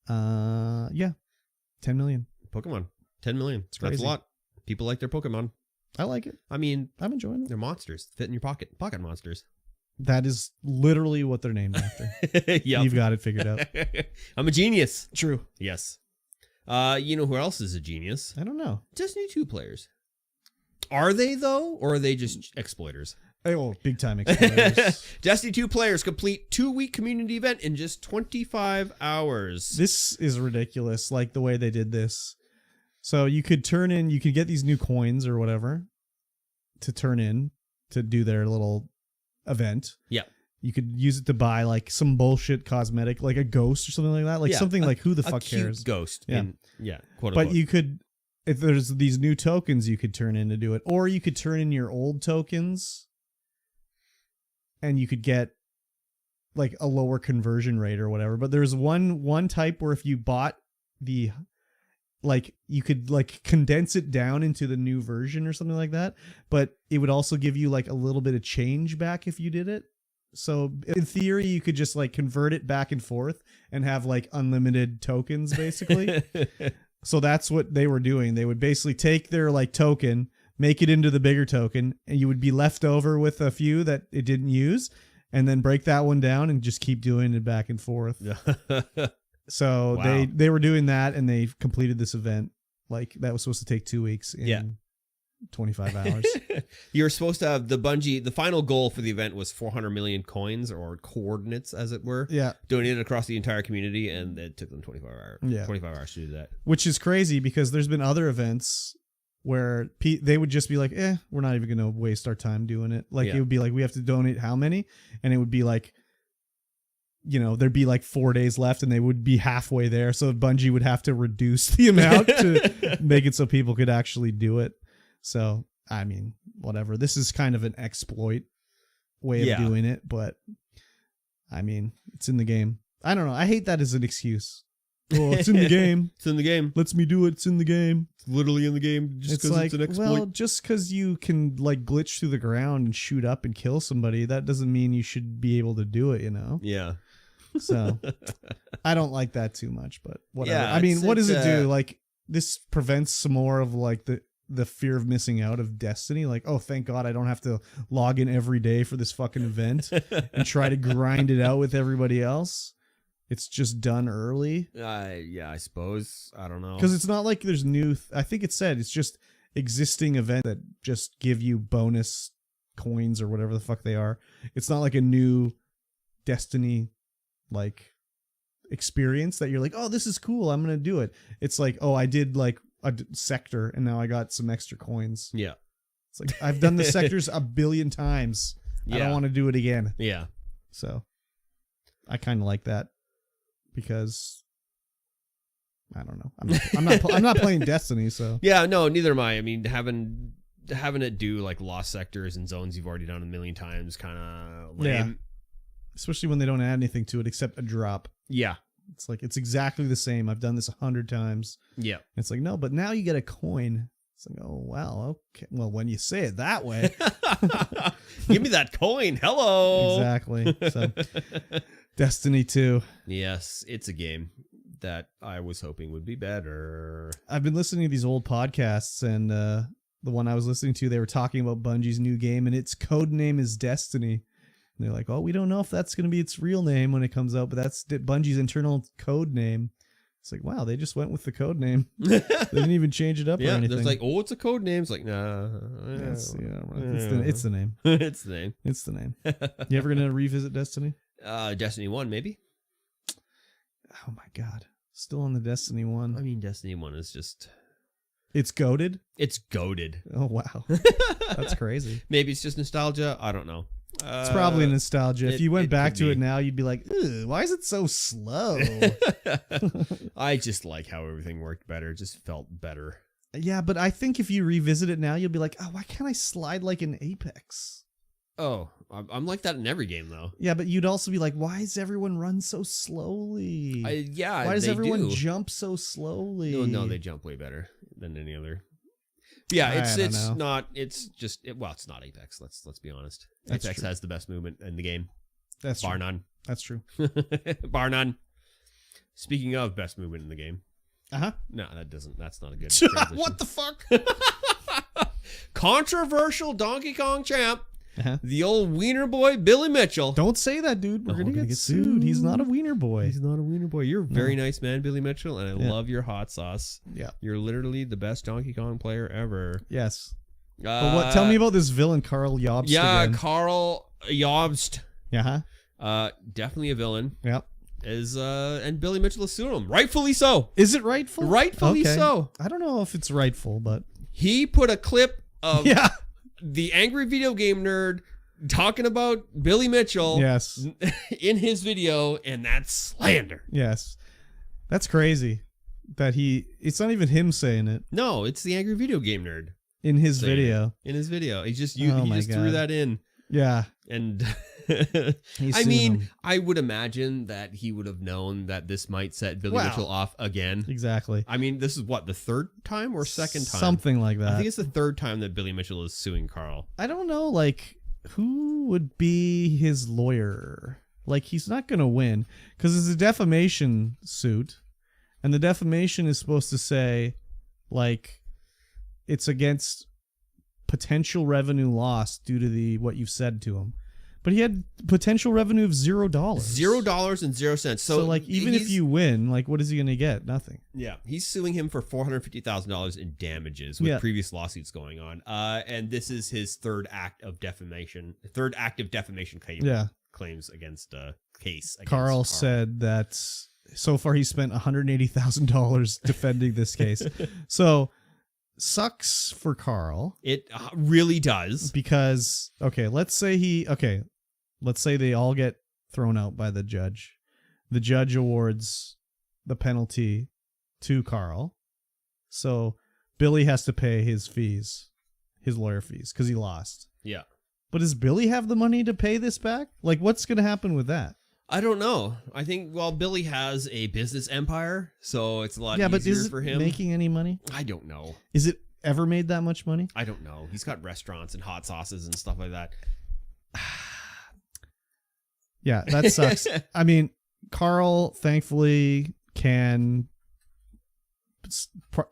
yeah, 10 million. Pokemon, 10 million. That's a lot. People like their Pokemon. I like it. I mean, I'm enjoying it. They're monsters. Fit in your pocket. Pocket monsters. That is literally what they're named after. Yeah, you've got it figured out. I'm a genius. True. Yes. You know who else is a genius? I don't know. Destiny 2 players. Are they though, or are they just exploiters? Oh, big time exploiters. Destiny 2 players complete 2-week community event in just 25 hours. This is ridiculous, like the way they did this. So you could get these new coins or whatever to turn in to do their little event. Yeah. You could use it to buy like some bullshit cosmetic, like a ghost or something like that. Like something like who the fuck cares? Ghost. Yeah. Quote but unquote. you could, if there's these new tokens you could turn in to do it, or you could turn in your old tokens and you could get like a lower conversion rate or whatever. But there's one type where if you bought like you could like condense it down into the new version or something like that, but it would also give you like a little bit of change back if you did it. So in theory, you could just like convert it back and forth and have like unlimited tokens basically. So that's what they were doing. They would basically take their like token, make it into the bigger token, and you would be left over with a few that it didn't use, and then break that one down and just keep doing it back and forth. So wow. they were doing that, and they completed this event. Like that was supposed to take 2 weeks in 25 hours. You were supposed to have the final goal for the event was 400 million coins or coordinates, as it were. Yeah. Donated across the entire community, and it took them 25 hours. Yeah. 25 hours to do that. Which is crazy because there's been other events where they would just be like, we're not even going to waste our time doing it. Like it would be like, we have to donate how many? And it would be like, there'd be like 4 days left and they would be halfway there. So Bungie would have to reduce the amount to make it so people could actually do it. So, I mean, whatever. This is kind of an exploit way of doing it, but I mean, it's in the game. I don't know. I hate that as an excuse. Oh, it's in the game. It's in the game. Lets me do it. It's in the game. It's literally in the game. Just because it's an exploit. Well, just because you can like glitch through the ground and shoot up and kill somebody, that doesn't mean you should be able to do it, Yeah. So, I don't like that too much, but whatever. Yeah, I mean, what does it do? Like, this prevents some more of like the fear of missing out of Destiny. Like, oh, thank God I don't have to log in every day for this fucking event and try to grind it out with everybody else. It's just done early. Yeah, I suppose. I don't know. Because it's not like there's new... I think it said it's just existing events that just give you bonus coins or whatever the fuck they are. It's not like a new Destiny like experience that you're like, oh, this is cool, I'm going to do it. It's like, oh, I did like a sector and now I got some extra coins. Yeah. It's like, I've done the sectors 1 billion times. I don't want to do it again. Yeah. So I kind of like that because I don't know. I'm not playing Destiny, so. Yeah, no, neither am I. I mean, having it do like lost sectors and zones you've already done 1 million times kind of lame. Yeah. Especially when they don't add anything to it except a drop. Yeah. It's like, it's exactly the same. I've done this 100 times. Yeah. It's like, no, but now you get a coin. It's like, oh, wow. Okay. Well, when you say it that way. Give me that coin. Hello. Exactly. So, Destiny 2. Yes, it's a game that I was hoping would be better. I've been listening to these old podcasts, and the one I was listening to, they were talking about Bungie's new game, and its code name is Destiny. And they're like, oh, we don't know if that's going to be its real name when it comes out, but that's Bungie's internal code name. It's like, wow, they just went with the code name. They didn't even change it up or anything. There's like, oh, it's a code name. It's like, nah. It's the name. It's the name. It's the name. You ever going to revisit Destiny? Destiny 1, maybe. Oh, my God. Still on the Destiny 1. I mean, Destiny 1 is just... It's goated? It's goated. Oh, wow. That's crazy. Maybe it's just nostalgia. I don't know. It's probably nostalgia. If you went back to it now, you'd be like, why is it so slow? I just like how everything worked better. It just felt better. Yeah, but I think if you revisit it now, you'll be like, oh, why can't I slide like in Apex? Oh, I'm like that in every game, though. Yeah, but you'd also be like, why does everyone run so slowly? Why does everyone jump so slowly? No, they jump way better than any other. Yeah, it's not. It's just. It's not Apex. Let's be honest. That's Apex has the best movement in the game. That's bar true. None. That's true. Bar none. Speaking of best movement in the game. No, that doesn't. That's not a good. What the fuck? Controversial Donkey Kong champ. The old wiener boy, Billy Mitchell. Don't say that, dude. We're gonna get sued. He's not a wiener boy. He's not a wiener boy. You're a very nice man, Billy Mitchell, and I love your hot sauce. Yeah. You're literally the best Donkey Kong player ever. Yes. But tell me about this villain, Carl Jobst. Yeah, again. Carl Jobst. Definitely a villain. Yep. And Billy Mitchell is suing him. Rightfully so. Is it rightful? Rightfully so. I don't know if it's rightful, but he put a clip of the angry video game nerd talking about Billy Mitchell in his video, and that's slander. Yes. That's crazy. That it's not even him saying it. No, it's the angry video game nerd. In his video. In his video. He just threw that in. Yeah. And I mean, I would imagine that he would have known that this might set Billy Mitchell off again. Exactly. I mean, this is what, the third time or second time? Something like that. I think it's the third time that Billy Mitchell is suing Carl. I don't know, like, who would be his lawyer? Like, he's not going to win because it's a defamation suit, and the defamation is supposed to say, like, it's against potential revenue loss due to what you've said to him. But he had potential revenue of $0. $0.00. So like, even if you win, like, what is he going to get? Nothing. Yeah. He's suing him for $450,000 in damages with previous lawsuits going on. And this is his third active defamation claims against case. Carl said that so far he spent $180,000 defending this case. So sucks for Carl. It really does. Because, let's say they all get thrown out by the judge. The judge awards the penalty to Carl. So Billy has to pay his lawyer fees, because he lost. Yeah. But does Billy have the money to pay this back? Like, what's going to happen with that? I don't know. I think, Billy has a business empire, so it's a lot easier for him. Yeah, but is it making any money? I don't know. Is it ever made that much money? I don't know. He's got restaurants and hot sauces and stuff like that. Yeah, that sucks. I mean, Carl, thankfully,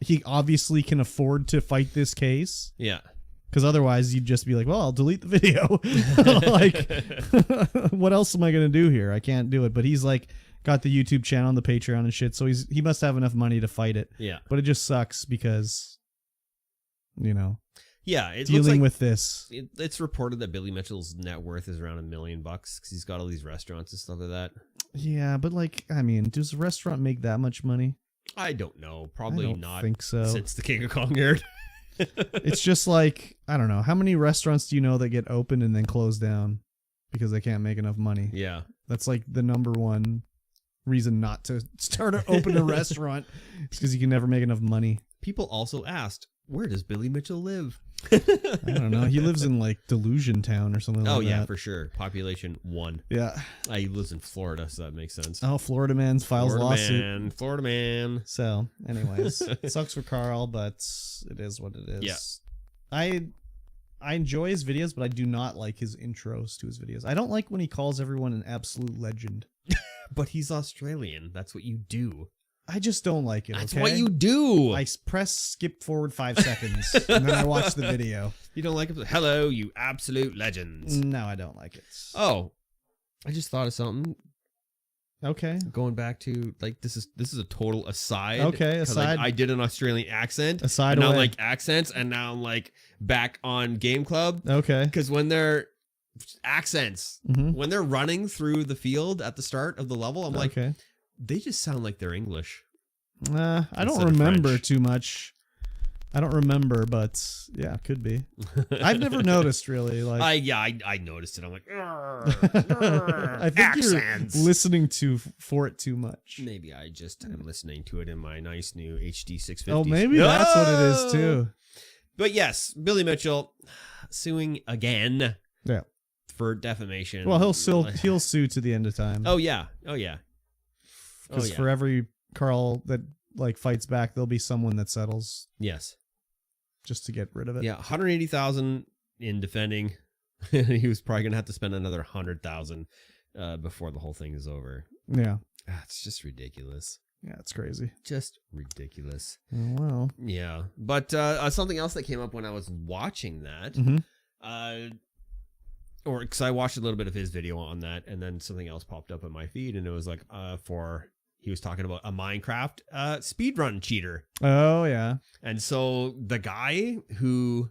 he obviously can afford to fight this case. Yeah. Because otherwise you'd just be like, well, I'll delete the video. Like, what else am I going to do here? I can't do it. But he's like got the YouTube channel and the Patreon and shit. So he must have enough money to fight it. Yeah. But it just sucks because, yeah, it dealing with this. It's reported that Billy Mitchell's net worth is around $1 million because he's got all these restaurants and stuff like that. Yeah, but like, I mean, does a restaurant make that much money? I don't know. Probably I don't not. Think so. Since the King of Kong aired. It's just like, I don't know. How many restaurants do you know that get open and then close down because they can't make enough money? Yeah. That's like the number one reason not to open a restaurant. It's because you can never make enough money. People also asked, where does Billy Mitchell live? I don't know. He lives in like Delusion Town or something like that. Oh, yeah, for sure. Population 1. Yeah. He lives in Florida, so that makes sense. Oh, Florida man files lawsuit. Florida man. So, anyways, it sucks for Carl, but it is what it is. Yeah. I enjoy his videos, but I do not like his intros to his videos. I don't like when he calls everyone an absolute legend. But he's Australian. That's what you do. I just don't like it. That's what you do. I press skip forward 5 seconds, and then I watch the video. You don't like it? Hello, you absolute legends. No, I don't like it. Oh, I just thought of something. Okay. Going back to, like, this is a total aside. Okay, aside. I did an Australian accent. Aside. And now I'm like accents, and now I'm like back on Game Club. Okay. Because when they're accents, when they're running through the field at the start of the level, I'm like, they just sound like they're English. I don't remember too much. I don't remember, but yeah, could be. I've never noticed really. Like, I noticed it. I'm like, I think accents. You're listening for it too much. Maybe I just am listening to it in my nice new HD 650. Oh, maybe that's what it is too. But yes, Billy Mitchell suing again. Yeah. For defamation. Well, he'll sue to the end of time. Oh yeah. Because for every Carl that like fights back, there'll be someone that settles. Yes. Just to get rid of it. Yeah, $180,000 in defending. He was probably gonna have to spend another $100,000 before the whole thing is over. Yeah. It's just ridiculous. Yeah, it's crazy. Just ridiculous. Oh, well. Yeah, but something else that came up when I was watching that. Or because I watched a little bit of his video on that, and then something else popped up on my feed, and it was like he was talking about a Minecraft speedrun cheater. Oh yeah. And so the guy who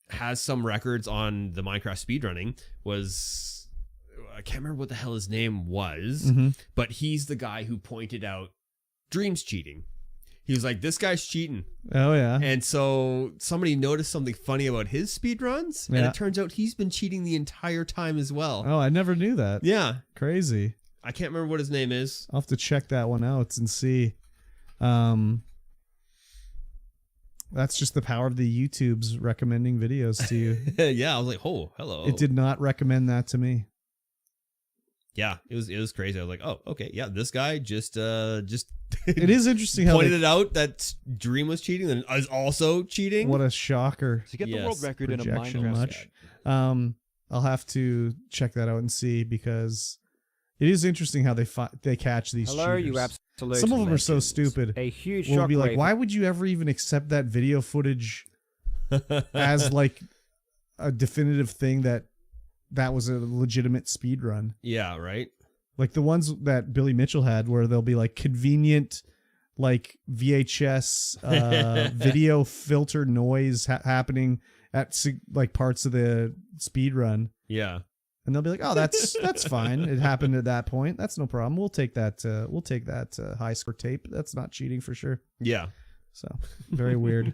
has some records on the Minecraft speedrunning was, I can't remember what the hell his name was, but he's the guy who pointed out Dream's cheating. He was like, this guy's cheating. Oh, yeah. And so somebody noticed something funny about his speedruns, and it turns out he's been cheating the entire time as well. Oh, I never knew that. Yeah. Crazy. I can't remember what his name is. I'll have to check that one out and see. That's just the power of the YouTube's recommending videos to you. Yeah, I was like, oh, hello. It did not recommend that to me. Yeah, it was crazy. I was like, oh, okay, yeah, this guy just it is interesting how pointed out that Dream was cheating and is also cheating. What a shocker. To get the world record in a Minecraft I'll have to check that out and see, because it is interesting how they catch these cheaters. You absolute Some of them legends. are so stupid. A huge We'll be like, shockwave. why would you ever even accept that video footage as like a definitive thing that was a legitimate speed run? Yeah, right. Like the ones that Billy Mitchell had, where they'll be like convenient, like VHS video filter noise happening at like parts of the speed run. Yeah, and they'll be like, "Oh, that's fine. It happened at that point. That's no problem. We'll take that. High score tape. That's not cheating for sure." Yeah. So very weird.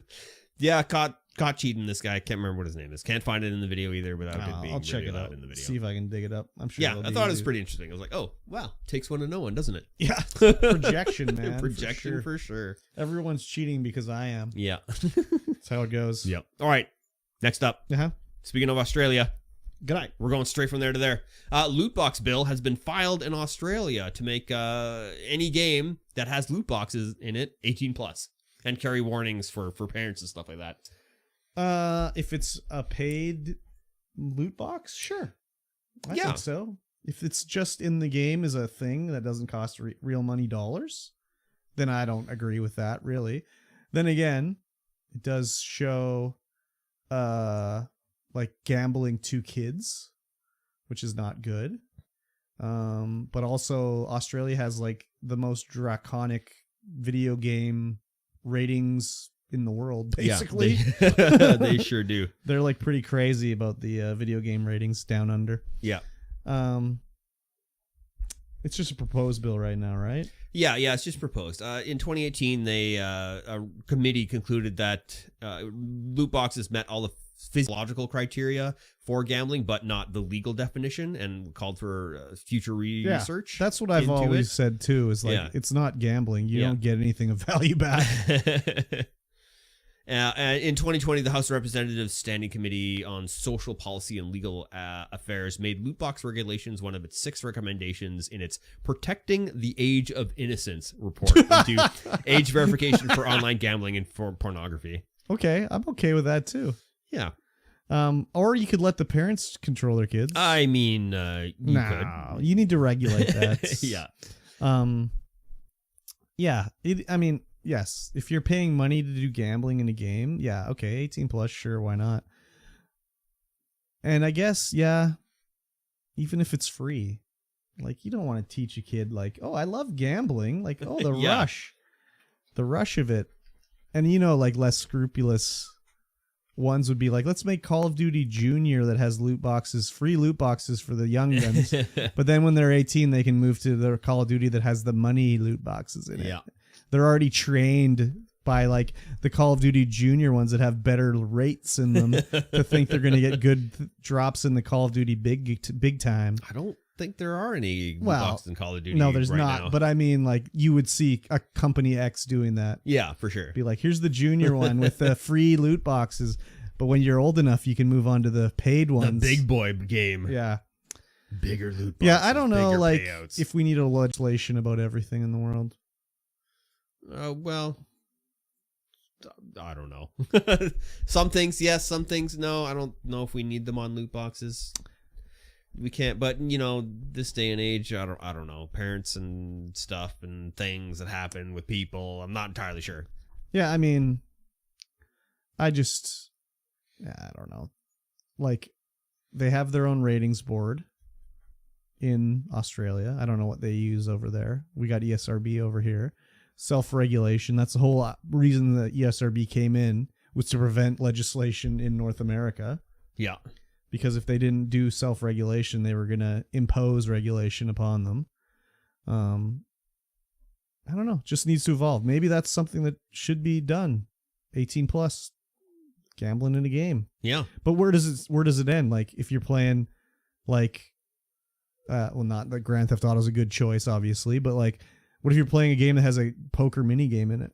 Yeah, caught cheating. This guy, can't remember what his name is. Can't find it in the video either without it being I'll check really it loud out in the video. See if I can dig it up. I'm sure. Yeah, I thought it was pretty interesting. I was like, oh wow, takes one to know one, doesn't it? Yeah, projection, man. Projection for sure. Everyone's cheating because I am. Yeah, that's how it goes. Yep. All right, next up. Speaking of Australia. Good night. We're going straight from there to there. Loot box bill has been filed in Australia to make any game that has loot boxes in it 18 plus and carry warnings for parents and stuff like that. If it's a paid loot box, sure. I think so. If it's just in the game as a thing that doesn't cost real money dollars, then I don't agree with that, really. Then again, it does show like gambling to kids, which is not good. But also Australia has like the most draconic video game ratings in the world, basically. Yeah, they sure do. They're like pretty crazy about the video game ratings down under. Yeah. It's just a proposed bill right now, right? Yeah, it's just proposed. In 2018, a committee concluded that loot boxes met all the physiological criteria for gambling, but not the legal definition, and called for future research. That's what I've always said too, is like, it's not gambling. You don't get anything of value back. In 2020, the House of Representatives Standing Committee on Social Policy and Legal Affairs made loot box regulations one of its 6 recommendations in its Protecting the Age of Innocence report into age verification for online gambling and for pornography. Okay, I'm okay with that too. Yeah. Or you could let the parents control their kids. I mean, you could. You need to regulate that. Yeah. I mean, yes, if you're paying money to do gambling in a game, yeah, okay, 18 plus, sure, why not? And I guess, yeah, even if it's free, like, you don't want to teach a kid, like, oh, I love gambling, like, oh, the rush of it. And, you know, like, less scrupulous ones would be like, let's make Call of Duty Junior that has loot boxes, free loot boxes for the young guns. But then when they're 18, they can move to the Call of Duty that has the money loot boxes in it. Yeah. They're already trained by like the Call of Duty Junior ones that have better rates in them to think they're going to get good drops in the Call of Duty big time. I don't think there are any loot boxes in Call of Duty. No, there's right not. now. But I mean, like, you would see a Company X doing that. Yeah, for sure. Be like, here's the Junior one with the free loot boxes. But when you're old enough, you can move on to the paid ones. The big boy game. Yeah. Bigger loot boxes. Yeah, I don't know, like, payouts. if we need a legislation about everything in the world. Well, I don't know. Some things, yes. Some things, no. I don't know if we need them on loot boxes. We can't, but you know, this day and age, I don't know. Parents and stuff and things that happen with people. I'm not entirely sure. Yeah, I mean, I don't know. Like, they have their own ratings board in Australia. I don't know what they use over there. We got ESRB over here. Self-regulation. That's the whole reason that ESRB came in, was to prevent legislation in North America. Yeah. Because if they didn't do self-regulation, they were going to impose regulation upon them. I don't know. Just needs to evolve. Maybe that's something that should be done. 18 plus. Gambling in a game. Yeah. But where does it end? Like, if you're playing, like, well, not that Grand Theft Auto is a good choice, obviously, but like, what if you're playing a game that has a poker mini game in it?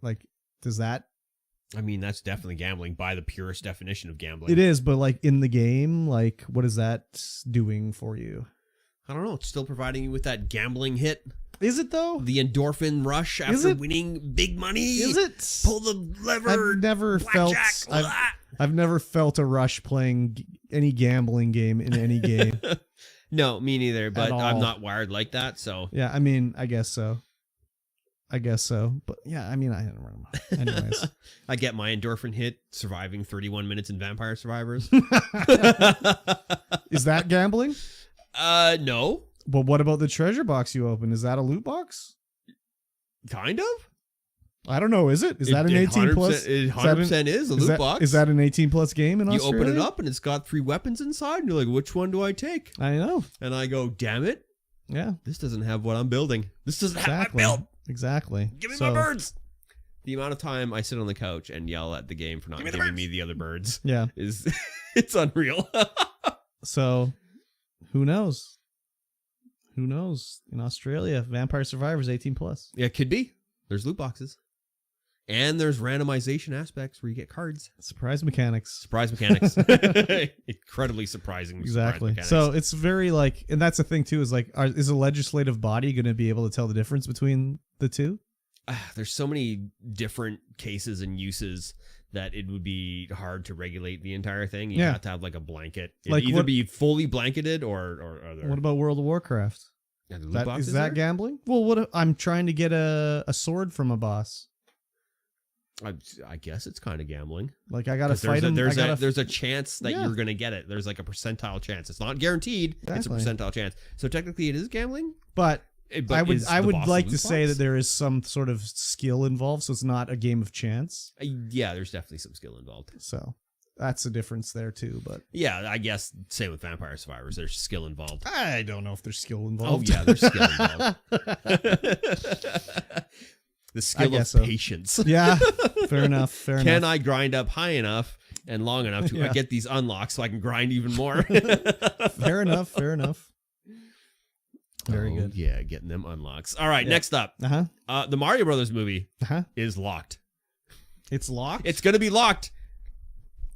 Like, does that? I mean, that's definitely gambling by the purest definition of gambling. It is, but like in the game, like, what is that doing for you? I don't know. It's still providing you with that gambling hit. Is it though? The endorphin rush after winning big money. Is it? Pull the lever. I've never felt a rush playing any gambling game in any game. No, me neither. But I'm not wired like that. So yeah, I mean, I guess so. But yeah, I mean, I don't remember. Anyways, I get my endorphin hit surviving 31 minutes in Vampire Survivors. Is that gambling? No. But what about the treasure box you opened? Is that a loot box? Kind of. I don't know. Is it? Is that an 18 plus? It 100% is a loot box. Is that an 18 plus game in Australia? You open it up and it's got 3 weapons inside, and you're like, which one do I take? I know. And I go, damn it. Yeah. This doesn't have what I'm building. This doesn't have my build. Exactly. Give me my birds. The amount of time I sit on the couch and yell at the game for not giving me the other birds is it's unreal. So, who knows? Who knows? In Australia, Vampire Survivors 18 plus. Yeah, it could be. There's loot boxes. And there's randomization aspects where you get cards. Surprise mechanics. Incredibly surprising. Exactly. So it's very like, and that's the thing too, is like, is a legislative body going to be able to tell the difference between the two? There's so many different cases and uses that it would be hard to regulate the entire thing. You have to have like a blanket. It'd either be fully blanketed or other. What about World of Warcraft? Is that gambling? Well, I'm trying to get a sword from a boss. I guess it's kind of gambling. Like I gotta fight him. There's a chance that you're gonna get it. There's like a percentile chance. It's not guaranteed. Exactly. It's a percentile chance. So technically, it is gambling. But I would like to say that there is some sort of skill involved, so it's not a game of chance. Yeah, there's definitely some skill involved. So that's a difference there too. But yeah, I guess same with Vampire Survivors. There's skill involved. I don't know if there's skill involved. Oh yeah, there's skill involved. The skill of patience. Yeah, fair enough. Can I grind up high enough and long enough to get these unlocks so I can grind even more? Fair enough. Very good. Yeah, getting them unlocks. All right, next up. The Mario Brothers movie is locked. It's locked? It's going to be locked.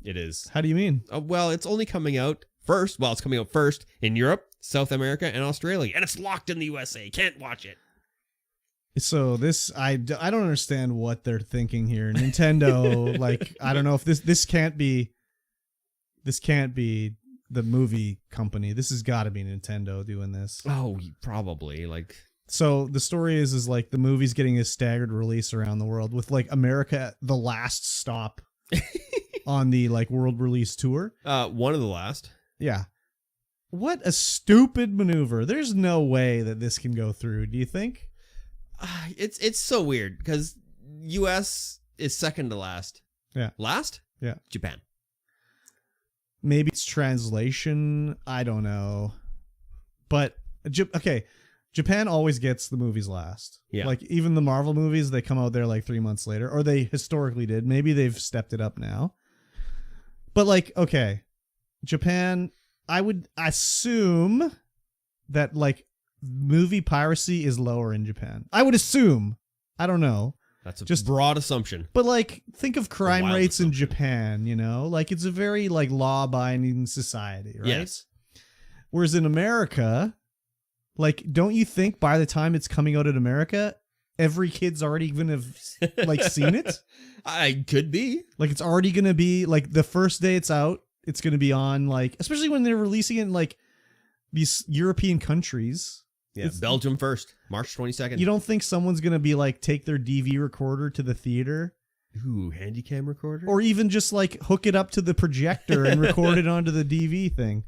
It is. How do you mean? Well, it's only coming out first. Well, it's coming out first in Europe, South America, and Australia. And it's locked in the USA. Can't watch it. So this, I don't understand what they're thinking here. Nintendo, like, I don't know if this can't be the movie company. This has got to be Nintendo doing this. Oh, probably. Like, so the story is like the movie's getting a staggered release around the world with like America the last stop on the like world release tour. One of the last. Yeah. What a stupid maneuver. There's no way that this can go through. Do you think? It's so weird because US is second to last. Yeah. Last? Yeah. Japan. Maybe it's translation. I don't know. But, okay, Japan always gets the movies last. Yeah. Like, even the Marvel movies, they come out there like 3 months later. Or they historically did. Maybe they've stepped it up now. But, like, okay, Japan, I would assume that, like, movie piracy is lower in Japan. I would assume. I don't know. That's a broad assumption. But like, think of crime rates in Japan, you know? Like, it's a very like law-abiding society, right? Yes. Whereas in America, like, don't you think by the time it's coming out in America, every kid's already gonna have like seen it? I could be. Like, it's already gonna be like the first day it's out, it's gonna be on like, especially when they're releasing it in like these European countries. Yeah, Belgium first, March 22nd. You don't think someone's going to be like, take their DV recorder to the theater? Ooh, handycam recorder? Or even just like hook it up to the projector and record it onto the DV thing.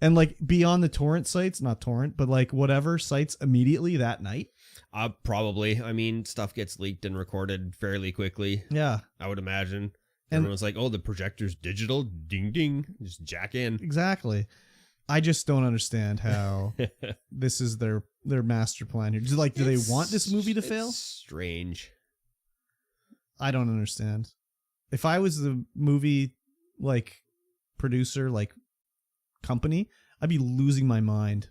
And like be on the torrent sites, not torrent, but like whatever sites immediately that night? Probably. I mean, stuff gets leaked and recorded fairly quickly. Yeah. I would imagine. Everyone's like, oh, the projector's digital. Ding, ding. Just jack in. Exactly. I just don't understand how this is their master plan here. Do they want this movie to fail? Strange. I don't understand. If I was the movie like producer, like company, I'd be losing my mind.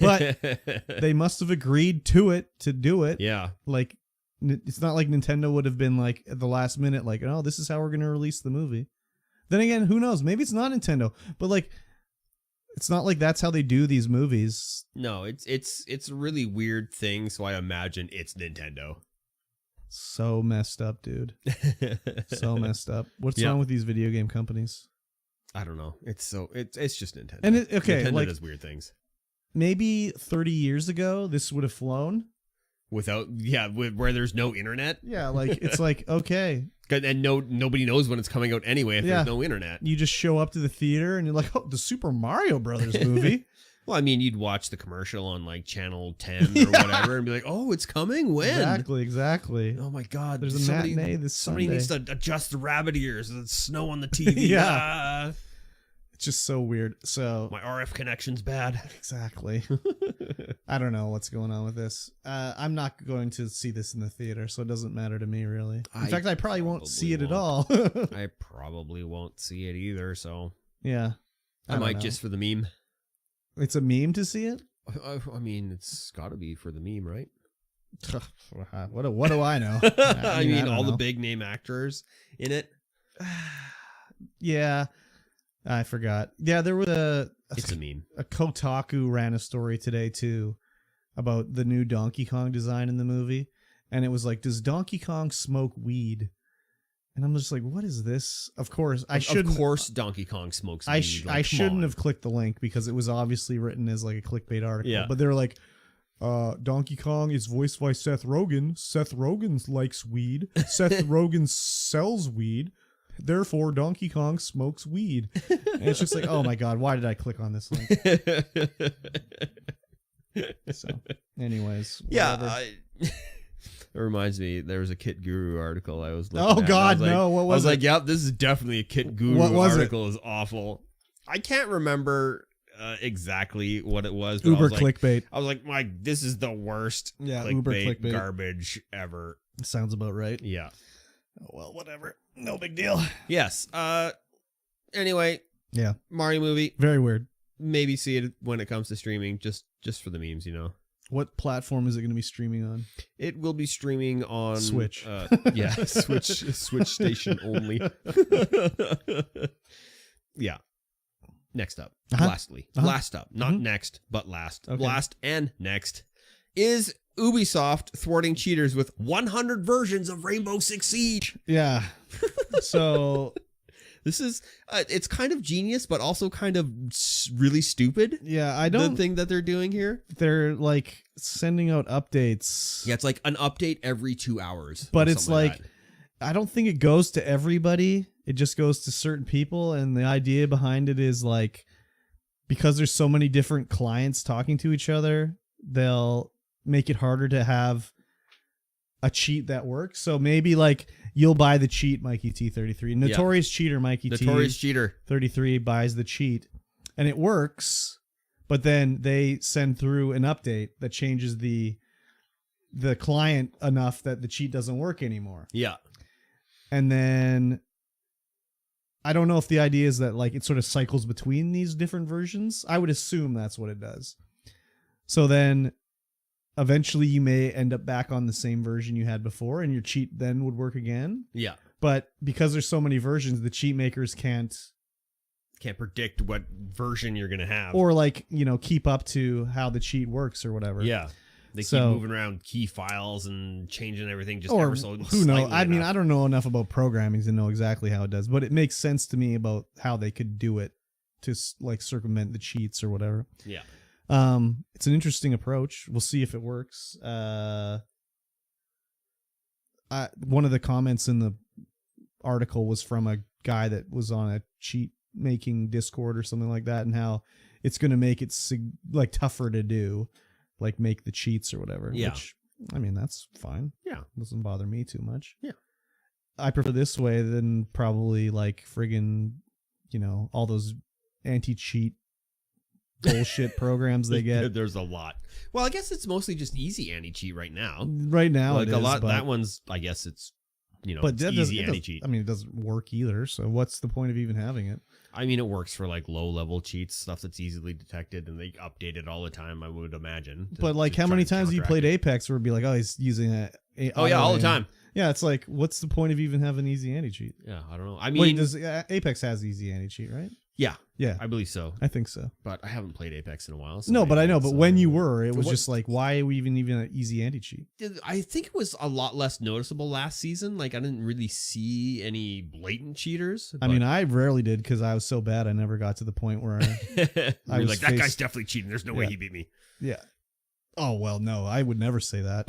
But they must have agreed to do it. Yeah. Like, it's not like Nintendo would have been like at the last minute, like, oh, this is how we're going to release the movie. Then again, who knows? Maybe it's not Nintendo, but like, It's not like that's how they do these movies. No, it's a really weird thing, so I imagine it's Nintendo. So messed up, dude. So messed up. What's wrong with these video game companies? I don't know. It's just Nintendo. And Nintendo does weird things. Maybe 30 years ago, this would have flown. Where there's no internet. Yeah, like it's like, okay. And nobody knows when it's coming out anyway if there's no internet. You just show up to the theater and you're like, oh, the Super Mario Brothers movie. Well, I mean, you'd watch the commercial on like channel 10 or whatever and be like, oh, it's coming? When? Exactly. Oh my God. There's a matinee this Somebody Sunday. needs to adjust the rabbit ears. There's snow on the TV. Yeah. It's just so weird. So my RF connection's bad. Exactly. I don't know what's going on with this. I'm not going to see this in the theater, so it doesn't matter to me, really. In fact, I probably won't see it at all. I probably won't see it either, so... Yeah. I might just for the meme. It's a meme to see it? I mean, it's got to be for the meme, right? What do I know? I mean all the big name actors in it. Yeah. I forgot. Yeah, there was it's a meme. A Kotaku ran a story today too about the new Donkey Kong design in the movie, and it was like, does Donkey Kong smoke weed? And I'm just like, what is this? Of course, Of course, Donkey Kong smokes weed. I shouldn't have clicked the link because it was obviously written as like a clickbait article. Yeah. But they're like, Donkey Kong is voiced by Seth Rogen. Seth Rogen likes weed. Seth Rogen sells weed. Therefore, Donkey Kong smokes weed. And it's just like, oh my God, why did I click on this link? So, anyways. Yeah. It reminds me, there was a Kit Guru article I was looking at. Oh God, no. What was it? I was like, yep, this is definitely a Kit Guru article. Is awful. I can't remember exactly what it was. But Uber clickbait. I was like, this is the worst Uber clickbait garbage ever. Sounds about right. Yeah. Oh, well, whatever. No big deal. Yes. Anyway. Yeah. Mario movie. Very weird. Maybe see it when it comes to streaming, just for the memes, What platform is it going to be streaming on? It will be streaming on Switch. Yeah, Switch station only. Yeah. Next up. Lastly. Last up. Not next, but last. Okay. Last and next is Ubisoft thwarting cheaters with 100 versions of Rainbow Six Siege. Yeah. So this is it's kind of genius, but also kind of really stupid. Yeah, the thing that they're doing here. They're like sending out updates. Yeah, it's like an update every 2 hours. But it's like I don't think it goes to everybody. It just goes to certain people, and the idea behind it is like, because there's so many different clients talking to each other, they'll make it harder to have a cheat that works. So maybe like you'll buy the cheat, MikeyT33. Notorious cheater, MikeyT33 buys the cheat, and it works. But then they send through an update that changes the client enough that the cheat doesn't work anymore. Yeah. And then I don't know if the idea is that like it sort of cycles between these different versions. I would assume that's what it does. So then eventually you may end up back on the same version you had before, and your cheat then would work again. Yeah. But because there's so many versions, the cheat makers can't predict what version you're going to have. Or like, keep up to how the cheat works or whatever. Yeah. They keep moving around key files and changing everything just ever so who knows? I mean, I don't know enough about programming to know exactly how it does, but it makes sense to me about how they could do it to like circumvent the cheats or whatever. Yeah. It's an interesting approach. We'll see if it works. One of the comments in the article was from a guy that was on a cheat making Discord or something like that, and how it's going to make it like tougher to do. Like make the cheats or whatever. Yeah. Which, I mean, that's fine. Yeah. Doesn't bother me too much. Yeah. I prefer this way than probably like friggin', all those anti-cheat bullshit programs they get. There's a lot. Well, I guess it's mostly just easy anti-cheat right now. Right now, like it is, a lot. but That one's, I guess it's, but it's easy anti-cheat. I mean, it doesn't work either. So what's the point of even having it? I mean, it works for like low-level cheats, stuff that's easily detected, and they update it all the time, I would imagine. But like, how many times have you played Apex where it'd be like, oh, he's using a oh yeah, all the time. Yeah, it's like, what's the point of even having easy anti-cheat? Yeah, I don't know. I mean, Wait, Apex has easy anti-cheat, right? Yeah. Yeah. I believe so. I think so. But I haven't played Apex in a while. So no, but I know. But when you were, it was just like, why are we even an easy anti-cheat? I think it was a lot less noticeable last season. Like, I didn't really see any blatant cheaters. I mean, I rarely did because I was so bad. I never got to the point where I was like, that guy's definitely cheating. There's no way he beat me. Yeah. Oh, well, no, I would never say that.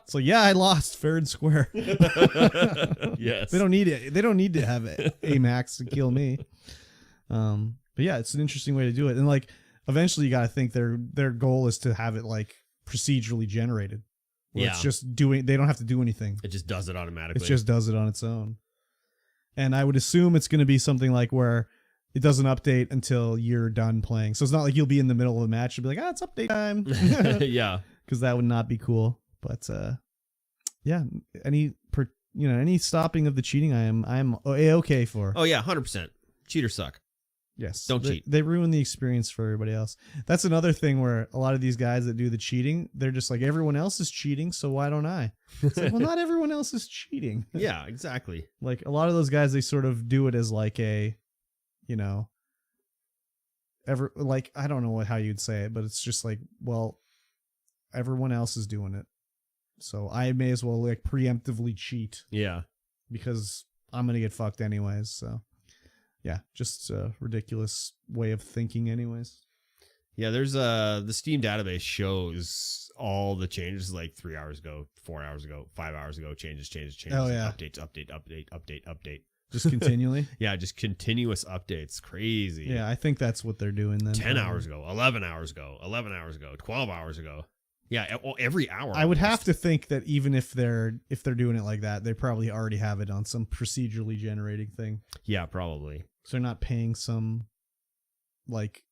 So yeah, I lost fair and square. Yes. They don't need it. They don't need to have AMAX to kill me. But yeah, it's an interesting way to do it. And like eventually you got to think their goal is to have it like procedurally generated. Where it's just they don't have to do anything. It just does it automatically. It just does it on its own. And I would assume it's going to be something like where it doesn't update until you're done playing. So it's not like you'll be in the middle of a match and be like, it's update time. Yeah. Because that would not be cool. But yeah, any stopping of the cheating, I'm okay for. Oh yeah, 100%. Cheaters suck. Yes, don't cheat. They ruin the experience for everybody else. That's another thing where a lot of these guys that do the cheating, they're just like, everyone else is cheating, so why don't I? It's like, well, not everyone else is cheating. Yeah, exactly. Like a lot of those guys, they sort of do it as like a, I don't know how you'd say it, but it's just like, well, everyone else is doing it. So I may as well like preemptively cheat. Yeah. Because I'm going to get fucked anyways. So yeah, just a ridiculous way of thinking anyways. Yeah, there's the Steam database shows all the changes like 3 hours ago, 4 hours ago, 5 hours ago, changes. Oh yeah. Update. Just continually? Yeah, just continuous updates. Crazy. Yeah, I think that's what they're doing then. 10 hours ago, 11 hours ago, 11 hours ago, 12 hours ago. Yeah, well, every hour. I would have to think that even if they're doing it like that, they probably already have it on some procedurally generating thing. Yeah, probably. So they're not paying some, like,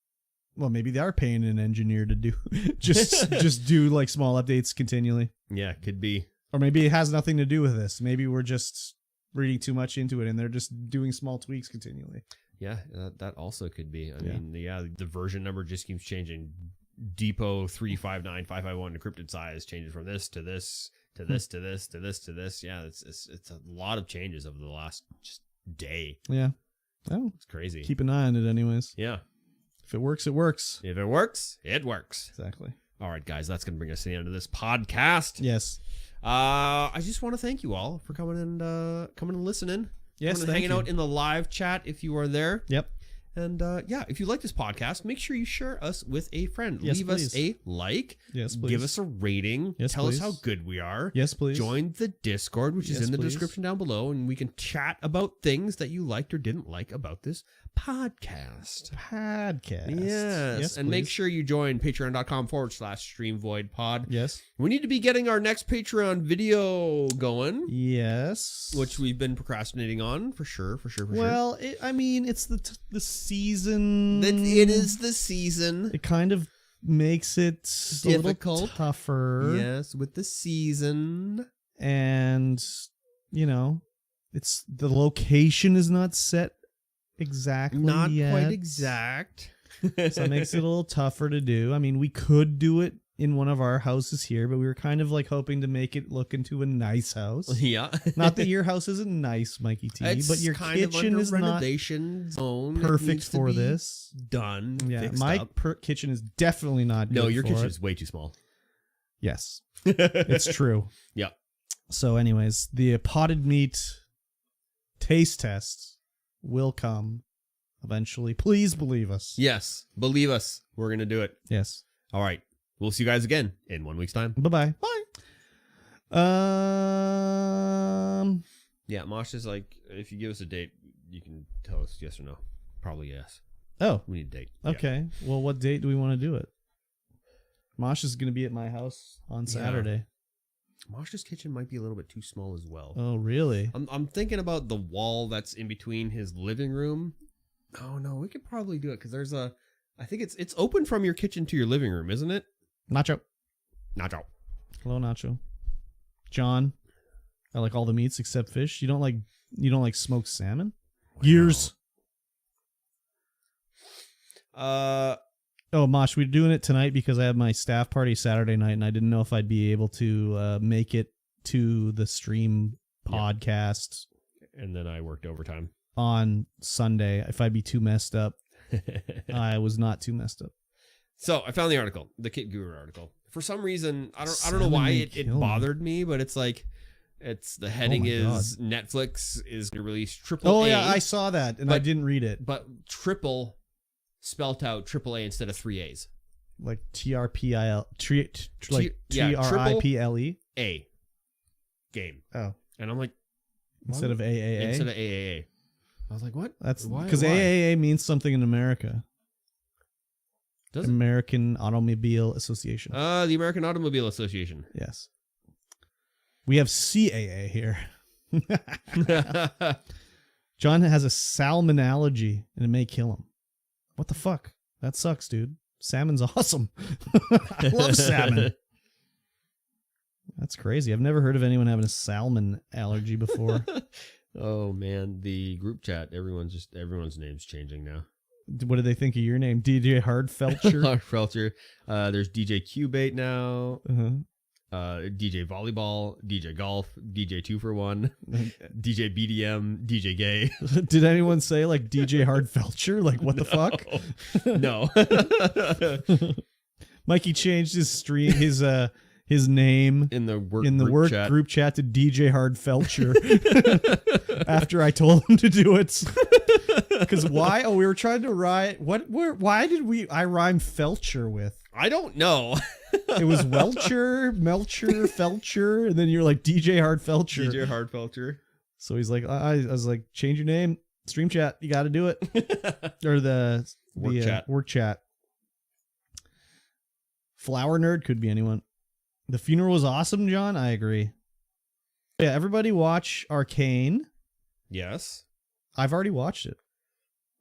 well, maybe they are paying an engineer to do just do like small updates continually. Yeah, could be. Or maybe it has nothing to do with this. Maybe we're just reading too much into it and they're just doing small tweaks continually. Yeah, that also could be. I mean, the version number just keeps changing. Depot 359551 encrypted size changes from this to this to this to this to this to this. Yeah, it's a lot of changes over the last just day. Yeah. Oh, it's crazy. Keep an eye on it anyways. Yeah. If it works, it works. If it works, it works. Exactly. All right, guys, that's going to bring us to the end of this podcast. Yes. I just want to thank you all for coming and listening. Yes, hanging out in the live chat if you are there. Yep. And if you like this podcast, make sure you share us with a friend. Yes, Leave please. us a like. Yes, please. Give us a rating. Yes, Tell please. us how good we are. Yes, please. Join the Discord, which is in the please. description down below, and we can chat about things that you liked or didn't like about this podcast. Yes. And make please. sure you join patreon.com/StreamVoidPod. Yes. We need to be getting our next Patreon video going. Yes. Which we've been procrastinating on for sure. Well, it's the season. It is the season. It kind of makes it difficult, a little tougher. Yes, with the season. And, it's the location is not set exactly Not yet. quite exact. So it makes it a little tougher to do. I mean, we could do it in one of our houses here, but we were kind of like hoping to make it look into a nice house. Yeah. Not that your house isn't nice, Mikey T, but your kitchen is renovation zone perfect for this. Done. Yeah, my kitchen is definitely not good. No, your kitchen it. is way too small. Yes, it's true. Yeah. So anyways, the potted meat taste test will come eventually. Please believe us. Yes, believe us. We're going to do it. Yes. All right. We'll see you guys again in 1 week's time. Bye-bye. Bye. Yeah, Mosh is like, if you give us a date, you can tell us yes or no. Probably yes. Oh. We need a date. Okay. Yeah. Well, what date do we want to do it? Mosh is going to be at my house on Saturday. Mosh's kitchen might be a little bit too small as well. Oh, really? I'm thinking about the wall that's in between his living room. Oh, no, we could probably do it because there's I think it's open from your kitchen to your living room, isn't it? Nacho. Hello, Nacho. John. I like all the meats except fish. You don't like smoked salmon? Wow. Years. Oh, Mosh, we're doing it tonight because I have my staff party Saturday night, and I didn't know if I'd be able to make it to the stream podcast. And then I worked overtime. on Sunday if I'd be too messed up. I was not too messed up. So I found the article, the Kit Guru article. For some reason, I don't know why it bothered me, but it's like, the heading is God. Netflix is going to release AAA. Oh yeah, I saw that and I didn't read it. But triple spelt out AAA instead of 3 A's. Like TRPIL, like TRIPLE? A game. Oh. And I'm like, instead of AAA? Instead of AAA. I was like, what? That's because AAA means something in America. Does it? American Automobile Association. The American Automobile Association. Yes. We have CAA here. John has a salmon allergy and it may kill him. What the fuck? That sucks, dude. Salmon's awesome. I love salmon. That's crazy. I've never heard of anyone having a salmon allergy before. Oh man, the group chat, everyone's name's changing now. What do they think of your name? DJ Hardfelcher? Hardfelcher. There's DJ Cubate now. DJ Volleyball, DJ Golf, DJ 2-for-1, DJ BDM, DJ Gay. Did anyone say like DJ Hardfelcher? Like what the fuck? No. Mikey changed his name in the work group chat to DJ Hardfelcher after I told him to do it. Because why? Oh, we were trying to rhyme. Why did I rhyme Felcher with? I don't know. It was Welcher, Melcher, Felcher, and then you're like DJ Hardfelcher. DJ Hardfelcher. So he's like, I was like, change your name, stream chat. You got to do it, or the work chat. Flower nerd could be anyone. The funeral was awesome, John. I agree. Yeah, everybody watch Arcane. Yes, I've already watched it.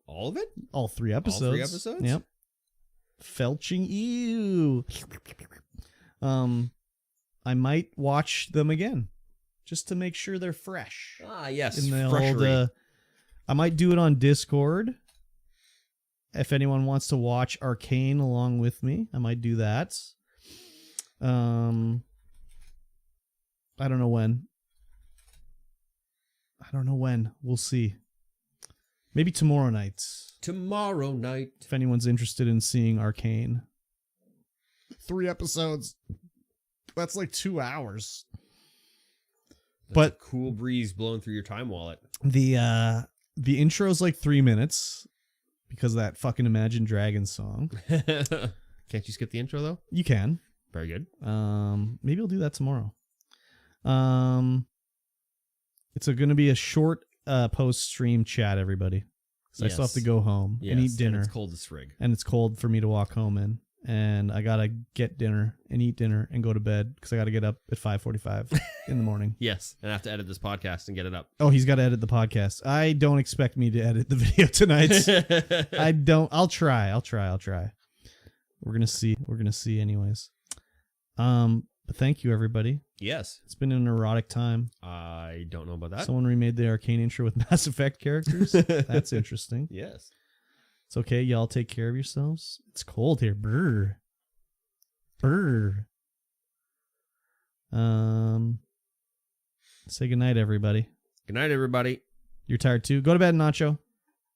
All of it? All 3 episodes. All 3 episodes? Yep. Felching you. I might watch them again just to make sure they're fresh. Ah, yes. In the old, I might do it on Discord. If anyone wants to watch Arcane along with me, I might do that. I don't know when. We'll see. Maybe tomorrow night. Tomorrow night. If anyone's interested in seeing Arcane. 3 episodes. That's like 2 hours. That's a cool breeze blowing through your time wallet. The intro's like 3 minutes because of that fucking Imagine Dragons song. Can't you skip the intro though? You can. Very good. Maybe I'll do that tomorrow. It's going to be a short post-stream chat, everybody. So yes. I still have to go home and eat dinner. And it's cold as frig. And it's cold for me to walk home in. And I got to get dinner and eat dinner and go to bed because I got to get up at 5:45 in the morning. Yes, and I have to edit this podcast and get it up. Oh, he's got to edit the podcast. I don't expect me to edit the video tonight. I don't. I'll try. We're going to see anyways. But thank you, everybody. Yes. It's been an erotic time. I don't know about that. Someone remade the Arcane intro with Mass Effect characters. That's interesting. Yes. It's okay. Y'all take care of yourselves. It's cold here. Brr. Brr. Say goodnight, everybody. Good night, everybody. You're tired too? Go to bed, Nacho.